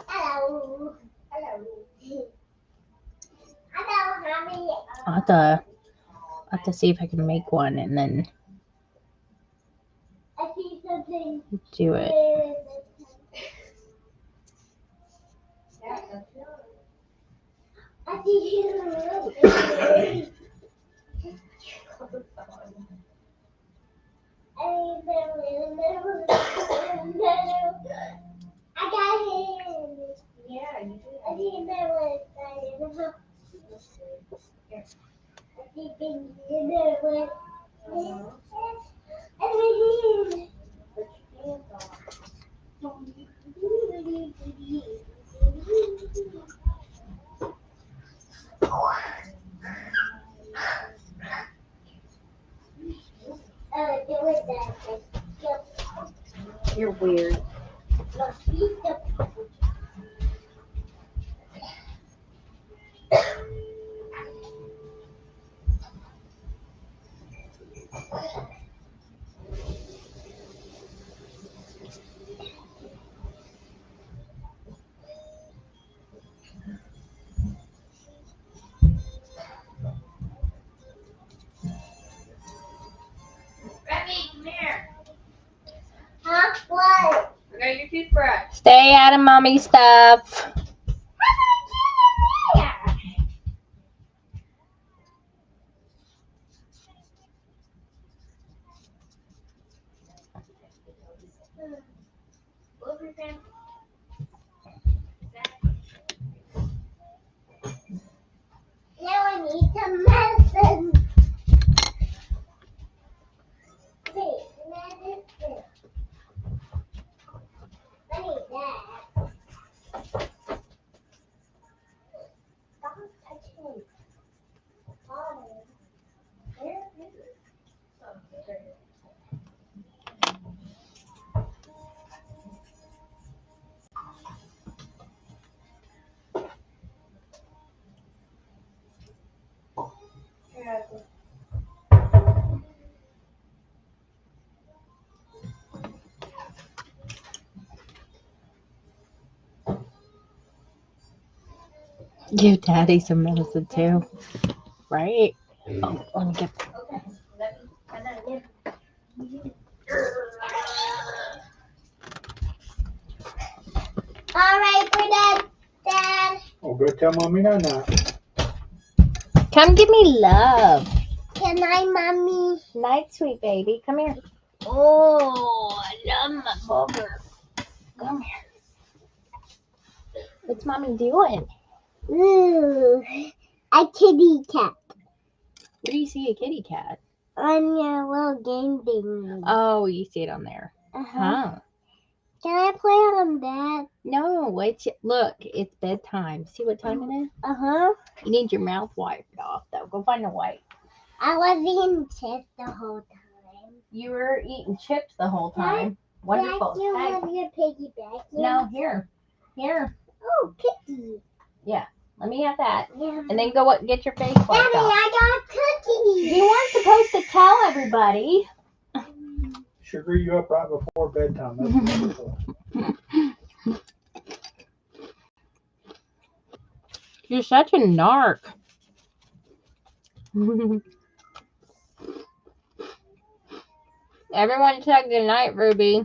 S2: Hello. Hello.
S1: I'll have to see if I can make one and then
S2: I see something.
S1: do it.
S2: I see you. I got him. Yeah, you do. I see him there with I see him there with
S1: You're weird.
S2: Remy, come here. Huh? What? I got your toothbrush.
S1: Stay out of mommy stuff.
S2: Now I need some medicine. Wait, medicine. I need that.
S1: Give Daddy some medicine too, right? Oh, let me get.
S2: Okay. Let me kind of get. All right, we're done, Dad.
S3: Oh, go tell mommy no, no.
S1: Come give me love.
S2: Can I, Mommy?
S1: Night, sweet baby. Come here.
S2: Oh, I love my booger.
S1: Come here. What's mommy doing?
S2: Ooh, a kitty cat
S1: Where do you see a kitty cat?
S2: on your little game thing.
S1: Oh, you see it on there. Huh?
S2: Can I play on that?
S1: No, look, it's bedtime. See what time it is?
S2: Uh-huh.
S1: You need your mouth wiped off, though. Go find a wipe.
S2: I was eating chips the whole time.
S1: You were eating chips the whole time. Wonderful.
S2: Dad, you
S1: Hey.
S2: have your piggyback?
S1: No, here. Here.
S2: Oh, cookie.
S1: Yeah. Let me have that.
S2: Yeah.
S1: And then go get your face wiped
S2: Daddy,
S1: off.
S2: I got cookies.
S1: You weren't supposed to tell everybody.
S3: Should grew you up right before bedtime. That's wonderful.
S1: You're such a narc. Everyone said good night, Ruby.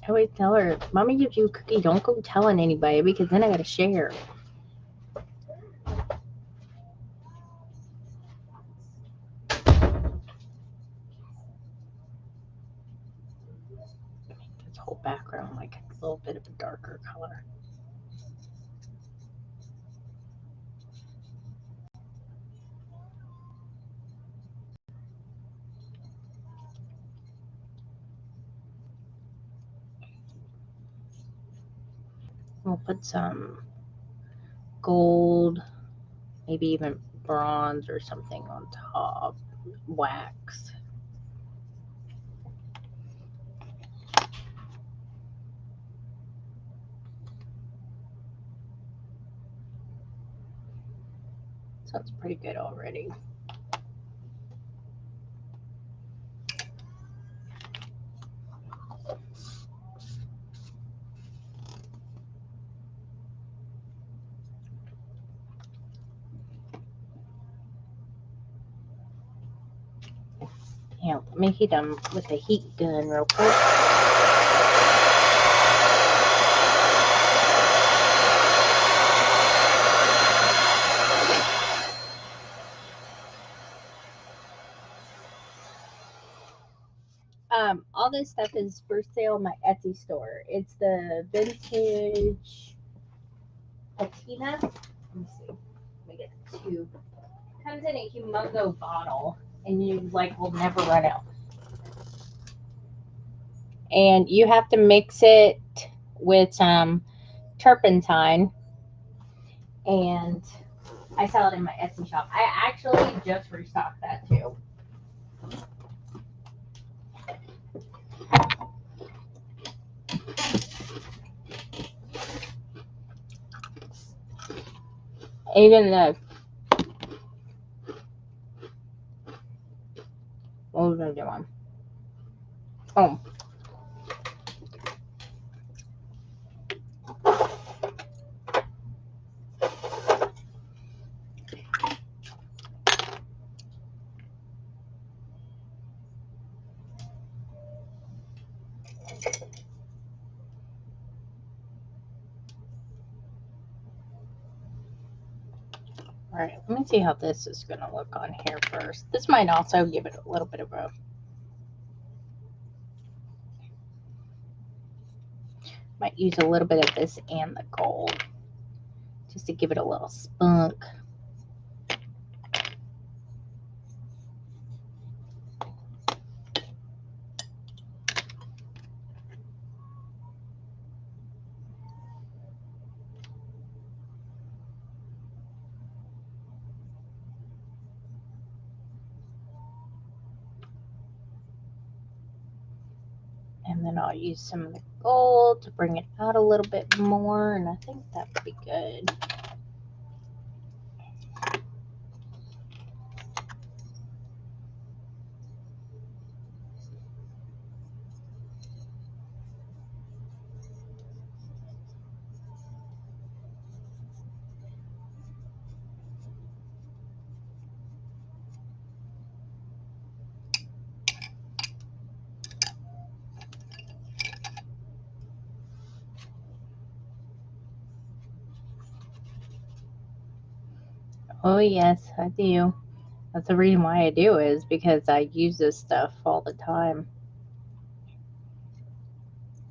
S1: I always tell her, if Mommy gives you a cookie, don't go telling anybody because then I gotta share. This whole background like a little bit of a darker color. We'll put some gold, maybe even bronze or something on top. Wax. Sounds pretty good already. Yeah, let me heat them with a heat gun real quick. All this stuff is for sale on my Etsy store. It's the vintage patina. Let me see. Let me get the tube. Comes in a humongo bottle, and you like will never run out. And you have to mix it with some turpentine. And I sell it in my Etsy shop. I actually just restocked that too. Even the what was I doing? Oh. Alright, let me see how this is going to look on here first. This might also give it a little bit of a... Might use a little bit of this and the gold. Just to give it a little spunk. And then I'll use some of the gold to bring it out a little bit more, and I think that would be good. Oh yes, I do. That's the reason why I do, is because I use this stuff all the time.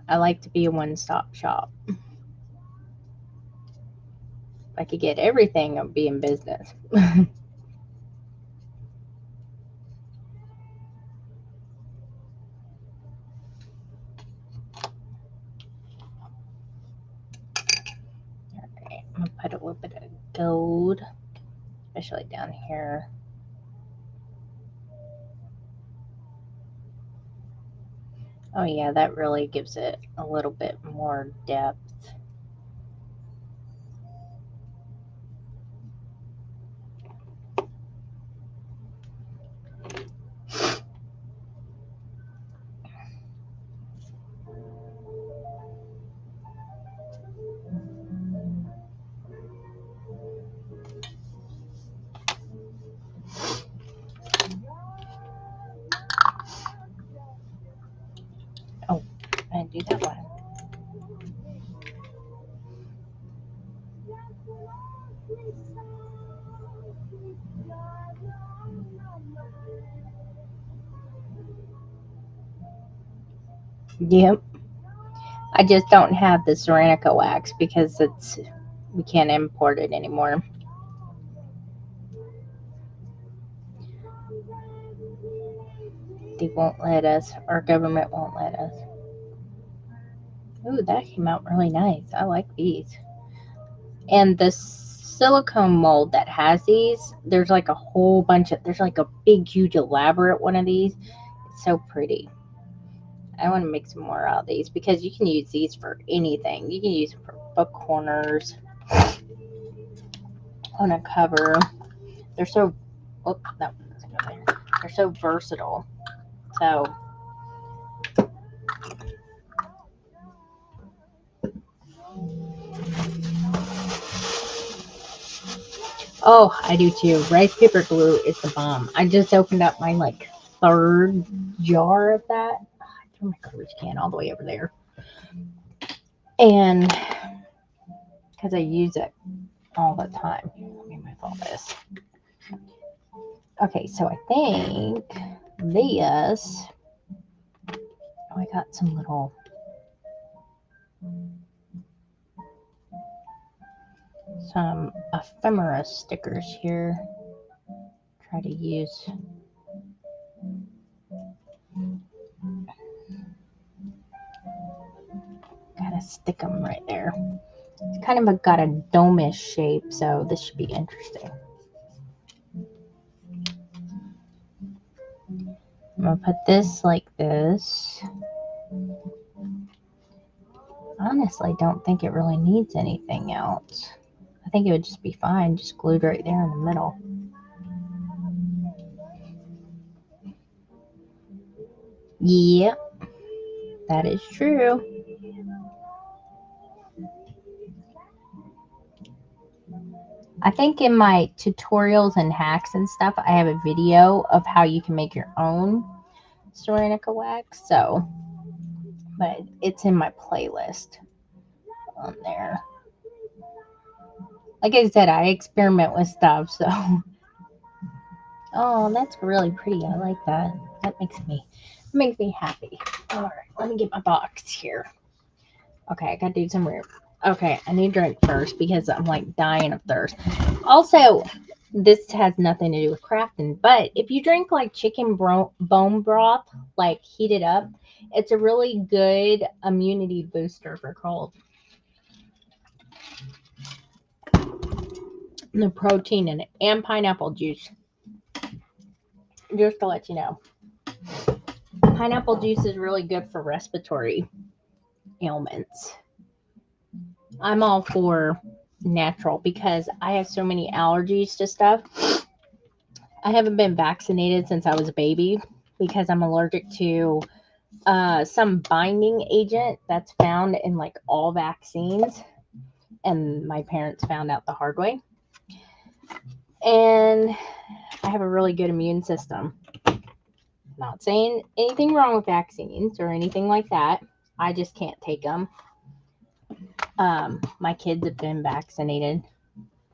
S1: I like to be a one-stop shop. If I could get everything, I'd be in business. Alright, I'm going to put a little bit of gold, especially down here. Oh yeah, that really gives it a little bit more depth. Oh, I didn't do that one. Yep. I just don't have the Ceramica wax because we can't import it anymore. They won't let us. Our government won't let us. Ooh, that came out really nice. I like these. And the silicone mold that has these, there's like a whole bunch of, there's like a big, huge, elaborate one of these. It's so pretty. I want to make some more out of these because you can use these for anything. You can use them for book corners, on a cover. They're so, oh, that one doesn't go there. They're so versatile. So, oh, I do too. Rice paper glue is the bomb. I just opened up my like third jar of that. I threw my garbage can all the way over there. And because I use it all the time. Let me move all this. Okay, so I think this. Oh, I got some little. Some ephemera stickers here. Try to use. Kind of stick them right there. It's kind of got a dome-ish shape, so this should be interesting. I'm gonna put this like this. Honestly, don't think it really needs anything else. I think it would just be fine, just glued right there in the middle. Yep, that is true. I think in my tutorials and hacks and stuff, I have a video of how you can make your own Ceramica wax. So, but it's in my playlist on there. Like I said, I experiment with stuff, so. Oh, that's really pretty. I like that. That makes me happy. All right, let me get my box here. Okay, I gotta do some room. Okay, I need a drink first because I'm like dying of thirst. Also, this has nothing to do with crafting, but if you drink like bone broth, like heated up, it's a really good immunity booster for cold. And the protein in it, and pineapple juice. Just to let you know, pineapple juice is really good for respiratory ailments. I'm all for natural because I have so many allergies to stuff. I haven't been vaccinated since I was a baby because I'm allergic to some binding agent that's found in like all vaccines. And my parents found out the hard way. And I have a really good immune system. Not saying anything wrong with vaccines or anything like that. I just can't take them. My kids have been vaccinated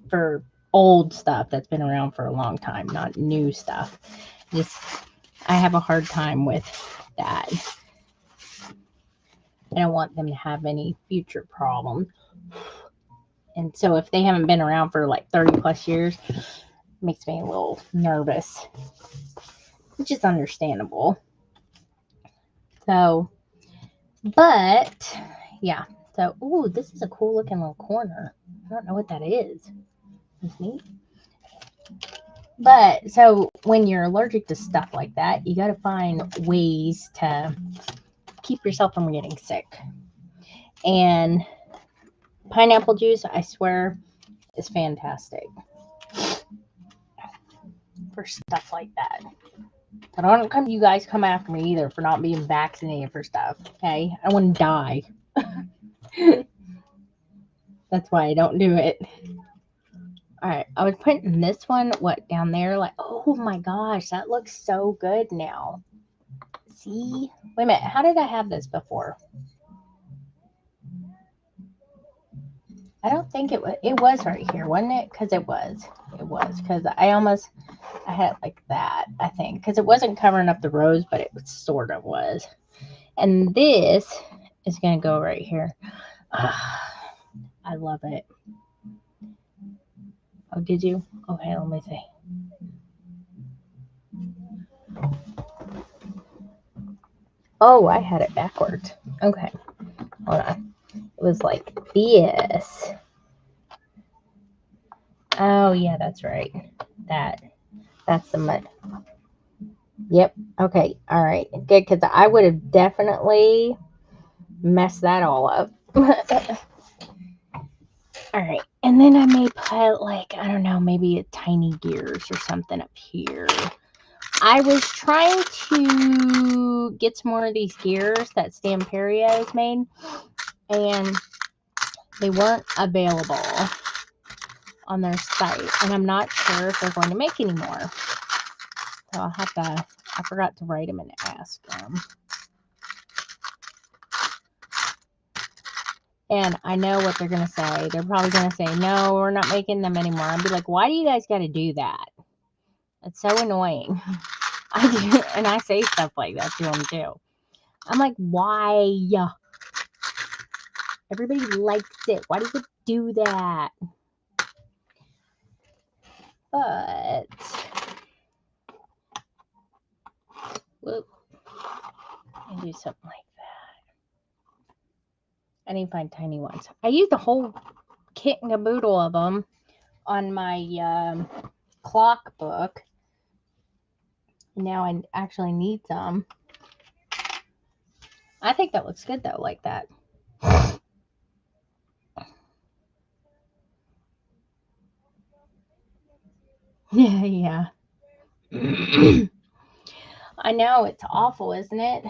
S1: for old stuff that's been around for a long time, not new stuff. Just I have a hard time with that. I don't want them to have any future problems. And so if they haven't been around for like 30 plus years, it makes me a little nervous, which is understandable. So, but yeah. So, ooh, this is a cool looking little corner. I don't know what that is. It's neat. But so when you're allergic to stuff like that, you got to find ways to keep yourself from getting sick. And pineapple juice, I swear, is fantastic for stuff like that. So don't come, you guys come after me either for not being vaccinated for stuff. Okay, I want to die. That's why I don't do it. All right, I was putting this one down there. Like, oh my gosh, that looks so good now. See, wait a minute, how did I have this before? I don't think it was. It was right here, wasn't it? Because it was. It was because I had it like that. I think because it wasn't covering up the rose, but it sort of was. And this is gonna go right here. I love it. Oh, did you? Okay, let me see. Oh, I had it backwards. Okay, hold on. It was like this. Oh yeah, that's right. That's the mud. Yep. Okay. All right. Good. Because I would have definitely messed that all up. All right. And then I may put like, I don't know, maybe a tiny gears or something up here. I was trying to get some more of these gears that Stamperia has made, and they weren't available on their site. And I'm not sure if they're going to make any more. So I'll have to, I forgot to write them and ask them. And I know what they're going to say. They're probably going to say, no, we're not making them anymore. I'll be like, why do you guys got to do that? It's so annoying. I do, and I say stuff like that to them too. I'm like, why? Everybody likes it. Why do you do that? But, whoop, I do something like that. I need to find tiny ones. I used the whole kit and caboodle of them on my clock book. Now I actually need some. I think that looks good though, like that. Yeah. I know, it's awful, isn't it?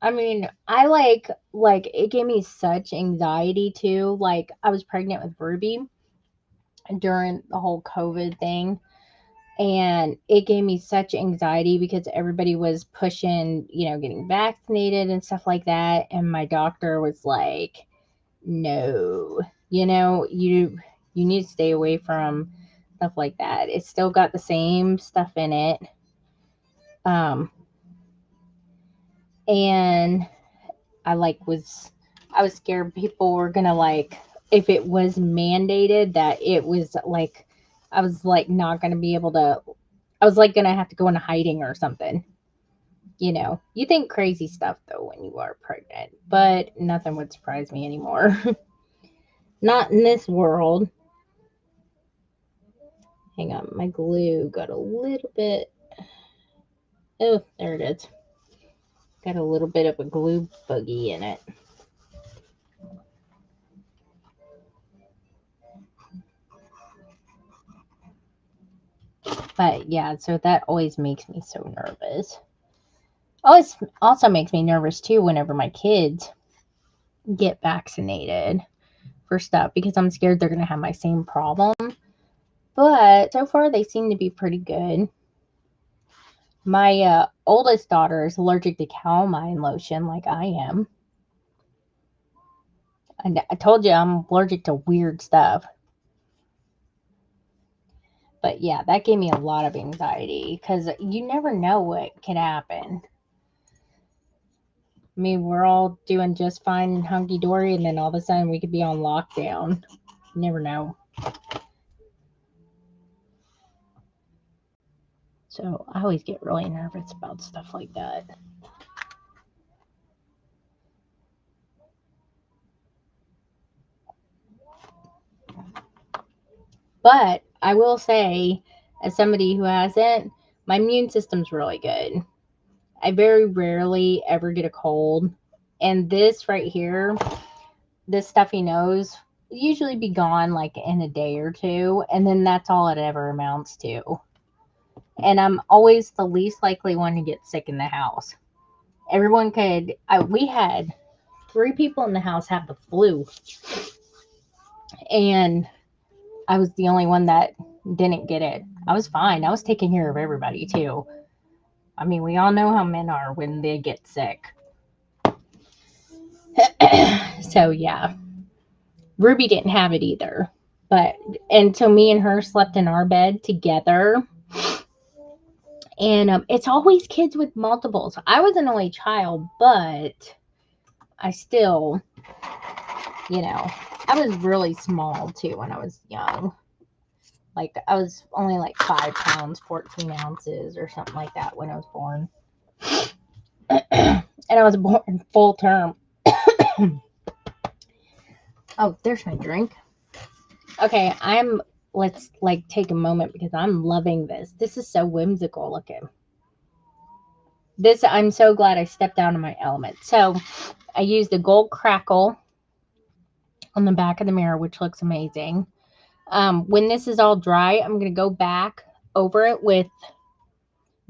S1: I mean, I like it gave me such anxiety too. Like I was pregnant with Ruby during the whole COVID thing, and it gave me such anxiety because everybody was pushing, getting vaccinated and stuff like that, and my doctor was like, "No, you You need to stay away from stuff like that. It's still got the same stuff in it. And I was scared people were gonna like, if it was mandated that it was like, I was like not gonna be able to, I was like gonna have to go into hiding or something. You think crazy stuff though when you are pregnant, but nothing would surprise me anymore. Not in this world. Hang on, my glue got a little bit. Oh, there it is. Got a little bit of a glue buggy in it. But yeah, so that always makes me so nervous. Always also makes me nervous too whenever my kids get vaccinated for stuff because I'm scared they're going to have my same problem. But so far they seem to be pretty good. My oldest daughter is allergic to calamine lotion like I am. And I told you I'm allergic to weird stuff. But yeah, that gave me a lot of anxiety because you never know what could happen. I mean, we're all doing just fine and hunky dory, and then all of a sudden we could be on lockdown. You never know. So I always get really nervous about stuff like that. But I will say, as somebody who hasn't, my immune system's really good. I very rarely ever get a cold. And this right here, this stuffy nose, usually be gone like in a day or two. And then that's all it ever amounts to. And I'm always the least likely one to get sick in the house. We had 3 people in the house have the flu. And I was the only one that didn't get it. I was fine. I was taking care of everybody too. I mean, we all know how men are when they get sick. So yeah, Ruby didn't have it either. And so me and her slept in our bed together. And it's always kids with multiples. I was an only child, but I still, I was really small too when I was young. Like I was only like 5 pounds, 14 ounces or something like that when I was born. And I was born full term. Oh, there's my drink. Okay, let's like take a moment because I'm loving this. This is so whimsical looking. I'm so glad I stepped out of my element. So I used the gold crackle on the back of the mirror, which looks amazing. When this is all dry, I'm going to go back over it with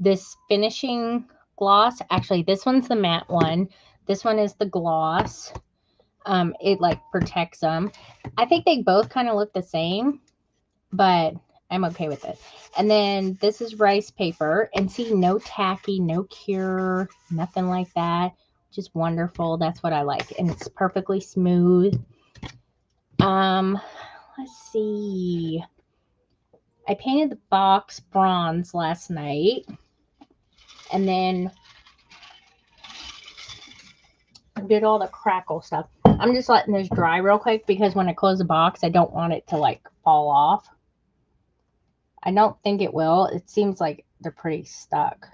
S1: this finishing gloss. Actually, this one's the matte one. This one is the gloss. It like protects them. I think they both kind of look the same, but I'm okay with it. And then this is rice paper, and see, no tacky, no cure, nothing like that. Just wonderful. That's what I like, and it's perfectly smooth. Let's see. I painted the box bronze last night, and then did all the crackle stuff. I'm just letting this dry real quick because when I close the box, I don't want it to like fall off. I don't think it will. It seems like they're pretty stuck.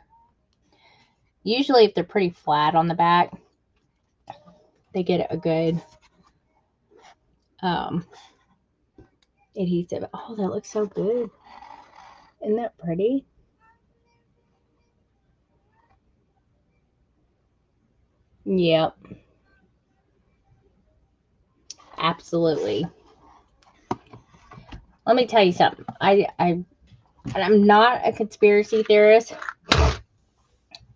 S1: Usually if they're pretty flat on the back, they get a good adhesive. Oh, that looks so good. Isn't that pretty? Yep. Absolutely. Let me tell you something. I'm not a conspiracy theorist.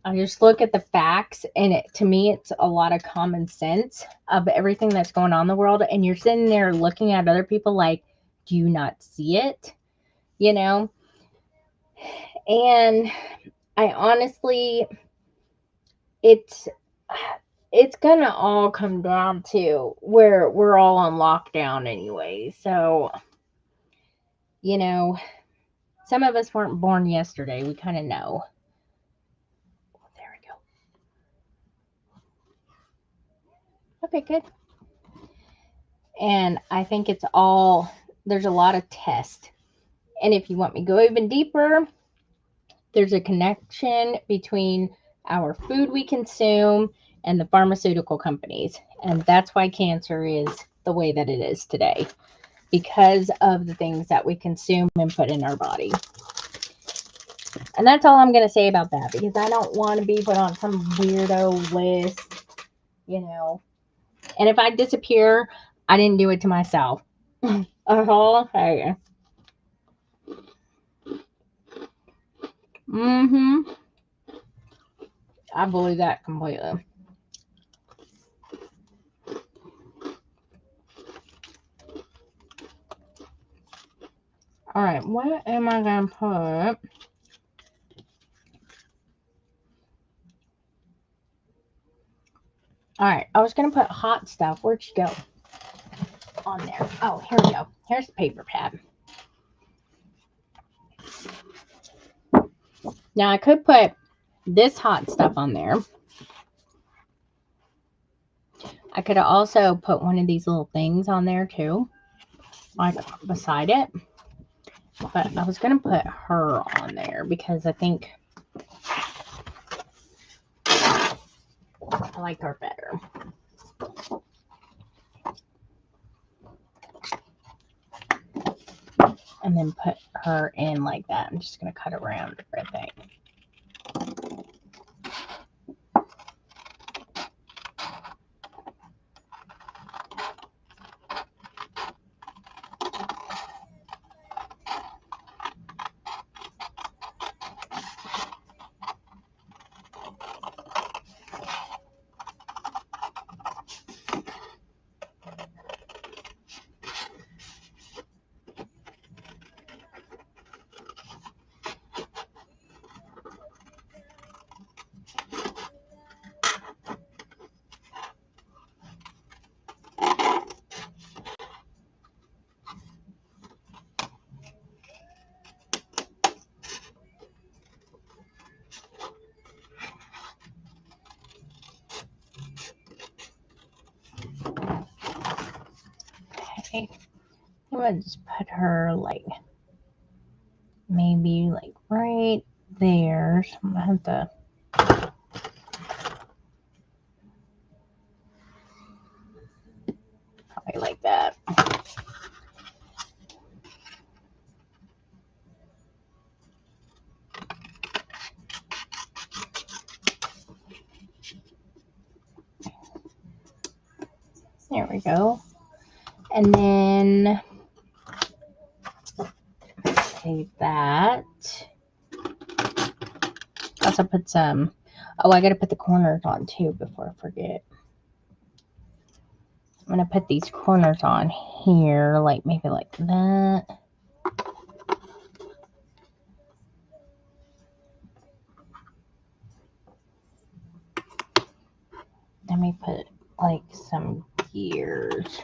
S1: I just look at the facts, and to me, it's a lot of common sense of everything that's going on in the world. And you're sitting there looking at other people like, do you not see it? And I honestly, it's gonna all come down to where we're all on lockdown anyway. So you know, some of us weren't born yesterday. We kind of know. There we go. Okay, good. And I think it's all, there's a lot of tests. And if you want me to go even deeper, there's a connection between our food we consume and the pharmaceutical companies. And that's why cancer is the way that it is today, because of the things that we consume and put in our body. And that's all I'm going to say about that, because I don't want to be put on some weirdo list, you know. And if I disappear, I didn't do it to myself. Okay. Mm-hmm. I believe that completely. All right, what am I going to put? All right, I was going to put hot stuff. Where'd you go? On there. Oh, here we go. Here's the paper pad. Now, I could put this hot stuff on there. I could also put one of these little things on there too, like beside it. But I was going to put her on there because I think I like her better. And then put her in like that. I'm just going to cut around everything. Okay. I'm going to just put her like maybe like right there. So I'm going to have to probably like that. There we go. And then save that. Also put some, oh, I got to put the corners on too before I forget. I'm going to put these corners on here, like maybe like that. Let me put like some gears.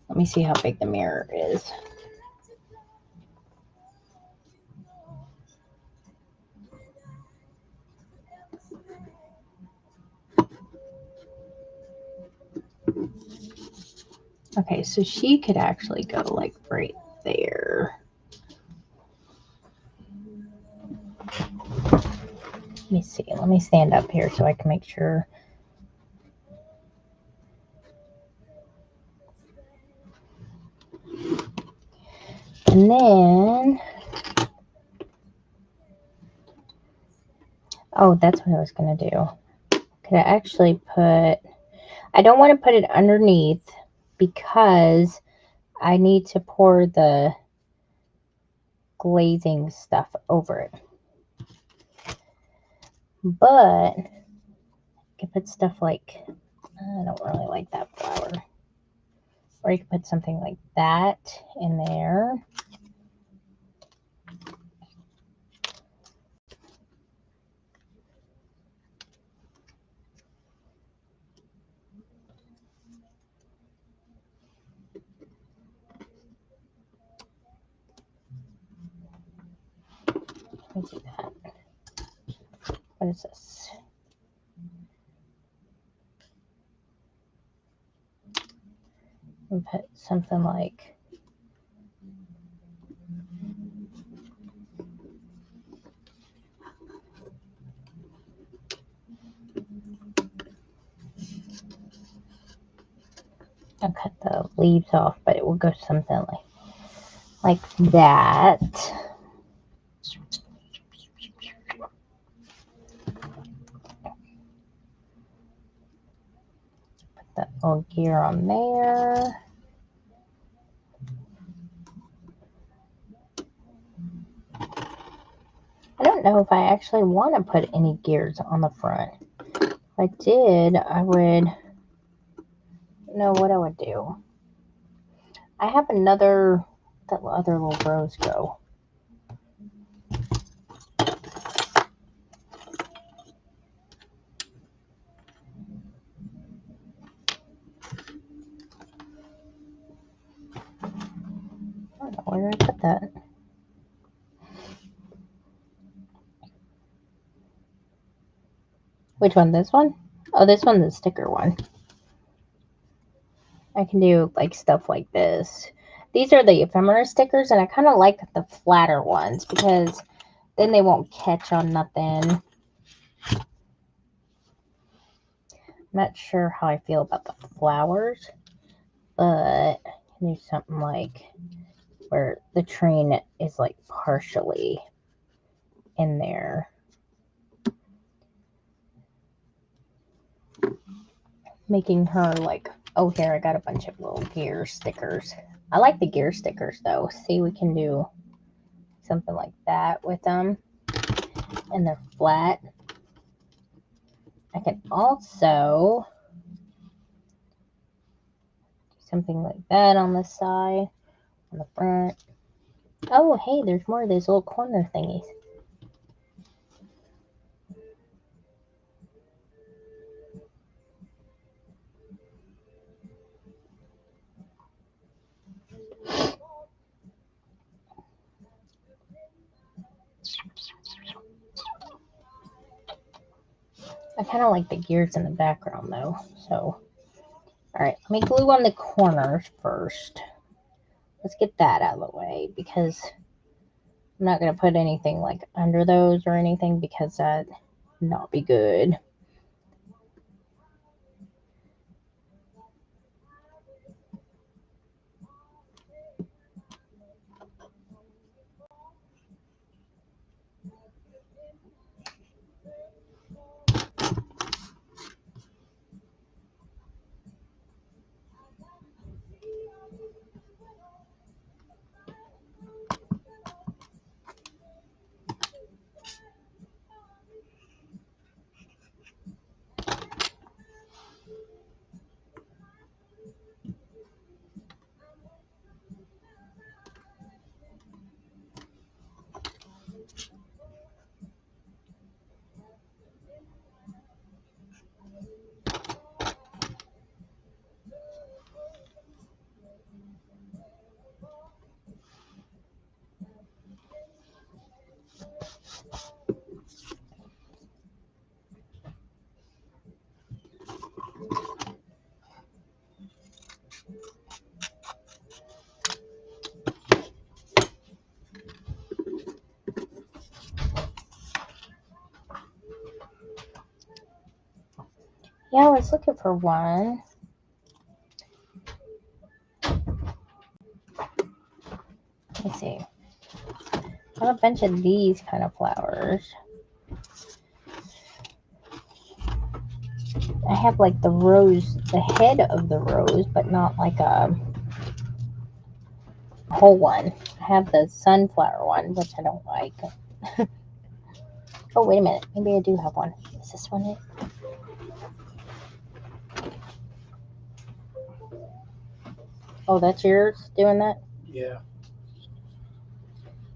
S1: Let me see how big the mirror is. Okay, so she could actually go like right there. Let me see. Let me stand up here so I can make sure. And then, oh, that's what I was going to do. Could I actually put, I don't want to put it underneath because I need to pour the glazing stuff over it. But I could put stuff like, I don't really like that flower. Or you could put something like that in there. Let's do that. What is this? And put something like I'll cut the leaves off, but it will go something like that. Put that little gear on there. I don't know if I actually want to put any gears on the front. If I did, I would know what I would do. I have another, that other little rose go. I don't know where did I put that. Which one? This one? Oh, this one's the sticker one. I can do like stuff like this. These are the ephemera stickers, and I kind of like the flatter ones because then they won't catch on nothing. I'm not sure how I feel about the flowers, but I can do something like where the train is like partially in there. Making her like, oh, here I got a bunch of little gear stickers. I like the gear stickers though. See, we can do something like that with them, and they're flat. I can also do something like that on the side, on the front. Oh, hey, there's more of these little corner thingies. I kind of like the gears in the background though. So, all right, let me glue on the corners first. Let's get that out of the way because I'm not going to put anything like under those or anything because that would not be good. Yeah, I was looking for one. Let me see. I have a bunch of these kind of flowers. I have like the rose, the head of the rose, but not like a whole one. I have the sunflower one, which I don't like. Oh, wait a minute. Maybe I do have one. Is this one it? Oh, that's yours doing that?
S3: Yeah.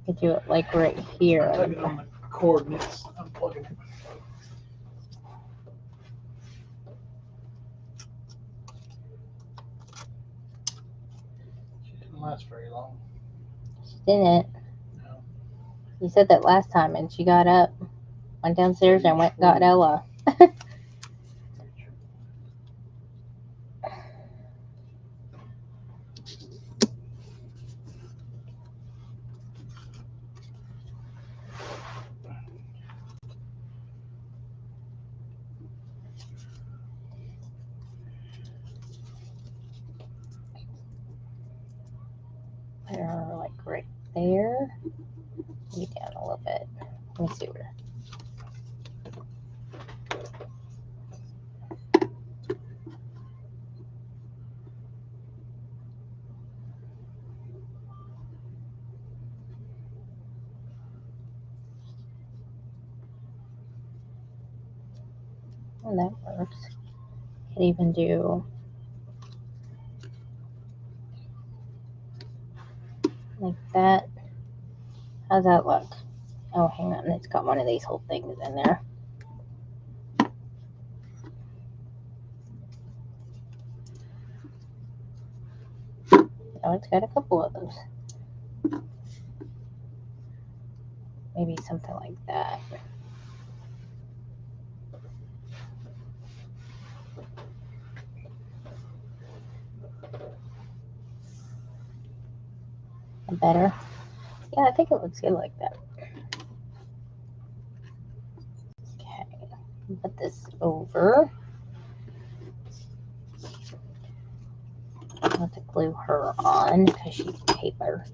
S1: You do it like right here.
S3: I'm tugging on the coordinates. I'm plugging it. She didn't last very long.
S1: Didn't it?
S3: No.
S1: You said that last time, and she got up, went downstairs, and went got Ella. Put her like right there. Maybe down a little bit. Let me see where. And that works. Could even do like that. How's that look? Oh, hang on. It's got one of these whole things in there. Oh, it's got a couple of those. Maybe something like that. Better. Yeah, I think it looks good like that. Okay. Put this over. I'll have to glue her on because she's paper.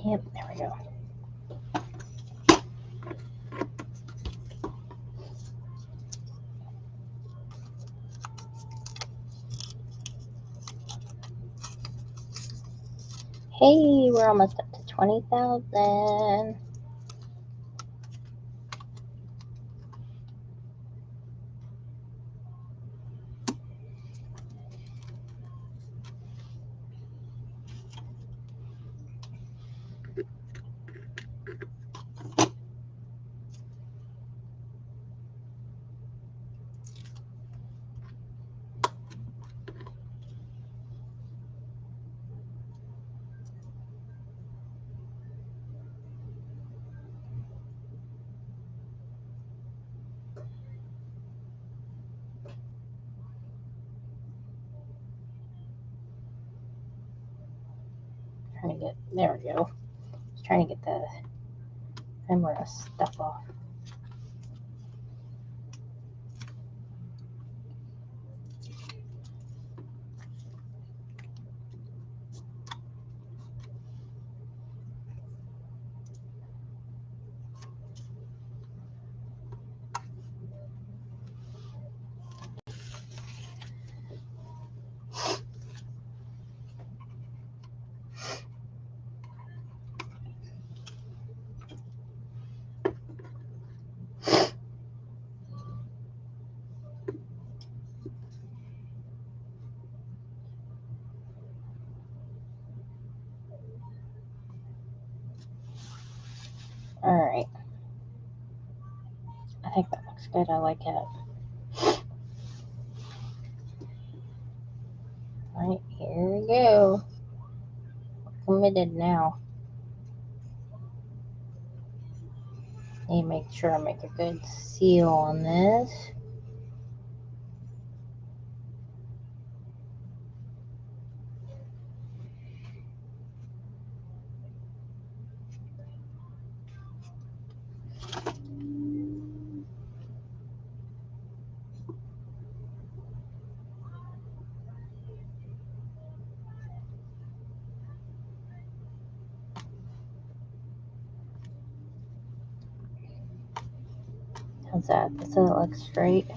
S1: Yep, there we go. Hey, we're almost up to 20,000. Trying to get, there we go. Just trying to get the camera stuff off. Alright. I think that looks good. I like it. Alright, here we go. Committed now. Need to make sure I make a good seal on this. How's that? Does that look straight?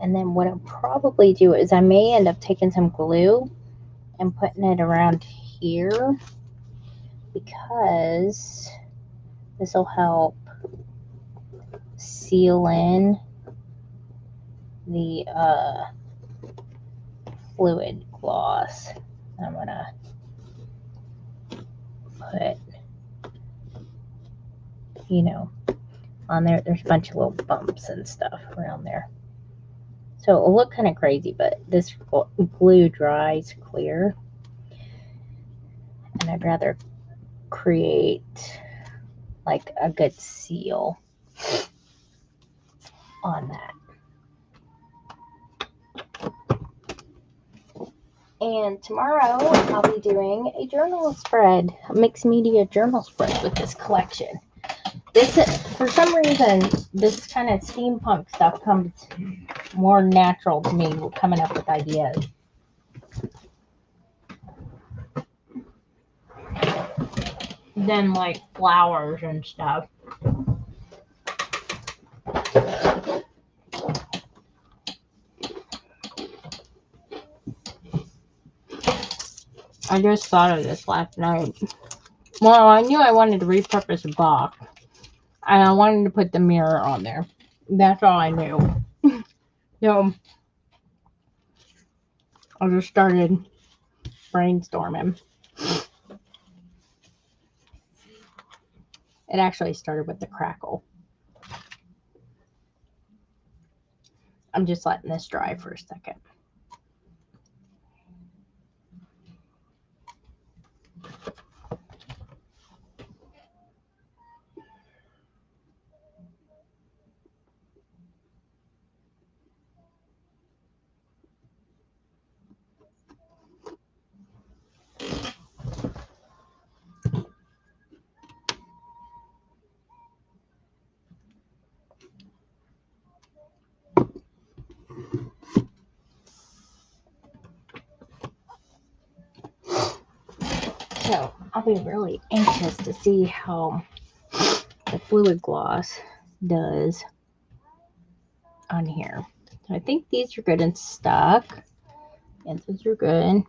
S1: And then what I'll probably do is I may end up taking some glue and putting it around here, because this will help seal in the fluid gloss. I'm gonna put, you know, on there. There's a bunch of little bumps and stuff around there, so it'll look kind of crazy, but this glue dries clear, and I'd rather create like a good seal on that. And tomorrow I'll be doing a journal spread, a mixed media journal spread with this collection. This, for some reason, this kind of steampunk stuff comes more natural to me, coming up with ideas. Than like flowers and stuff. I just thought of this last night. Well, I knew I wanted to repurpose a box, and I wanted to put the mirror on there. That's all I knew. So I just started brainstorming. It actually started with the crackle. I'm just letting this dry for a second. So I'll be really anxious to see how the fluid gloss does on here. So I think these are good and stuck. Yeah, these are good.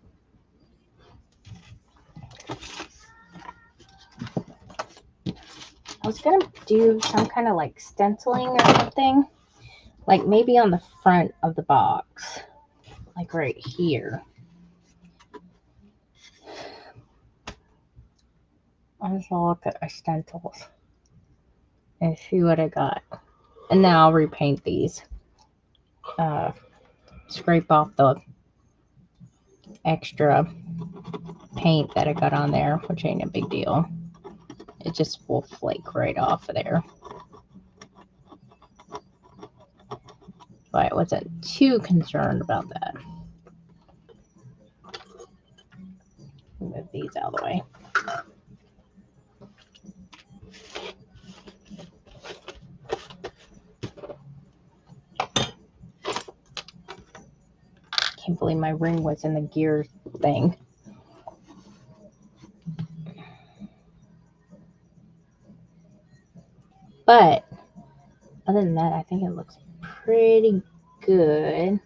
S1: I was gonna do some kind of like stenciling or something, like maybe on the front of the box, like right here. I'll just look at my stencils and see what I got. And then I'll repaint these. Scrape off the extra paint that I got on there, which ain't a big deal. It just will flake right off of there. But I wasn't too concerned about that. Move these out of the way. Can't believe my ring was in the gear thing. But other than that, I think it looks pretty good.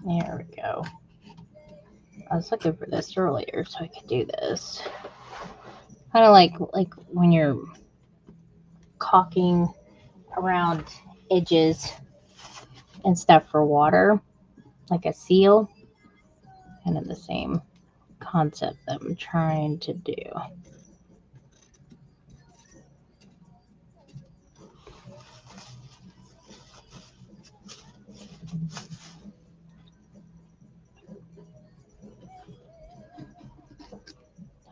S1: There we go. I was looking for this earlier so I could do this. Kind of like when you're caulking around edges and stuff for water, like a seal. Kind of the same concept that I'm trying to do.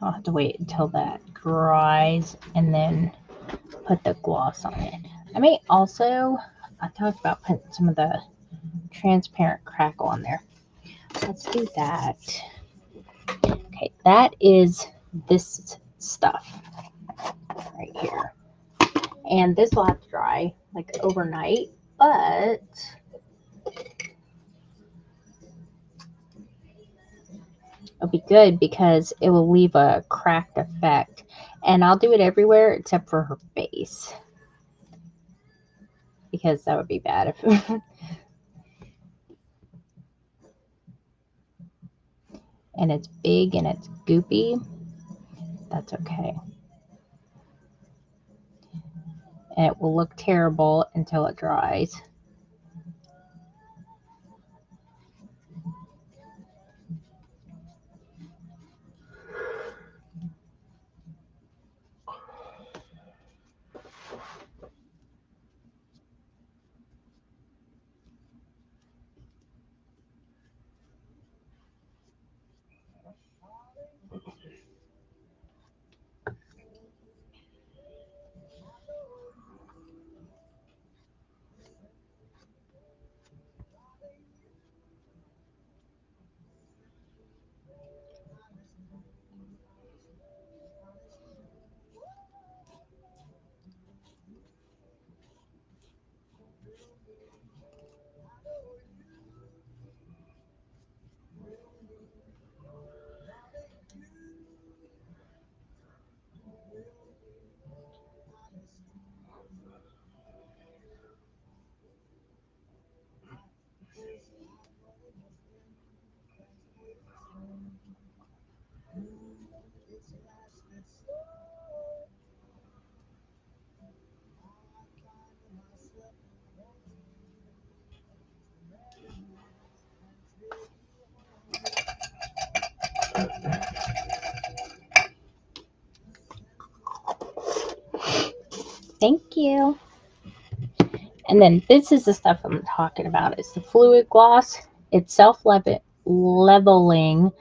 S1: I'll have to wait until that dries and then put the gloss on it. I may also, I talked about putting some of the transparent crackle on there. Let's do that. Okay, that is this stuff right here. And this will have to dry like overnight, but it'll be good because it will leave a cracked effect. And I'll do it everywhere except for her face. Because that would be bad if and it's big and it's goopy. That's okay. And it will look terrible until it dries. Thank you. And then this is the stuff I'm talking about. It's the fluid gloss. It's self-leveling,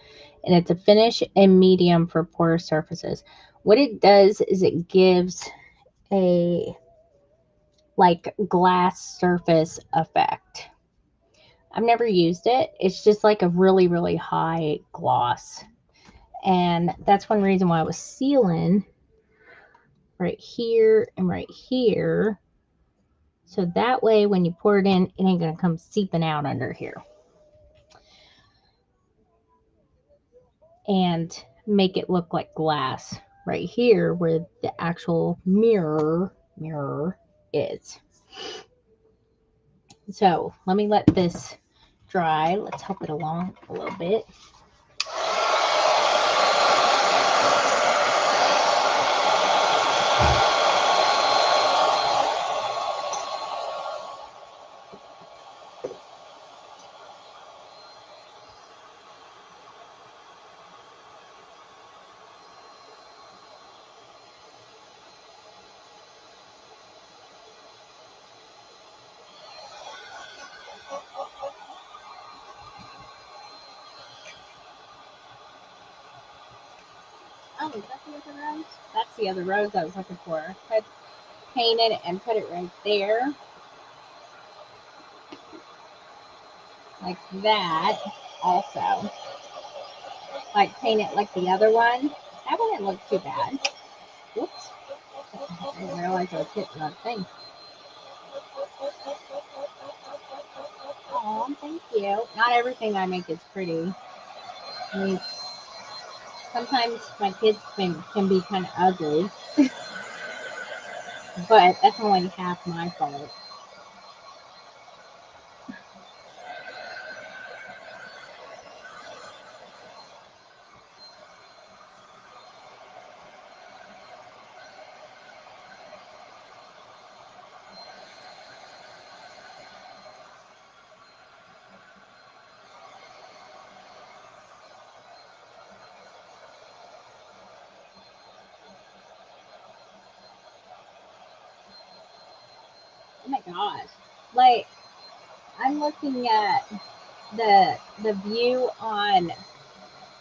S1: and it's a finish and medium for porous surfaces. What it does is it gives a like glass surface effect. I've never used it. It's just like a really, really high gloss. And that's one reason why I was sealing right here and right here. So that way when you pour it in, it ain't going to come seeping out under here. And make it look like glass right here where the actual mirror is. So let me let this dry. Let's help it along a little bit. Oh, is that the other rose? That's the other rose I was looking for. I painted it and put it right there. Like that. Also. Like paint it like the other one. That one didn't look too bad. Whoops. I didn't realize I was hitting that thing. Aw, thank you. Not everything I make is pretty. I mean, sometimes my kids can be kind of ugly. But that's only half my fault. Oh my gosh. Like, I'm looking at the view on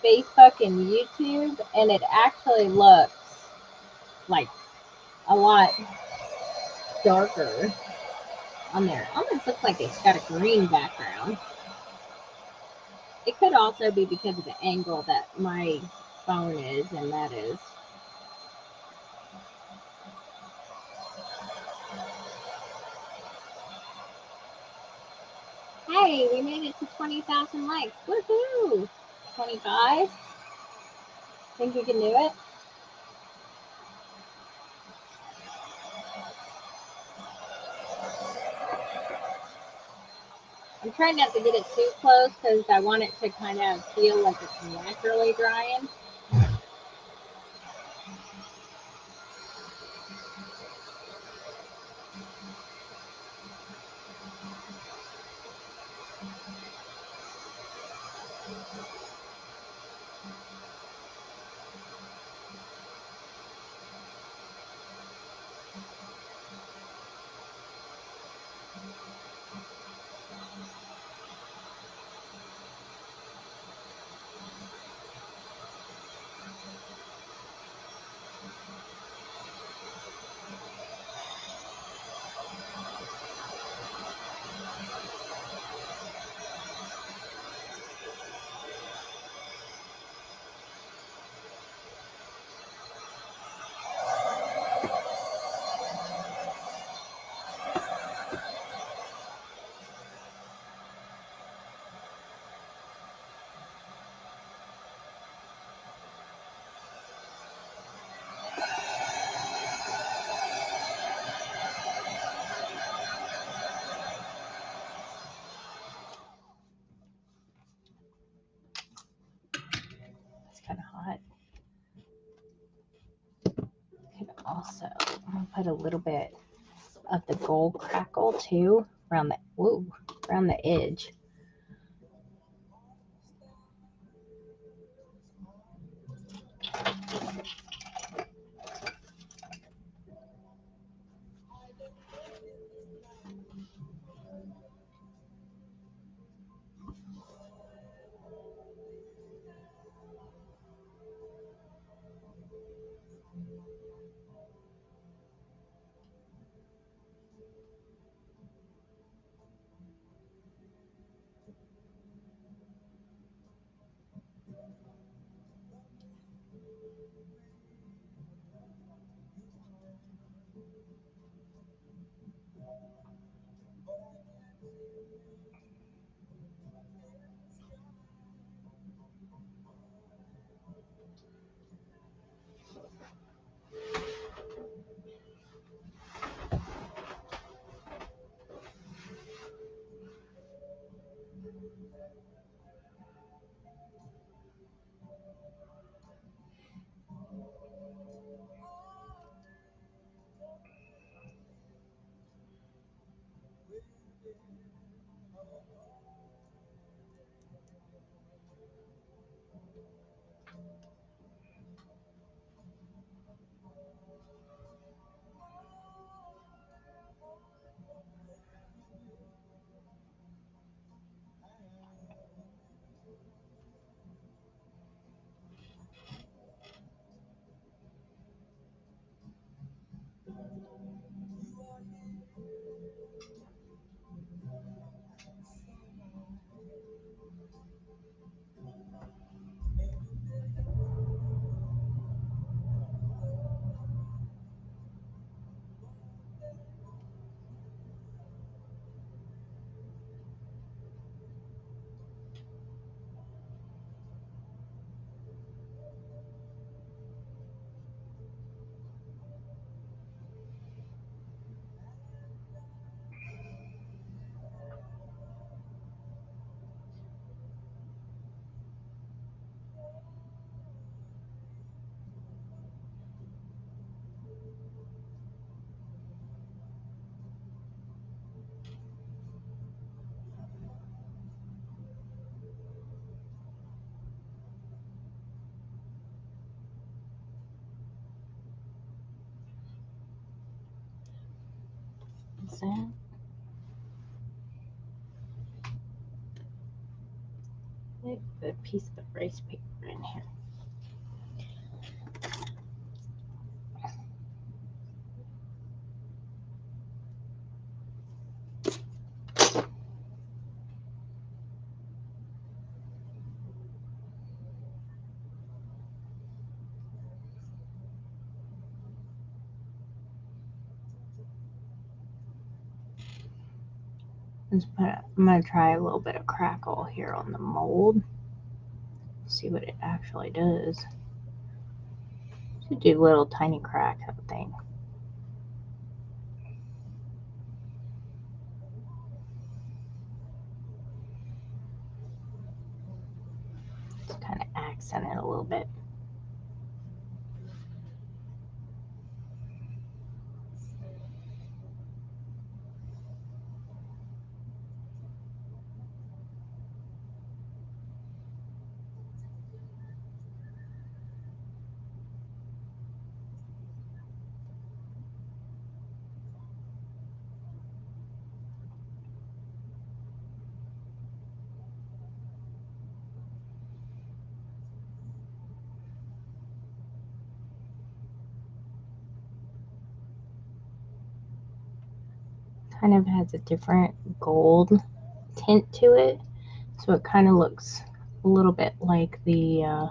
S1: Facebook and YouTube, and it actually looks like a lot darker on there. Almost looks like it's got a green background. It could also be because of the angle that my phone is, and that is. Hey, we made it to 20,000 likes. Woohoo! 25? Think you can do it? I'm trying not to get it too close because I want it to kind of feel like it's naturally drying. Kind of hot. Could also, I'm gonna put a little bit of the gold crackle too around the edge. Is that? Put a piece of rice paper in here. I'm going to try a little bit of crackle here on the mold. See what it actually does. Should do little tiny cracks, I would think. to kind of accent it a little bit. Kind of has a different gold tint to it, so it kind of looks a little bit like the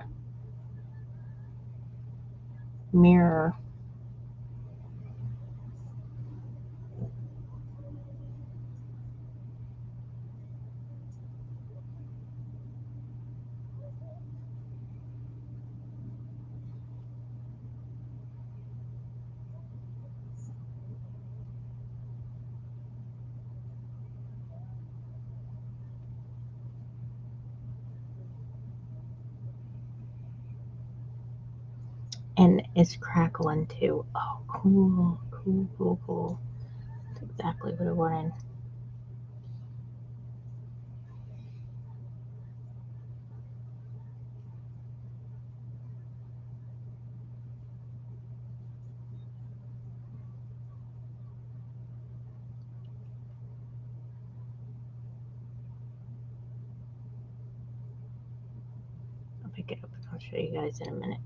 S1: mirror. And it's crackling too. Oh, cool, cool, cool, cool. That's exactly what I wanted. I'll pick it up and I'll show you guys in a minute.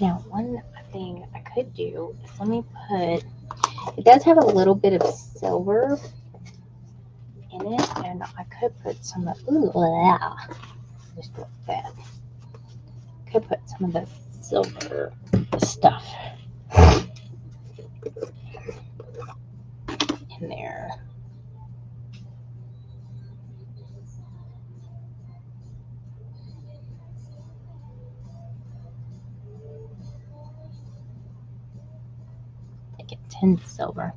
S1: Now, one thing I could do is let me put, it does have a little bit of silver in it, and I could put some of, ooh, yeah, just like that. Could put some of the silver stuff in there. Like a tin silver.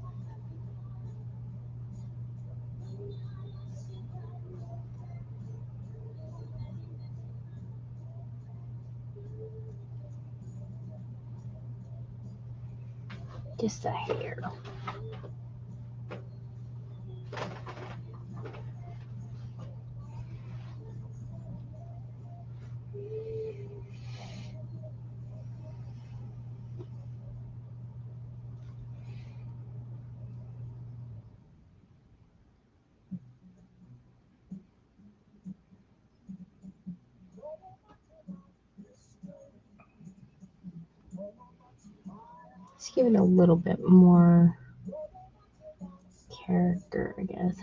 S1: Just a hair. Let's give it a little bit more character, I guess.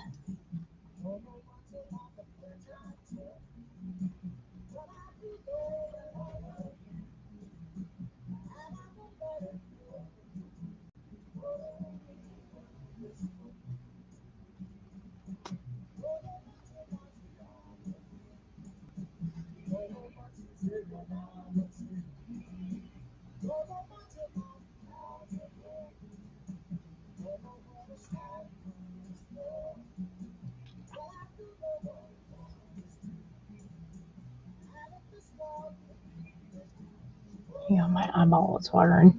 S1: Yeah, my eyeball is watering.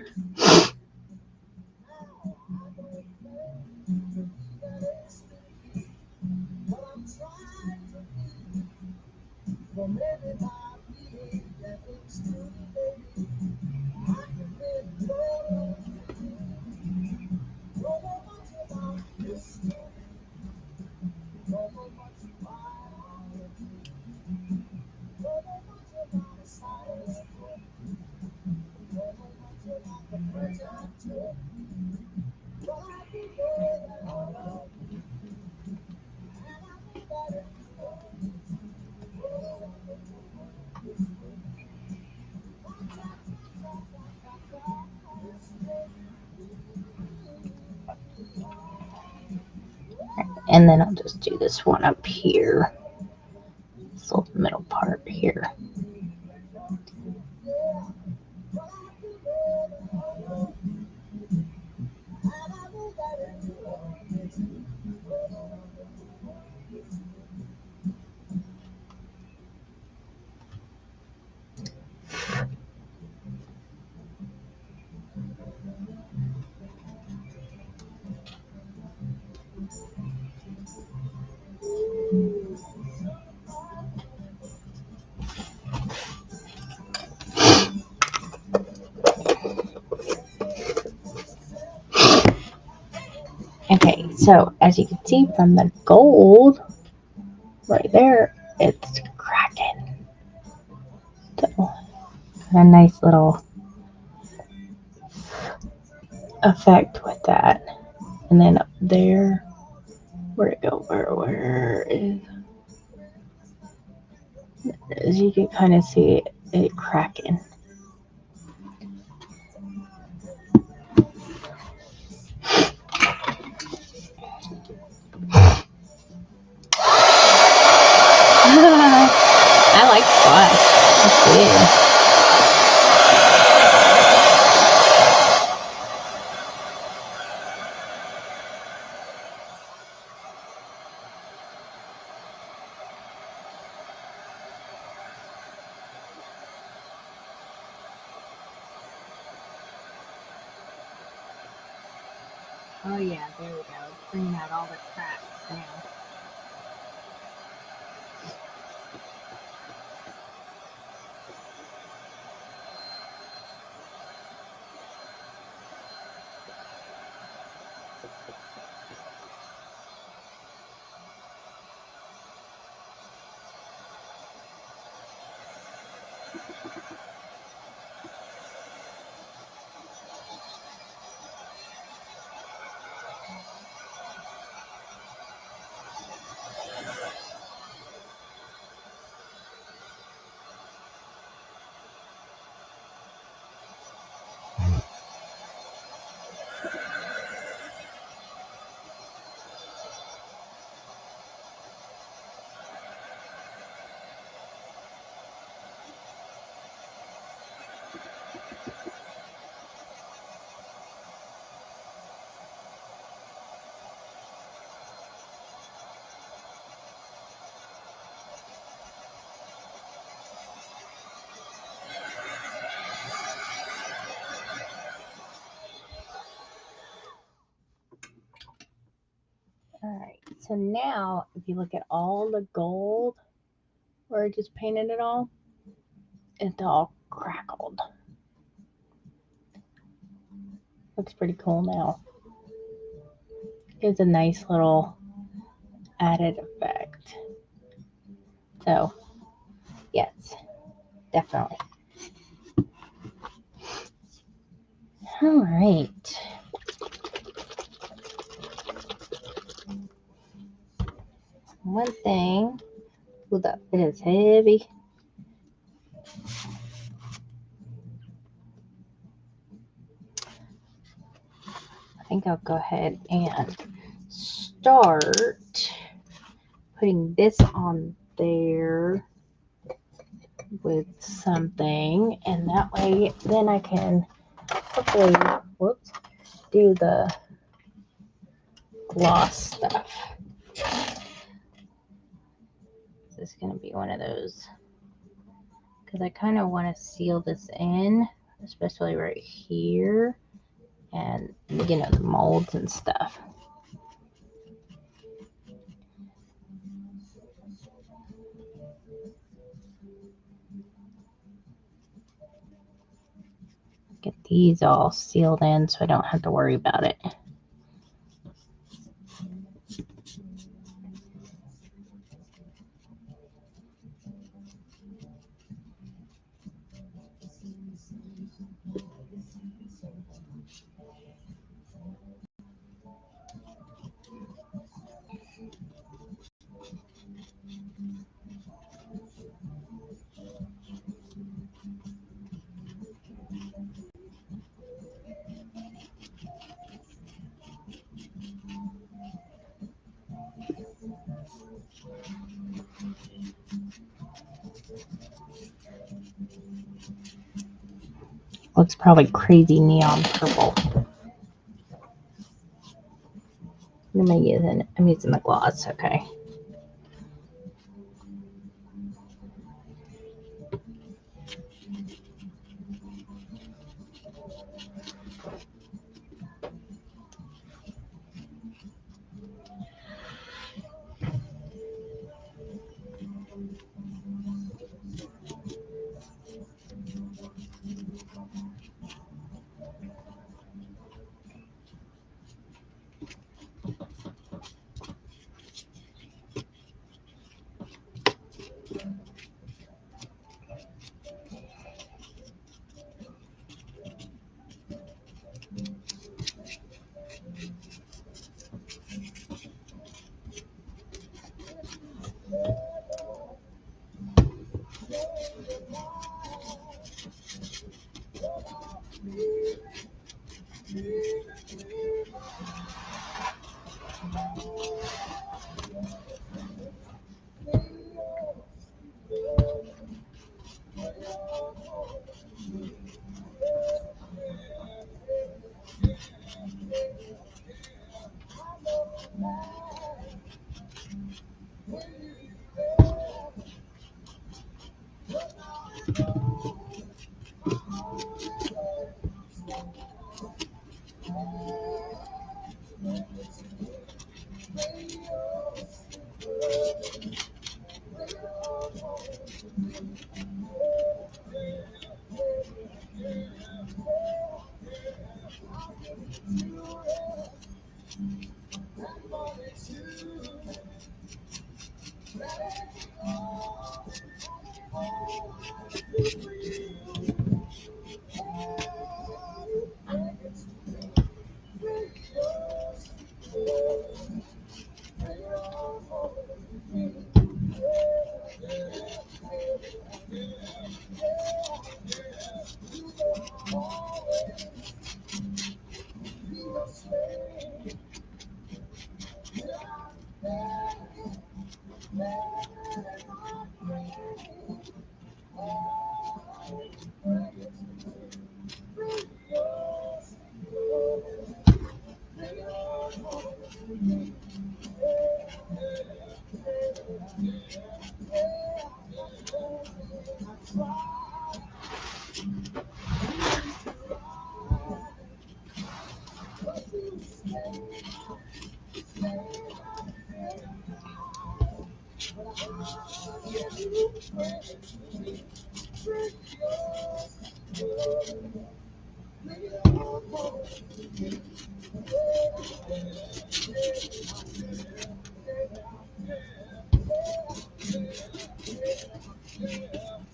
S1: And then I'll just do this one up here, this little middle part here. Okay, so as you can see from the gold right there, it's cracking. So, a nice little effect with that. And then up there, where'd it go? Where is, as you can kind of see it cracking. I like squash. It's good. Oh yeah, there we go. Bringing out all the cracks now. Alright, so now if you look at all the gold where I just painted it all, it's all crackled. Looks pretty cool now. It's a nice little added effect. So, yes, definitely. Alright. One thing, ooh, that bit is heavy. I think I'll go ahead and start putting this on there with something, and that way then I can hopefully, whoops, do the gloss stuff. This is going to be one of those, because I kind of want to seal this in, especially right here, and you know, the molds and stuff. Get these all sealed in so I don't have to worry about it. Looks probably crazy neon purple. What am I using? I'm using my gloss, okay.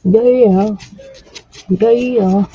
S1: Yeah. Yeah.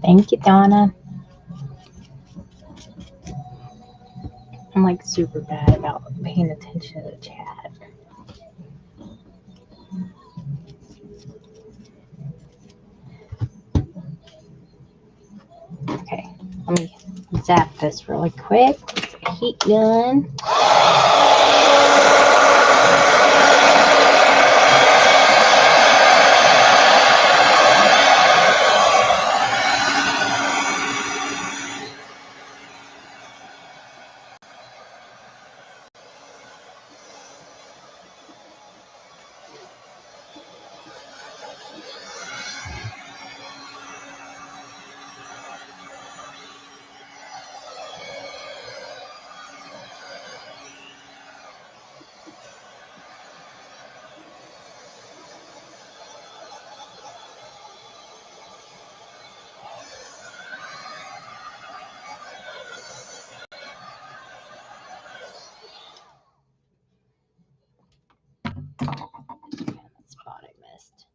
S1: Thank you, Donna. I'm like super bad about paying attention to the chat. Okay, let me zap this really quick. It's a heat gun. Spot I missed.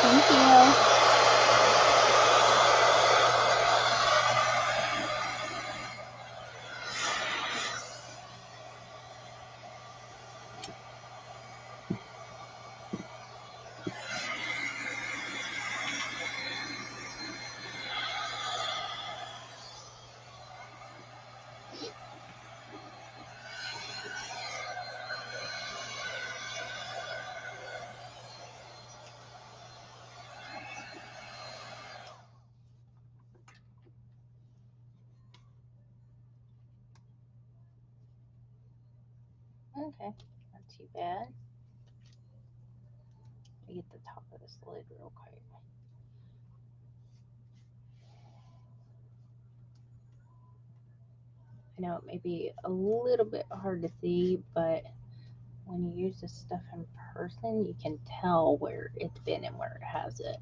S1: Thank you. Okay, not too bad. Let me get the top of this lid real quick. I know it may be a little bit hard to see, but when you use this stuff in person, you can tell where it's been and where it hasn't.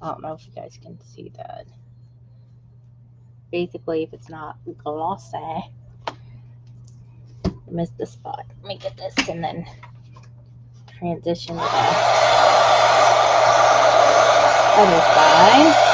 S1: I don't know if you guys can see that. Basically, if it's not glossy, missed the spot. Let me get this and then transition to the other side.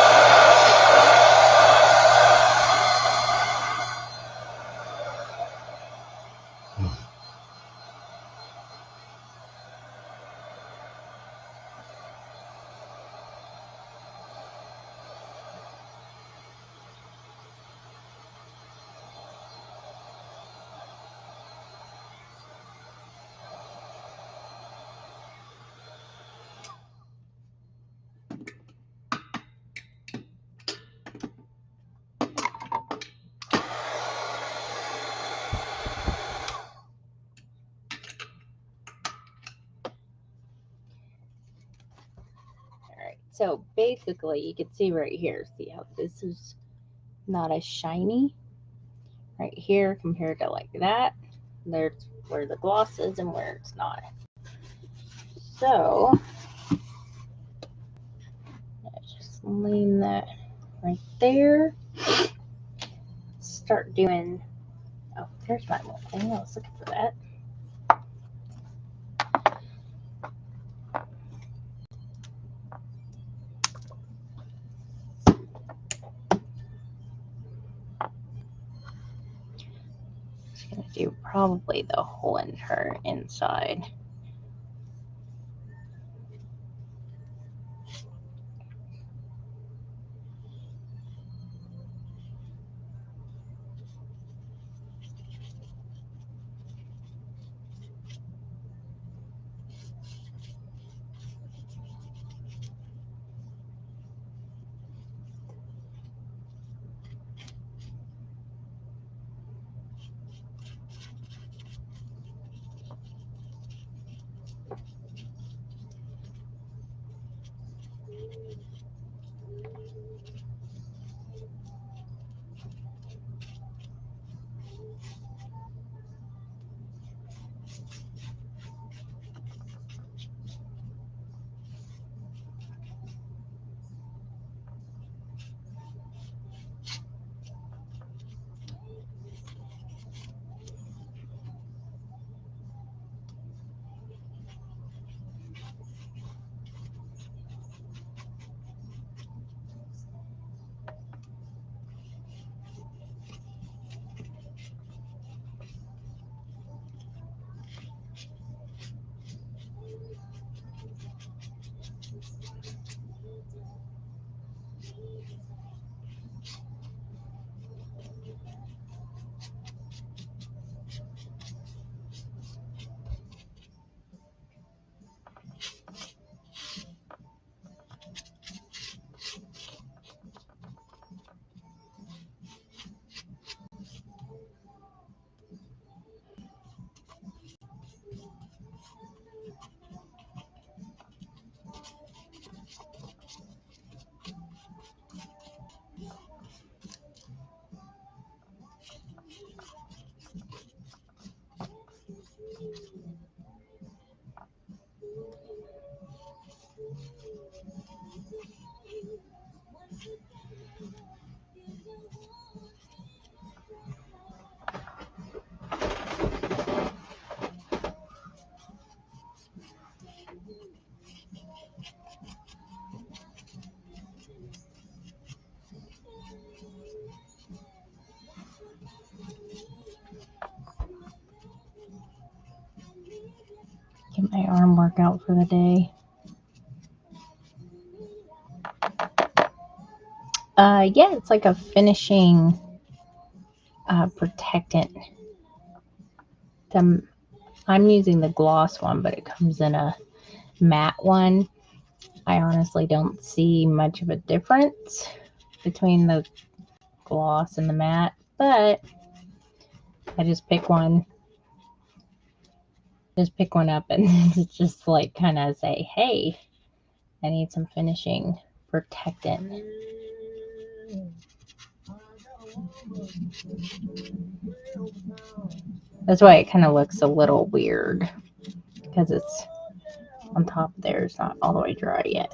S1: So basically, you can see right here, see how this is not as shiny right here compared to like that. There's where the gloss is and where it's not. So let's just lean that right there. Start doing, oh, there's my little thing. I was looking for that. Gonna do probably the whole entire inside. Get my arm workout for the day. Yeah, it's like a finishing protectant. I'm using the gloss one, but it comes in a matte one. I honestly don't see much of a difference between the gloss and the matte, but I just pick one up and just like kind of say, hey, I need some finishing protectant. That's why it kind of looks a little weird, because it's on top there. It's not all the way dry yet.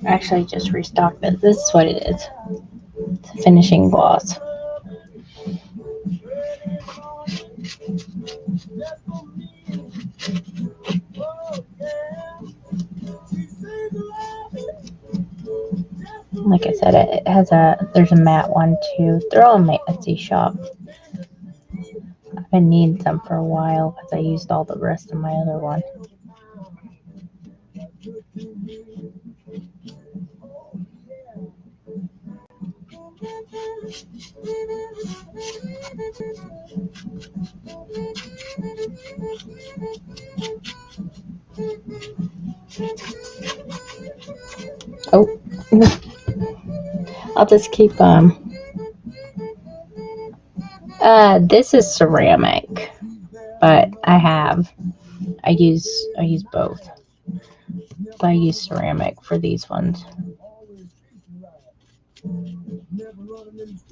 S1: Actually, just restocked it. This is what it is. It's a finishing gloss. Like I said, it has there's a matte one too. They're all in my Etsy shop. I've been needing some for a while because I used all the rest of my other one. Oh, I'll just keep this is ceramic, but I use both. But I use ceramic for these ones.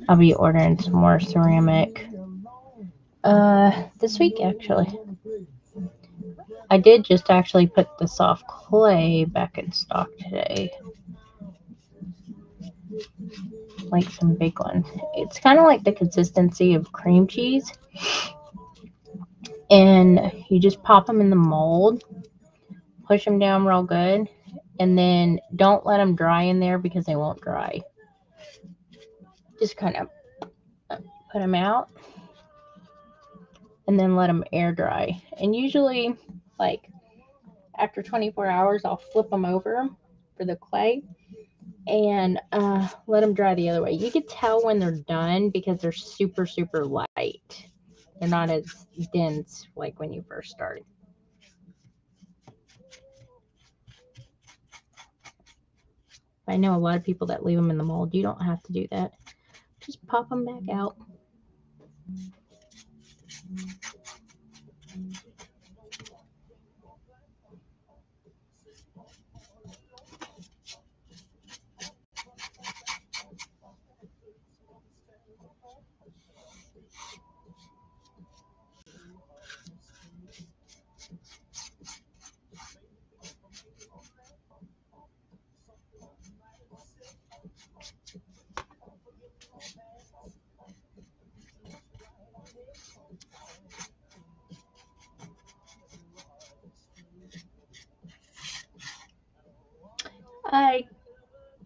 S1: I'll be ordering some more ceramic this week actually. I did just actually put the soft clay back in stock today. Like some big ones. It's kind of like the consistency of cream cheese. And you just pop them in the mold, push them down real good, and then don't let them dry in there because they won't dry. Just kind of put them out and then let them air dry. And usually, like after 24 hours, I'll flip them over for the clay and let them dry the other way. You can tell when they're done because they're super, super light. They're not as dense like when you first started. I know a lot of people that leave them in the mold. You don't have to do that. Just pop them back out.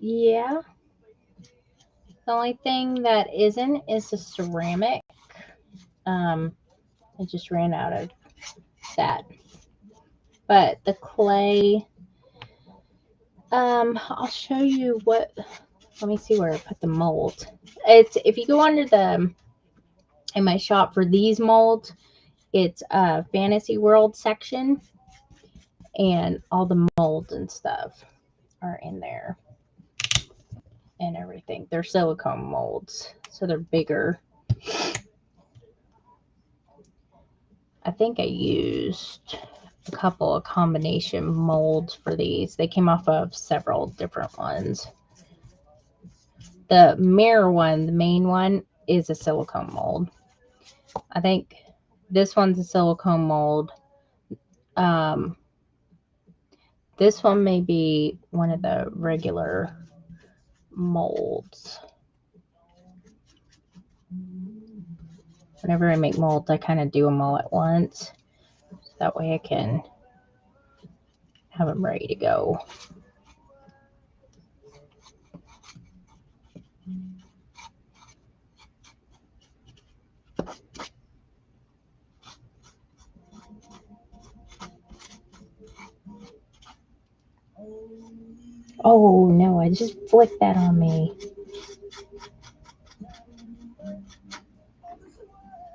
S1: Yeah. The only thing that isn't is the ceramic. I just ran out of that. But the clay, I'll show you what. Let me see where I put the mold. It's if you go under in my shop for these molds, it's a fantasy world section, and all the molds and stuff are in there. And everything. They're silicone molds, so they're bigger. I think I used a couple of combination molds for these. They came off of several different ones. The mirror one, the main one, is a silicone mold. I think this one's a silicone mold. This one may be one of the regular molds. Whenever I make molds, I kind of do them all at once. So that way I can have them ready to go. Oh no, I just flicked that on me.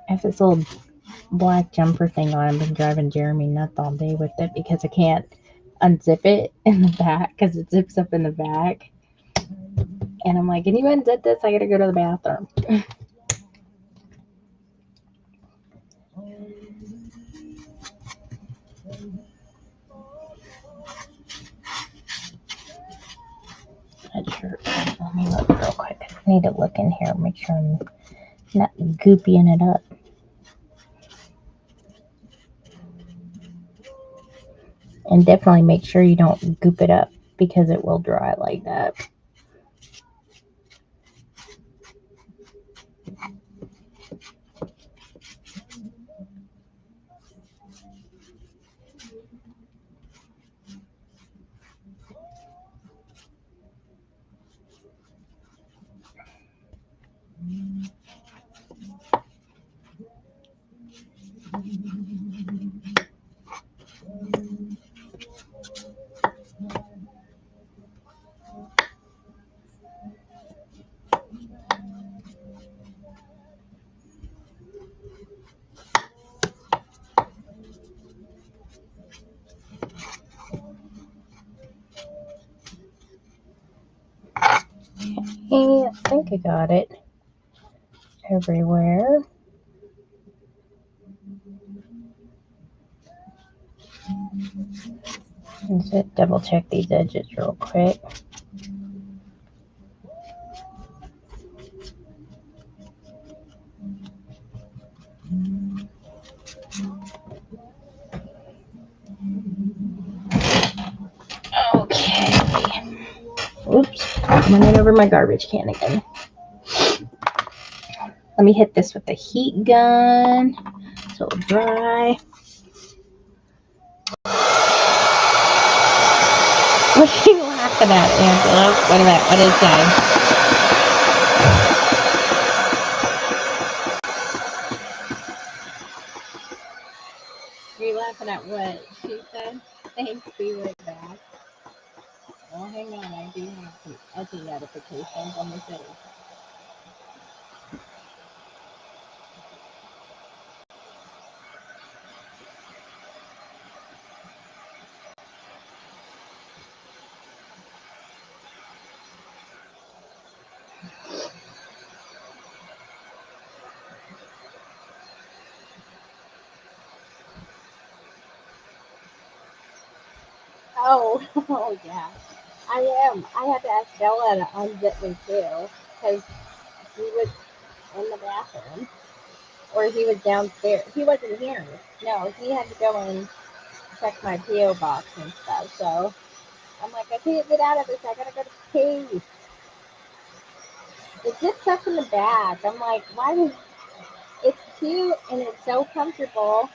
S1: I have this little black jumper thing on. I've been driving Jeremy nuts all day with it because I can't unzip it in the back because it zips up in the back. And I'm like, can you unzip this? I gotta go to the bathroom. need to look in here, make sure I'm not goopying it up. And definitely make sure you don't goop it up because it will dry like that. I think I got it everywhere. Let's just double check these edges real quick. Okay. Oops, I'm running over my garbage can again. Let me hit this with the heat gun so it'll dry. What are you laughing at, Angela? Wait a minute, what is that? Are you laughing at what she said? Thanks, be right back. Well, hang on, I do have some other notifications on the city. Oh, oh yeah. I am. I had to ask Bella to unzip me too, because he was in the bathroom, or he was downstairs. He wasn't here. No, he had to go and check my PO box and stuff. So I'm like, I can't get out of this. I gotta go to pee. It's just stuff in the bag. I'm like, why would? It's cute and it's so comfortable.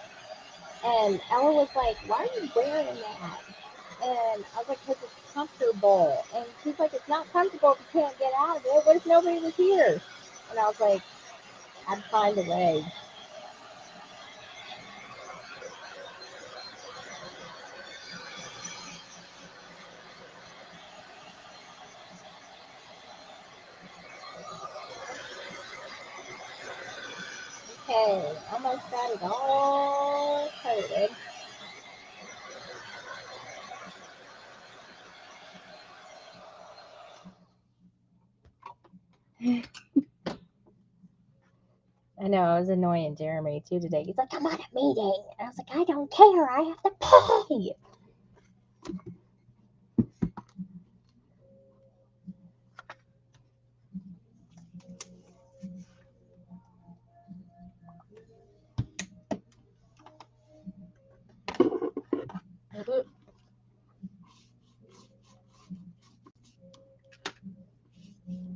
S1: And Ella was like, why are you wearing that? And I was like, because it's comfortable. And she's like, it's not comfortable if you can't get out of it. What if nobody was here? And I was like, I'd find a way. Okay, almost got it all coated. I know, I was annoying Jeremy too today. He's like, I'm on a meeting. And I was like, I don't care. I have to pay.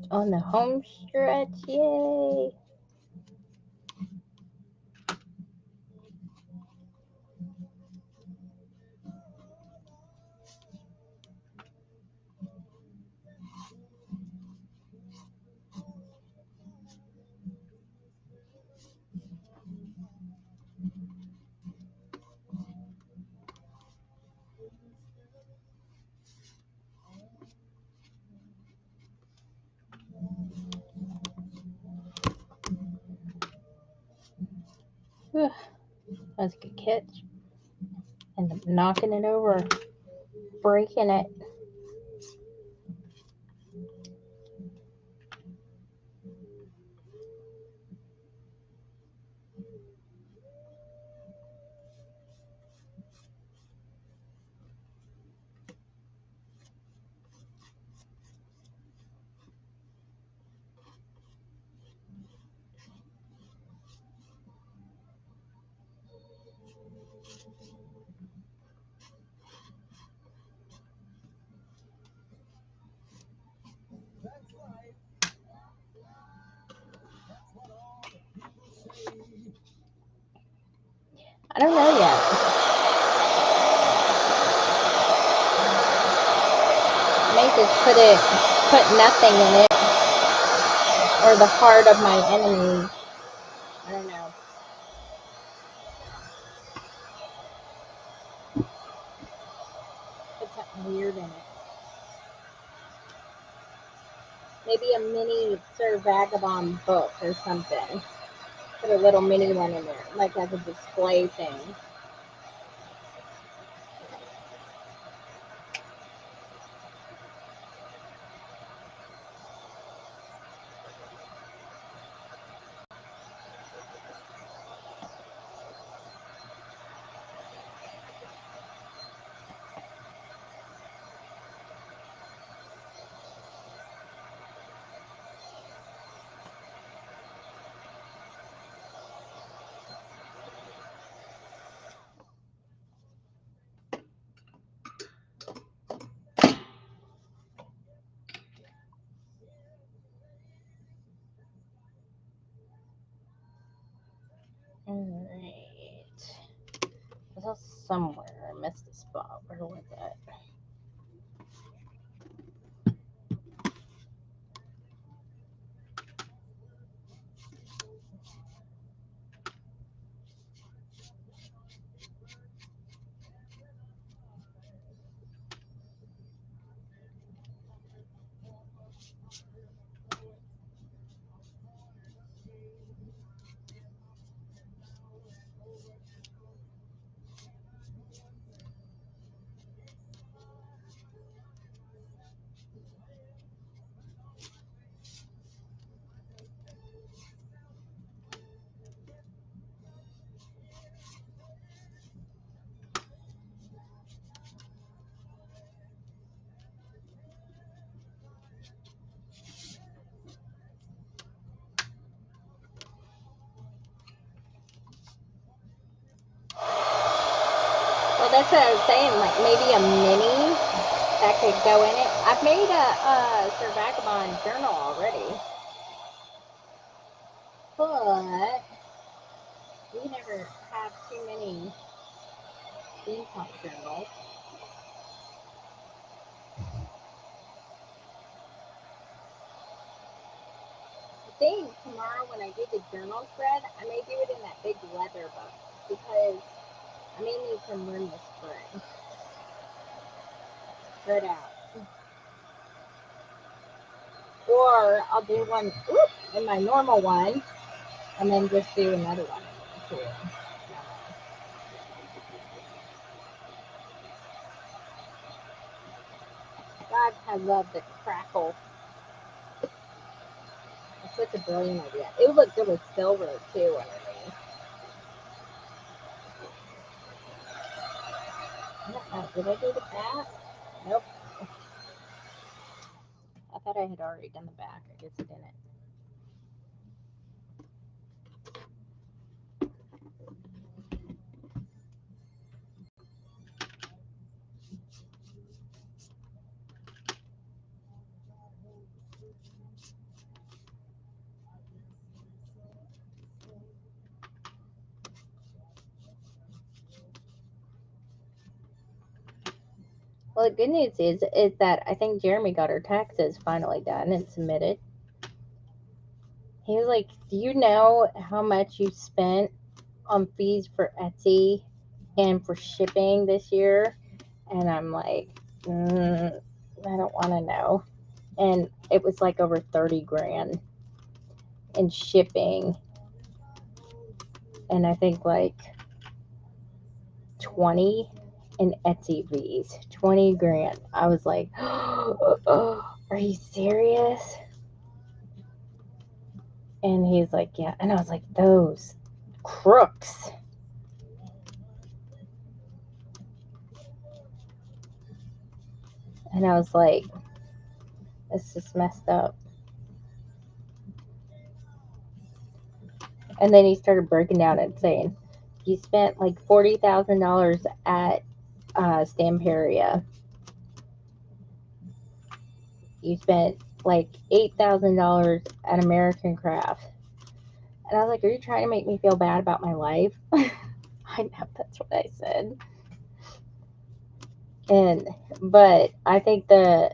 S1: On the home stretch, yay. Whew, that's a good catch. End up knocking it over, breaking it. I don't know yet. I may just put nothing in it, or the heart of my enemy. I don't know. Put something weird in it. Maybe a mini Sir Vagabond book or something. Put a little mini one in there, like as a display thing. Alright. It was somewhere. I missed a spot. Where was that? Well, that's what I was saying. Like maybe a mini that could go in it. I've made a Sir Vagabond journal already, but we never have too many steampunk journals. I think tomorrow when I do the journal spread, I may do it in that big leather book because I may need some room to spread out. Or I'll do one in my normal one and then just do another one too. God, I love the crackle. It's such a brilliant idea. It would look good with silver too underneath. I don't know. Did I do the back? Nope. I thought I had already done the back. I guess I didn't. Well, the good news is that I think Jeremy got her taxes finally done and submitted. He was like, "Do you know how much you spent on fees for Etsy and for shipping this year?" And I'm like, I don't want to know. And it was like over 30 grand in shipping, and I think like 20 in Etsy fees. 20 grand. I was like, oh, are you serious? And he's like, yeah. And I was like, those crooks. And I was like, it's just messed up. And then he started breaking down and saying, you spent like $40,000 at Stamperia. You spent like $8,000 at American Craft. And I was like, are you trying to make me feel bad about my life? pineapple. That's what I said. But I think there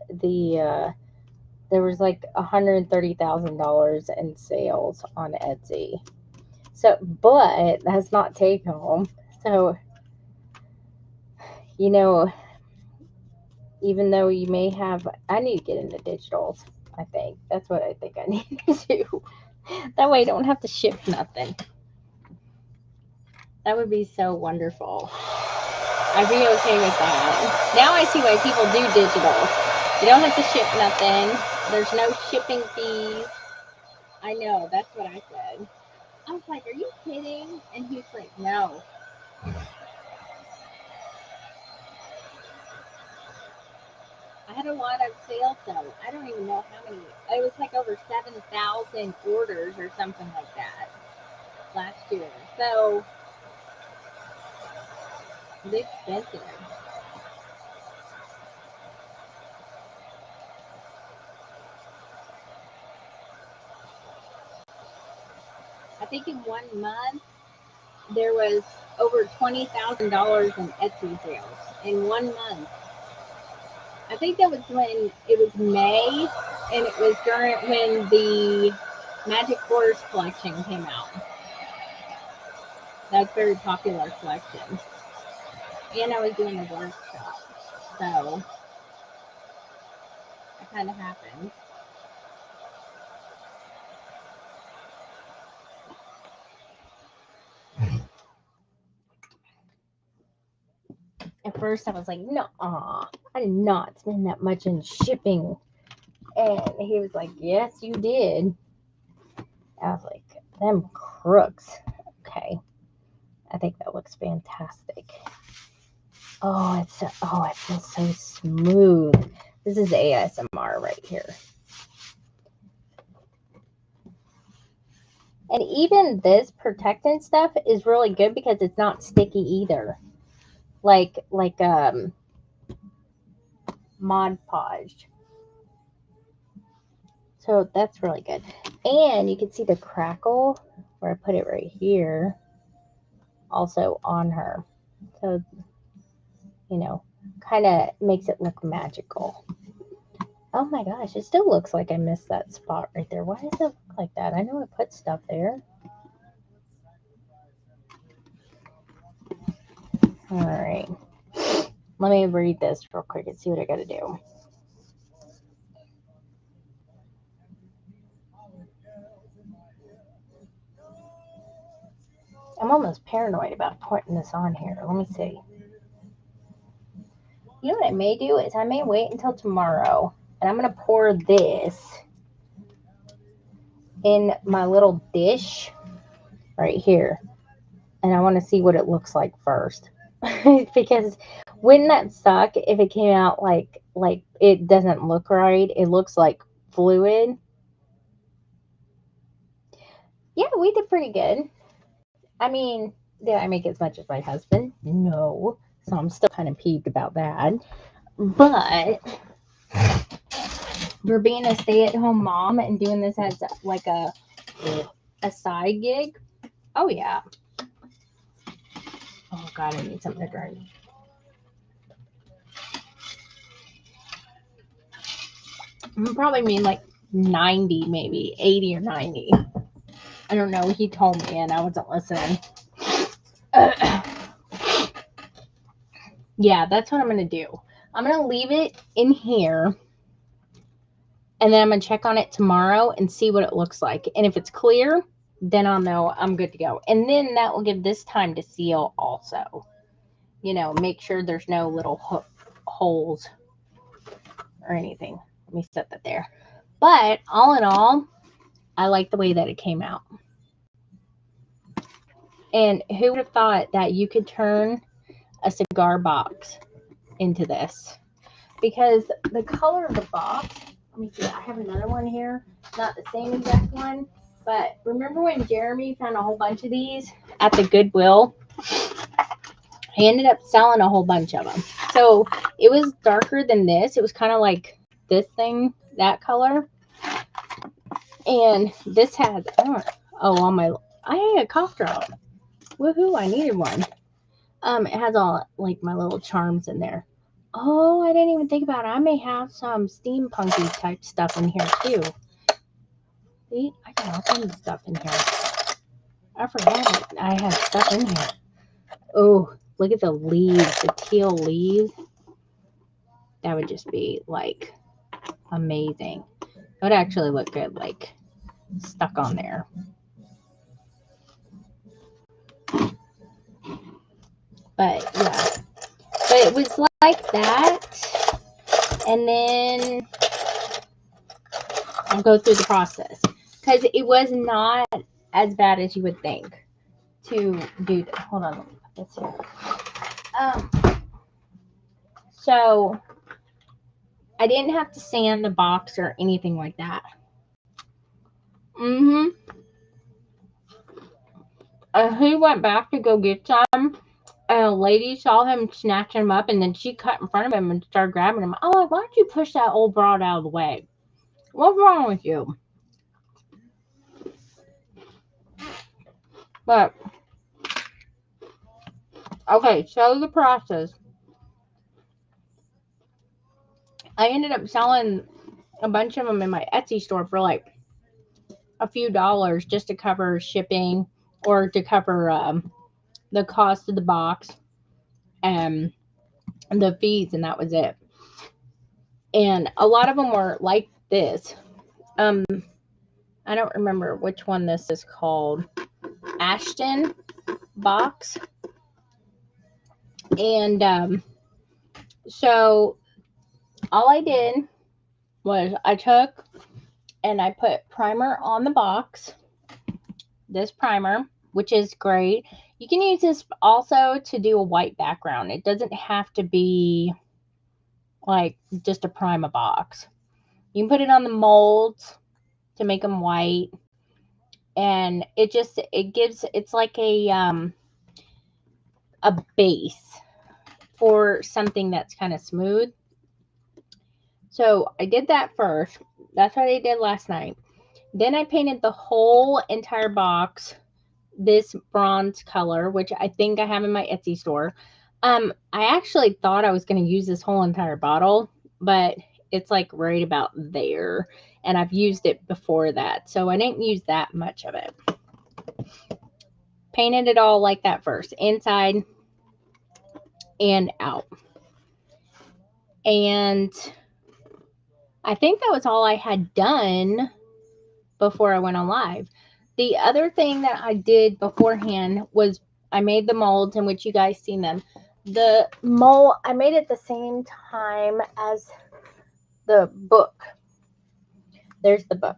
S1: was like $130,000 in sales on Etsy. So, but that's not take home. So, you know, even though you may have, I need to get into digitals. I think that's what I think I need to do. That way I don't have to ship nothing. That would be so wonderful. I'd be okay with that. Now I see why people do digital. You don't have to ship nothing. There's no shipping fees. I know, that's what I said. I was like, are you kidding? And he's like, no. I had a lot of sales though. I don't even know how many. It was like over 7,000 orders or something like that last year. So it's expensive. I think in 1 month there was over $20,000 in Etsy sales in 1 month. I think that was when it was May, and it was during when the Magic Forest collection came out. That's a very popular collection. And I was doing a workshop, so it kind of happened. At first, I was like, no, I did not spend that much in shipping. And he was like, yes, you did. I was like, them crooks. Okay. I think that looks fantastic. Oh, it feels so smooth. This is ASMR right here. And even this protectant stuff is really good because it's not sticky either. Like Mod Podge. So that's really good. And you can see the crackle where I put it right here also on her. So, you know, kind of makes it look magical. Oh my gosh, it still looks like I missed that spot right there. Why does it look like that? I know I put stuff there. All right. Let me read this real quick and see what I got to do. I'm almost paranoid about putting this on here. Let me see. You know what I may do is I may wait until tomorrow, and I'm going to pour this in my little dish right here. And I want to see what it looks like first. Because wouldn't that suck if it came out like it doesn't look right? It looks like fluid. Yeah, we did pretty good. I mean, did I make as much as my husband? No. So I'm still kind of peeved about that. But for being a stay-at-home mom and doing this as like a side gig, oh yeah. Oh God, I need something to drink. I'm probably mean like 90, maybe 80 or 90. I don't know. He told me and I wasn't listening. Yeah, that's what I'm going to do. I'm going to leave it in here. And then I'm going to check on it tomorrow and see what it looks like. And if it's clear, then I'll know I'm good to go. And then that will give this time to seal also. You know, make sure there's no little holes or anything. Let me set that there. But all in all, I like the way that it came out. And who would have thought that you could turn a cigar box into this? Because the color of the box, let me see, I have another one here. Not the same exact one, but remember when Jeremy found a whole bunch of these at the Goodwill? He ended up selling a whole bunch of them. So it was darker than this. It was kind of like this thing, that color. And this has, on my, I had a cough drop. Woohoo, I needed one. It has all like my little charms in there. Oh, I didn't even think about it. I may have some steampunky type stuff in here too. See, I got all kinds of stuff in here. I forgot it. I had stuff in here. Oh, look at the leaves, the teal leaves. That would just be like amazing. It would actually look good, like stuck on there. But yeah, but it was like that, and then I'll go through the process because it was not as bad as you would think to do this. Hold on, let me put this here. So I didn't have to sand the box or anything like that. He went back to go get some, and a lady saw him snatching them up, and then she cut in front of him and started grabbing him. I'm like, why don't you push that old broad out of the way? What's wrong with you? But, okay, so the process. I ended up selling a bunch of them in my Etsy store for like a few dollars just to cover shipping or to cover the cost of the box and the fees, and that was it. And a lot of them were like this. I don't remember which one this is called. Ashton box. And so all I did was I took and I put primer on the box. This primer, which is great. You can use this also to do a white background. It doesn't have to be like just a primer box. You can put it on the molds to make them white, and it's like a base for something that's kind of smooth. So I did that first. That's what I did last night. Then I painted the whole entire box this bronze color, which I think I have in my Etsy store. I actually thought I was going to use this whole entire bottle, but it's like right about there, and I've used it before that, so I didn't use that much of it. Painted it all like that first, inside and out. And I think that was all I had done before I went on live. The other thing that I did beforehand was I made the molds, in which you guys seen them. The mold I made at the same time as the book. There's the book.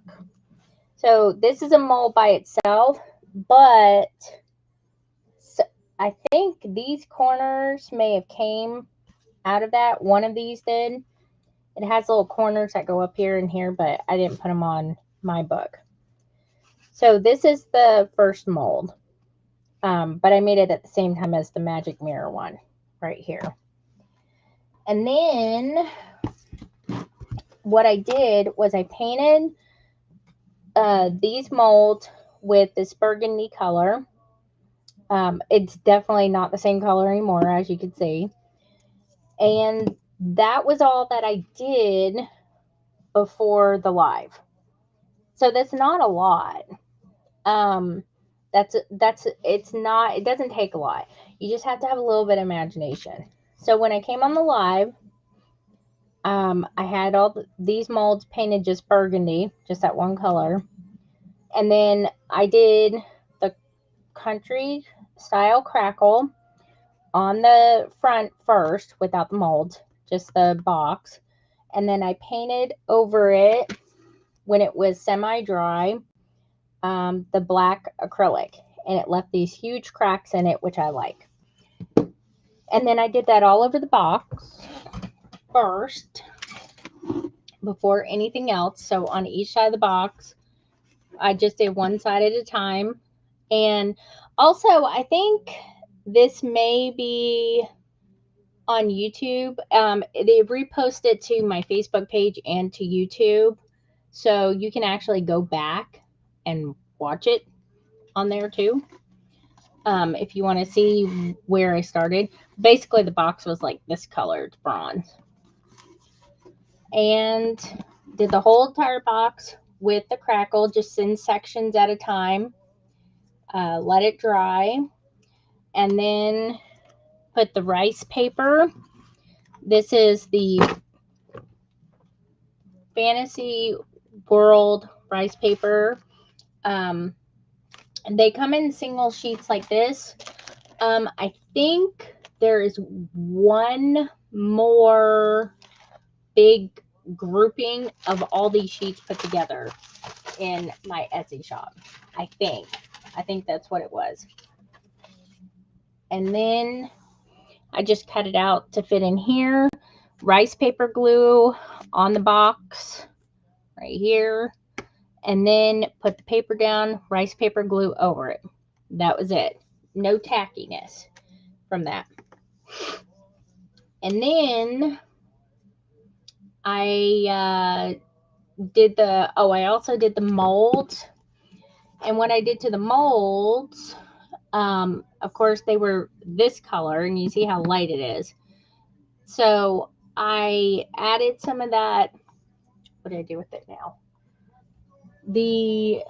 S1: So this is a mold by itself, but I think these corners may have came out of that. One of these did. It has little corners that go up here and here, but I didn't put them on my book. So this is the first mold, but I made it at the same time as the magic mirror one right here. And then what I did was I painted these molds with this burgundy color. It's definitely not the same color anymore, as you can see. And that was all that I did before the live. So that's not a lot. It doesn't take a lot. You just have to have a little bit of imagination. So when I came on the live, I had all these molds painted just burgundy, just that one color. And then I did the country style crackle on the front first without the molds, just the box. And then I painted over it when it was semi-dry, the black acrylic, and it left these huge cracks in it, which I like. And then I did that all over the box first before anything else. So on each side of the box, I just did one side at a time. And also, I think this may be on YouTube. They reposted to my Facebook page and to YouTube, so you can actually go back and watch it on there too. if you want to see where I started. Basically, the box was like this color, it's bronze. And did the whole entire box with the crackle, just in sections at a time. Let it dry. And then put the rice paper. This is the Fantasy World rice paper. They come in single sheets like this. I think there is one more big grouping of all these sheets put together in my Etsy shop. I think that's what it was. And then I just cut it out to fit in here. Rice paper glue on the box right here. And then put the paper down, rice paper glue over it. That was it. No tackiness from that. And then I I also did the molds. And what I did to the molds, of course, they were this color, and you see how light it is. So I added some of that. What do I do with it now? The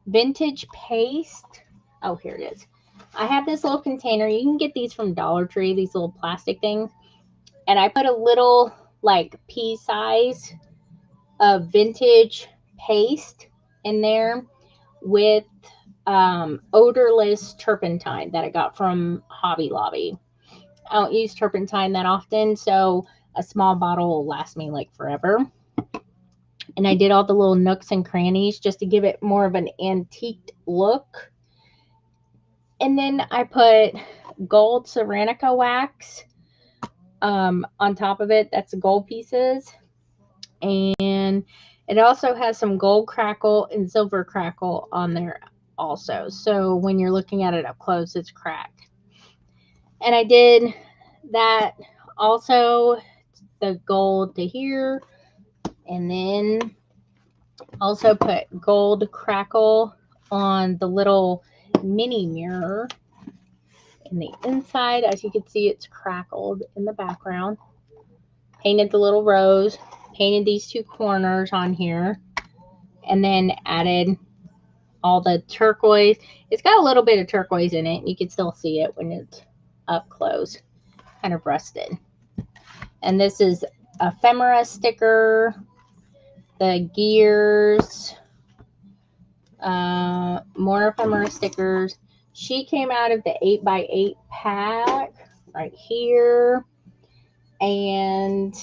S1: vintage paste. Oh, here it is. I have this little container. You can get these from Dollar Tree, these little plastic things. And I put a little, like, pea size of vintage paste in there with odorless turpentine that I got from Hobby Lobby. I don't use turpentine that often, so a small bottle will last me like forever. And I did all the little nooks and crannies just to give it more of an antique look. And then I put gold Ceramica wax on top of it. That's gold pieces. And it also has some gold crackle and silver crackle on there also. So when you're looking at it up close, it's cracked. And I did that also, the gold to here. And then also put gold crackle on the little mini mirror in the inside. As you can see, it's crackled in the background. Painted the little rose, painted these two corners on here, and then added all the turquoise. It's got a little bit of turquoise in it. You can still see it when it's up close, kind of rusted. And this is ephemera sticker, the gears, more ephemera stickers. She came out of the 8x8 pack right here. And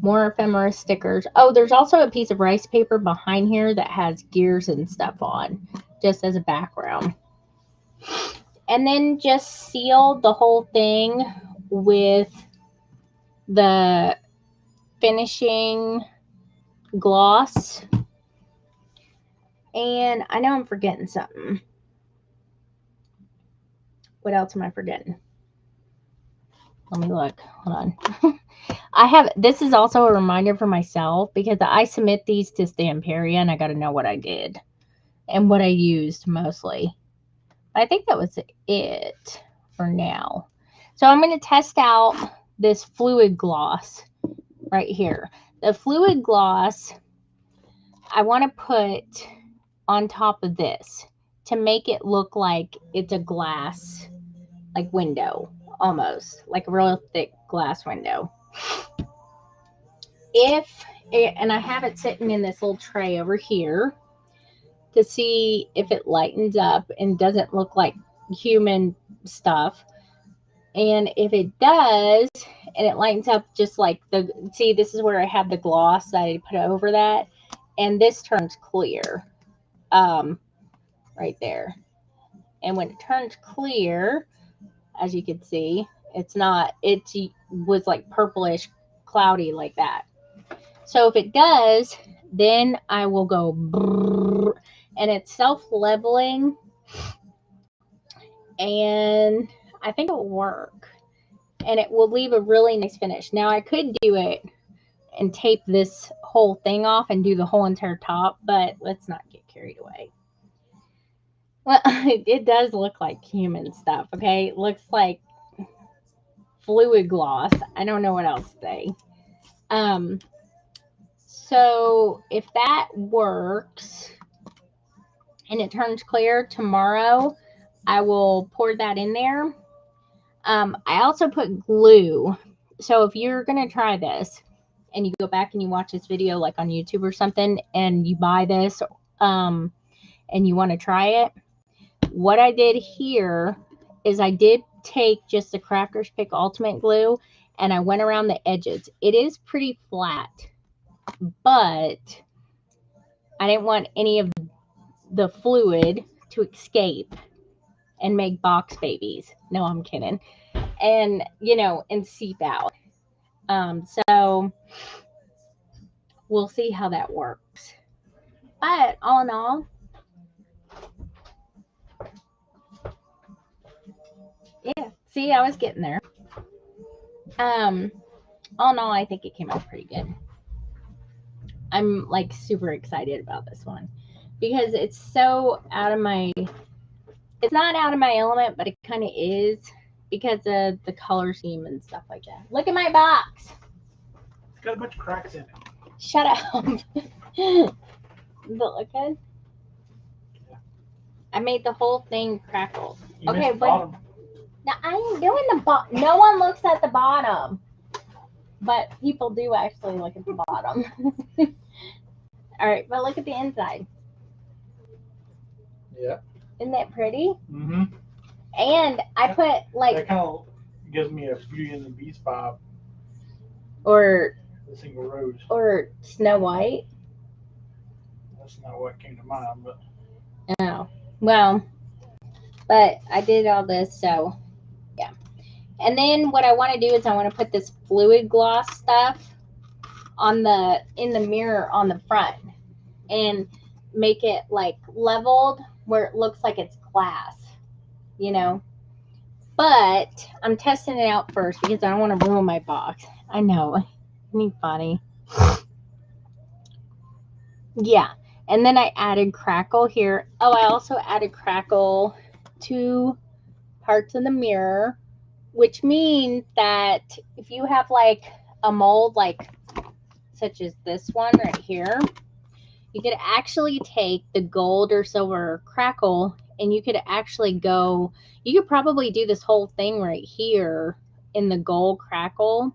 S1: more ephemera stickers. Oh, there's also a piece of rice paper behind here that has gears and stuff on, just as a background. And then just sealed the whole thing with the finishing gloss. And I know I'm forgetting something. What else am I forgetting? Let me look. Hold on. This is also a reminder for myself because I submit these to Stamperia and I got to know what I did and what I used mostly. I think that was it for now. So I'm going to test out this fluid gloss right here. The fluid gloss I want to put on top of this to make it look like it's a glass, like window, almost like a real thick glass window. And I have it sitting in this little tray over here to see if it lightens up and doesn't look like human stuff. And if it does, and it lightens up just like see, this is where I have the gloss that I put over that, and this turns clear, right there. And when it turns clear, as you can see, it was like purplish, cloudy like that. So if it does, then I will go brrr, and it's self-leveling, and I think it will work, and it will leave a really nice finish. Now I could do it and tape this whole thing off and do the whole entire top, but let's not get carried away. Well, it does look like human stuff, okay? It looks like fluid gloss. I don't know what else to say. Um, so if that works and it turns clear tomorrow, I will pour that in there. I also put glue. So if you're gonna try this and you go back and you watch this video like on YouTube or something and you buy this and you want to try it, what I did here is I did take just the Crafters Pick Ultimate Glue and I went around the edges. It is pretty flat, but I didn't want any of the fluid to escape and make box babies. No, I'm kidding. And, and seep out. So we'll see how that works. But all in all, yeah, see, I was getting there. All in all, I think it came out pretty good. I'm like super excited about this one because it's so it's not out of my element, but it kind of is because of the color scheme and stuff like that. Look at my box.
S3: It's got a bunch of cracks in it.
S1: Shut up. Does it look good? I made the whole thing crackle.
S3: You
S1: Okay,
S3: missed the
S1: but
S3: bottom.
S1: now I ain't doing the bottom. No one looks at the bottom, but people do actually look at the bottom. All right, but look at the inside.
S3: Yeah.
S1: Isn't that pretty?
S3: Mm-hmm.
S1: And I put like,
S3: That kind of gives me a Beauty and the Beast vibe.
S1: or
S3: The single rose.
S1: or Snow White.
S3: That's not what came to mind, but
S1: Oh, well, but I did all this, so yeah. And then what I want to do is I want to put this fluid gloss stuff in the mirror on the front and make it like leveled where it looks like it's glass, But I'm testing it out first because I don't want to ruin my box. I know. Isn't he funny? Yeah. And then I added crackle here. Oh, I also added crackle to parts of the mirror, which means that if you have like a mold like such as this one right here, you could actually take the gold or silver crackle and you could probably do this whole thing right here in the gold crackle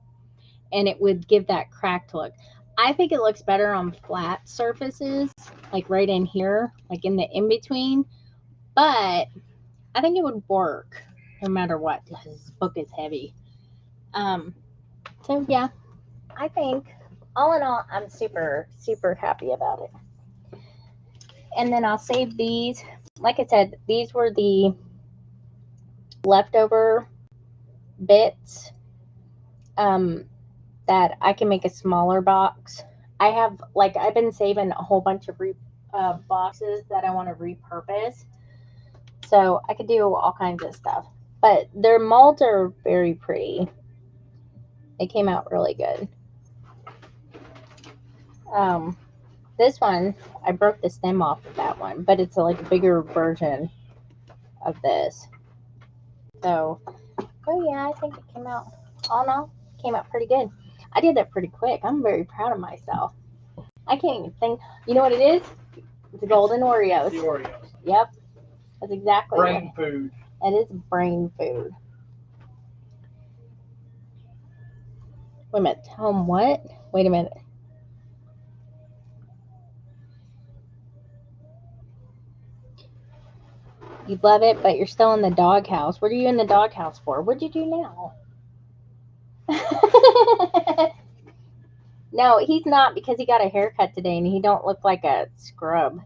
S1: and it would give that cracked look. I think it looks better on flat surfaces, like right in here, like in the in-between, but I think it would work no matter what because this book is heavy. So yeah, I think all in all, I'm super, super happy about it. And then I'll save these. Like I said, these were the leftover bits that I can make a smaller box. I've been saving a whole bunch of boxes that I want to repurpose. So I could do all kinds of stuff. But their molds are very pretty. It came out really good. This one, I broke the stem off of that one, but it's like a bigger version of this. So, oh yeah, I think it came out, all in all, came out pretty good. I did that pretty quick. I'm very proud of myself. I can't even think. You know what it is? It's golden Oreos.
S3: the Oreos.
S1: Yep. That's exactly
S3: Brain food.
S1: It is brain food. Wait a minute. Tell them what? Wait a minute. You love it, but you're still in the doghouse. What are you in the doghouse for? What'd you do now? No, he's not because he got a haircut today and he don't look like a scrub.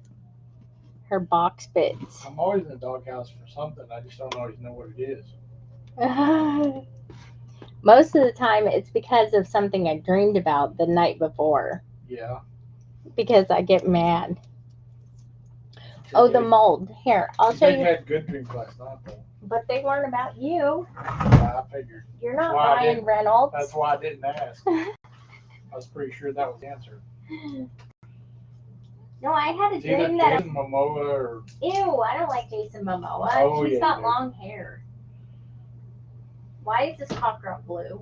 S1: Her box bits.
S3: I'm always in the doghouse for something. I just don't always know what it is.
S1: Most of the time it's because of something I dreamed about the night before.
S3: Yeah.
S1: Because I get mad. Oh, the mold. Here, I'll show you.
S3: You had good dreams last night, though.
S1: But they weren't about you.
S3: I figured.
S1: You're not Ryan Reynolds.
S3: That's why I didn't ask. I was pretty sure that was the answer.
S1: No, I had a
S3: It's either
S1: dream that.
S3: Jason Momoa or
S1: Ew, I don't like Jason Momoa.
S3: Oh,
S1: He's
S3: yeah,
S1: got
S3: you do.
S1: long hair. Why is this cough drop blue?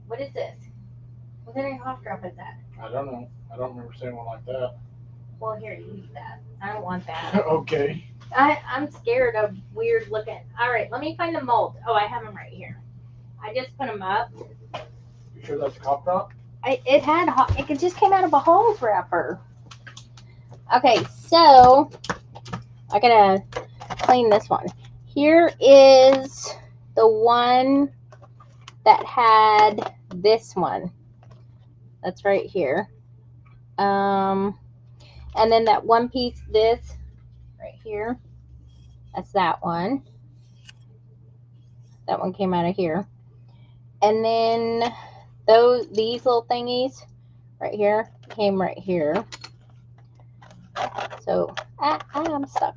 S1: What is this? What kind of cough drop is that?
S3: I don't know. I don't remember seeing one like that.
S1: Well, here, you use that. I don't want that.
S3: Okay.
S1: I'm scared of weird looking. All right, let me find the mold. Oh, I have them right here. I just put them up.
S3: You sure that's a cough drop?
S1: It just came out of a hose wrapper. Okay, so I gotta clean this one. Here is the one that had this one. That's right here. And then that one piece, this right here. That's that one. That one came out of here. And then these little thingies right here came right here. So I'm stuck.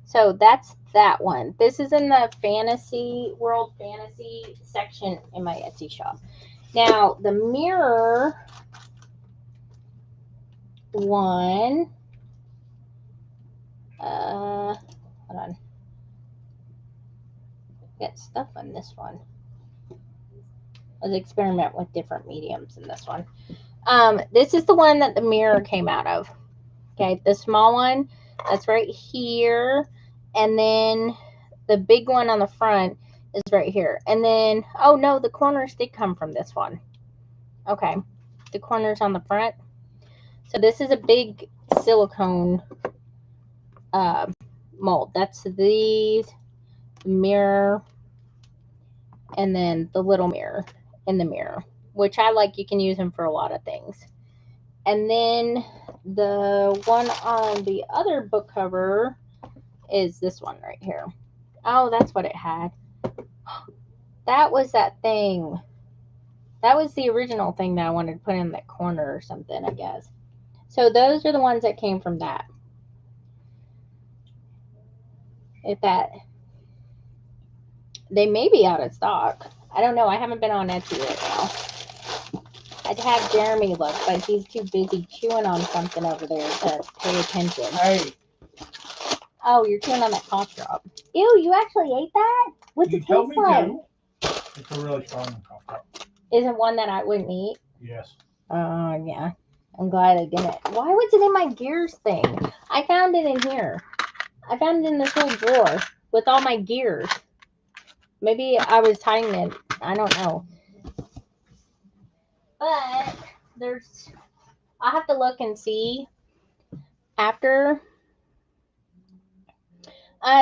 S1: So that's that one. This is in the World Fantasy section in my Etsy shop. Now the mirror one. Hold on. Get stuff on this one. Let's experiment with different mediums in this one. This is the one that the mirror came out of. Okay, the small one, that's right here. And then the big one on the front is right here. And then, oh no, the corners did come from this one. Okay, the corners on the front. So this is a big silicone mold. That's the mirror and then the little mirror in the mirror, which I like. You can use them for a lot of things. And then the one on the other book cover is this one right here. Oh, that's what it had. That was that thing. That was the original thing that I wanted to put in that corner or something, I guess. So those are the ones that came from that. They may be out of stock. I don't know. I haven't been on Etsy right now. I'd have Jeremy look, but he's too busy chewing on something over there to pay attention.
S3: Hey.
S1: Oh, you're chewing on that cough drop. Ew, you actually ate that? What's it taste like?
S3: It's a really strong cough drop.
S1: Is it one that I wouldn't eat?
S3: Yes.
S1: Yeah. I'm glad I didn't. Why was it in my gears thing? I found it in here. I found it in this little drawer with all my gears. Maybe I was hiding it. I don't know. But I'll have to look and see after.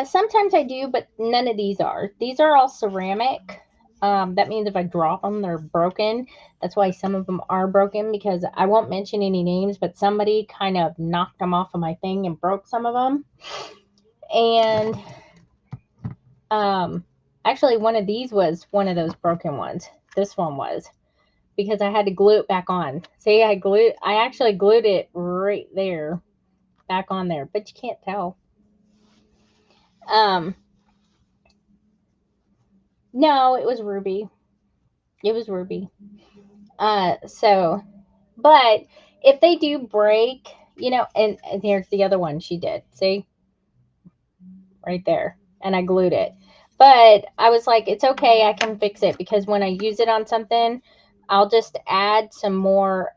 S1: Sometimes I do, but none of these are. These are all ceramic. That means if I drop them, they're broken. That's why some of them are broken, because I won't mention any names, but somebody kind of knocked them off of my thing and broke some of them. And actually, one of these was one of those broken ones. This one was, because I had to glue it back on. See, I actually glued it right there, back on there, but you can't tell. No, it was ruby. It was ruby. But if they do break, and here's the other one she did. See? Right there. And I glued it. But I was like, it's okay, I can fix it, because when I use it on something, I'll just add some more.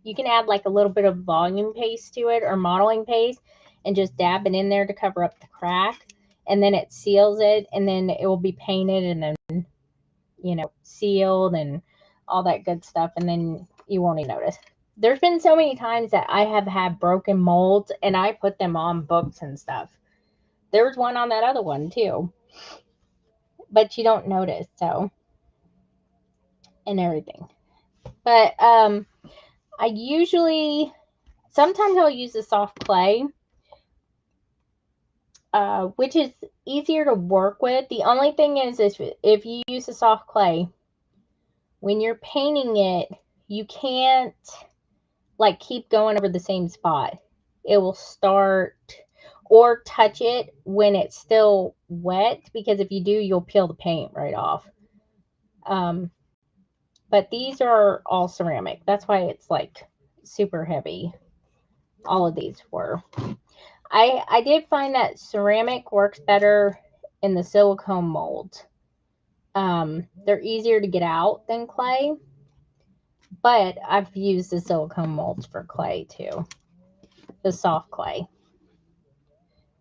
S1: You can add like a little bit of volume paste to it, or modeling paste, and just dab it in there to cover up the crack. And then it seals it, and then it will be painted and then, sealed and all that good stuff. And then you won't even notice. There's been so many times that I have had broken molds and I put them on books and stuff. There was one on that other one too, but you don't notice, so, and everything. But I usually, sometimes I'll use the soft clay, which is easier to work with. The only thing is if you use the soft clay, when you're painting it, you can't like keep going over the same spot. It will start, or touch it when it's still wet, because if you do, you'll peel the paint right off. But these are all ceramic. That's why it's like super heavy. all of these were. I did find that ceramic works better in the silicone molds. They're easier to get out than clay, but I've used the silicone molds for clay too, the soft clay.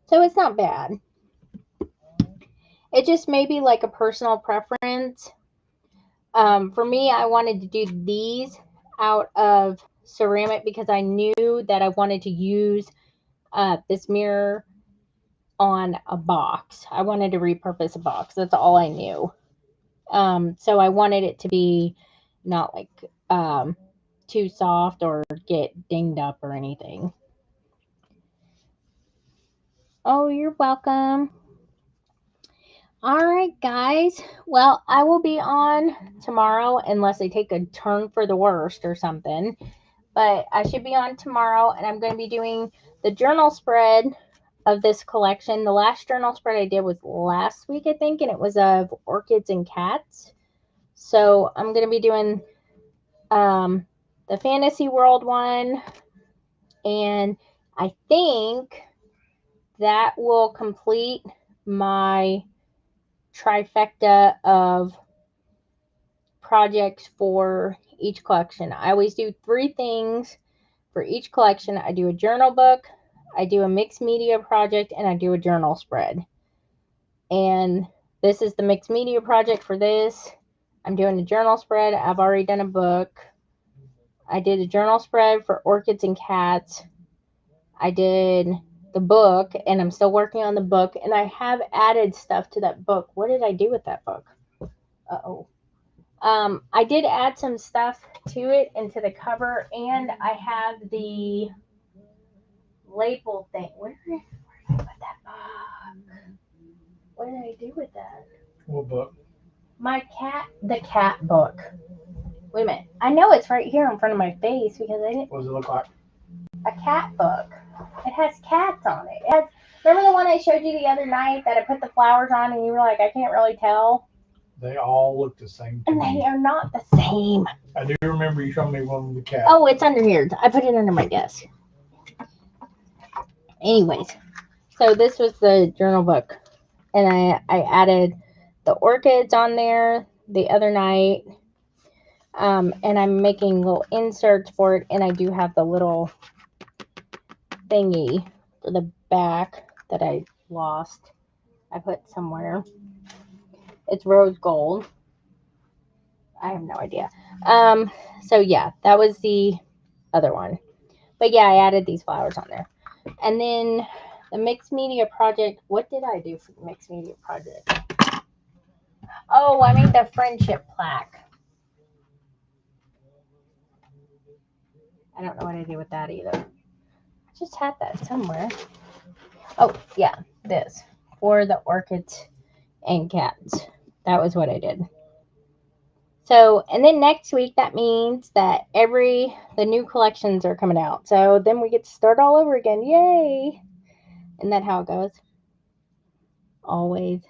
S1: So it's not bad. It just may be like a personal preference. For me, I wanted to do these out of ceramic because I knew that I wanted to use this mirror on a box. I wanted to repurpose a box. That's all I knew. So I wanted it to be not like too soft or get dinged up or anything. Oh, you're welcome. All right, guys. Well, I will be on tomorrow unless I take a turn for the worst or something. But I should be on tomorrow, and I'm going to be doing the journal spread of this collection. The last journal spread I did was last week, I think, and it was of orchids and cats. So I'm going to be doing the fantasy world one, and I think that will complete my trifecta of projects for each collection. I always do 3 things for each collection. I do a journal book, I do a mixed media project, and I do a journal spread. And this is the mixed media project for this. I'm doing a journal spread. I've already done a book. I did a journal spread for orchids and cats. I did the book, and I'm still working on the book, and I have added stuff to that book. What did I do with that book? Uh-oh. I did add some stuff to it into the cover, and I have the label thing. Where did I put that book? What did I do with that?
S3: What book?
S1: The cat book. Wait a minute. I know it's right here in front of my face because I didn't.
S3: What does it look like?
S1: A cat book. It has cats on it. Remember the one I showed you the other night that I put the flowers on and you were like, I can't really tell?
S3: They all look the same to
S1: And they
S3: me.
S1: are not the same.
S3: I do remember you showing me one with the cat.
S1: Oh, it's under here. I put it under my desk. Anyways, so this was the journal book. And I added the orchids on there the other night. And I'm making little inserts for it. And I do have the little thingy for the back that I lost. I put somewhere. It's rose gold. I have no idea. So yeah, that was the other one. But yeah, I added these flowers on there. And then the mixed media project. What did I do for the mixed media project? Oh, I made the friendship plaque. I don't know what I did with that either. I just had that somewhere. Oh, yeah, this. For the orchids and cats. That was what I did. So, and then next week, that means that the new collections are coming out. So then we get to start all over again. Yay! Isn't that how it goes? Always.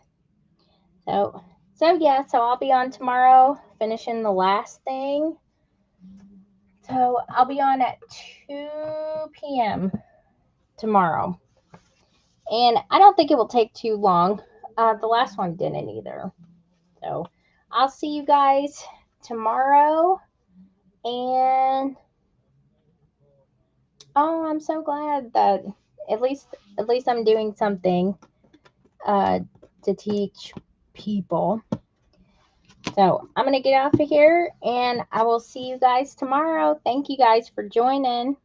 S1: So yeah, so I'll be on tomorrow, finishing the last thing. So I'll be on at 2 p.m. tomorrow. And I don't think it will take too long. The last one didn't either. So I'll see you guys tomorrow. And oh, I'm so glad that at least I'm doing something to teach people. So I'm gonna get off of here, and I will see you guys tomorrow. Thank you guys for joining.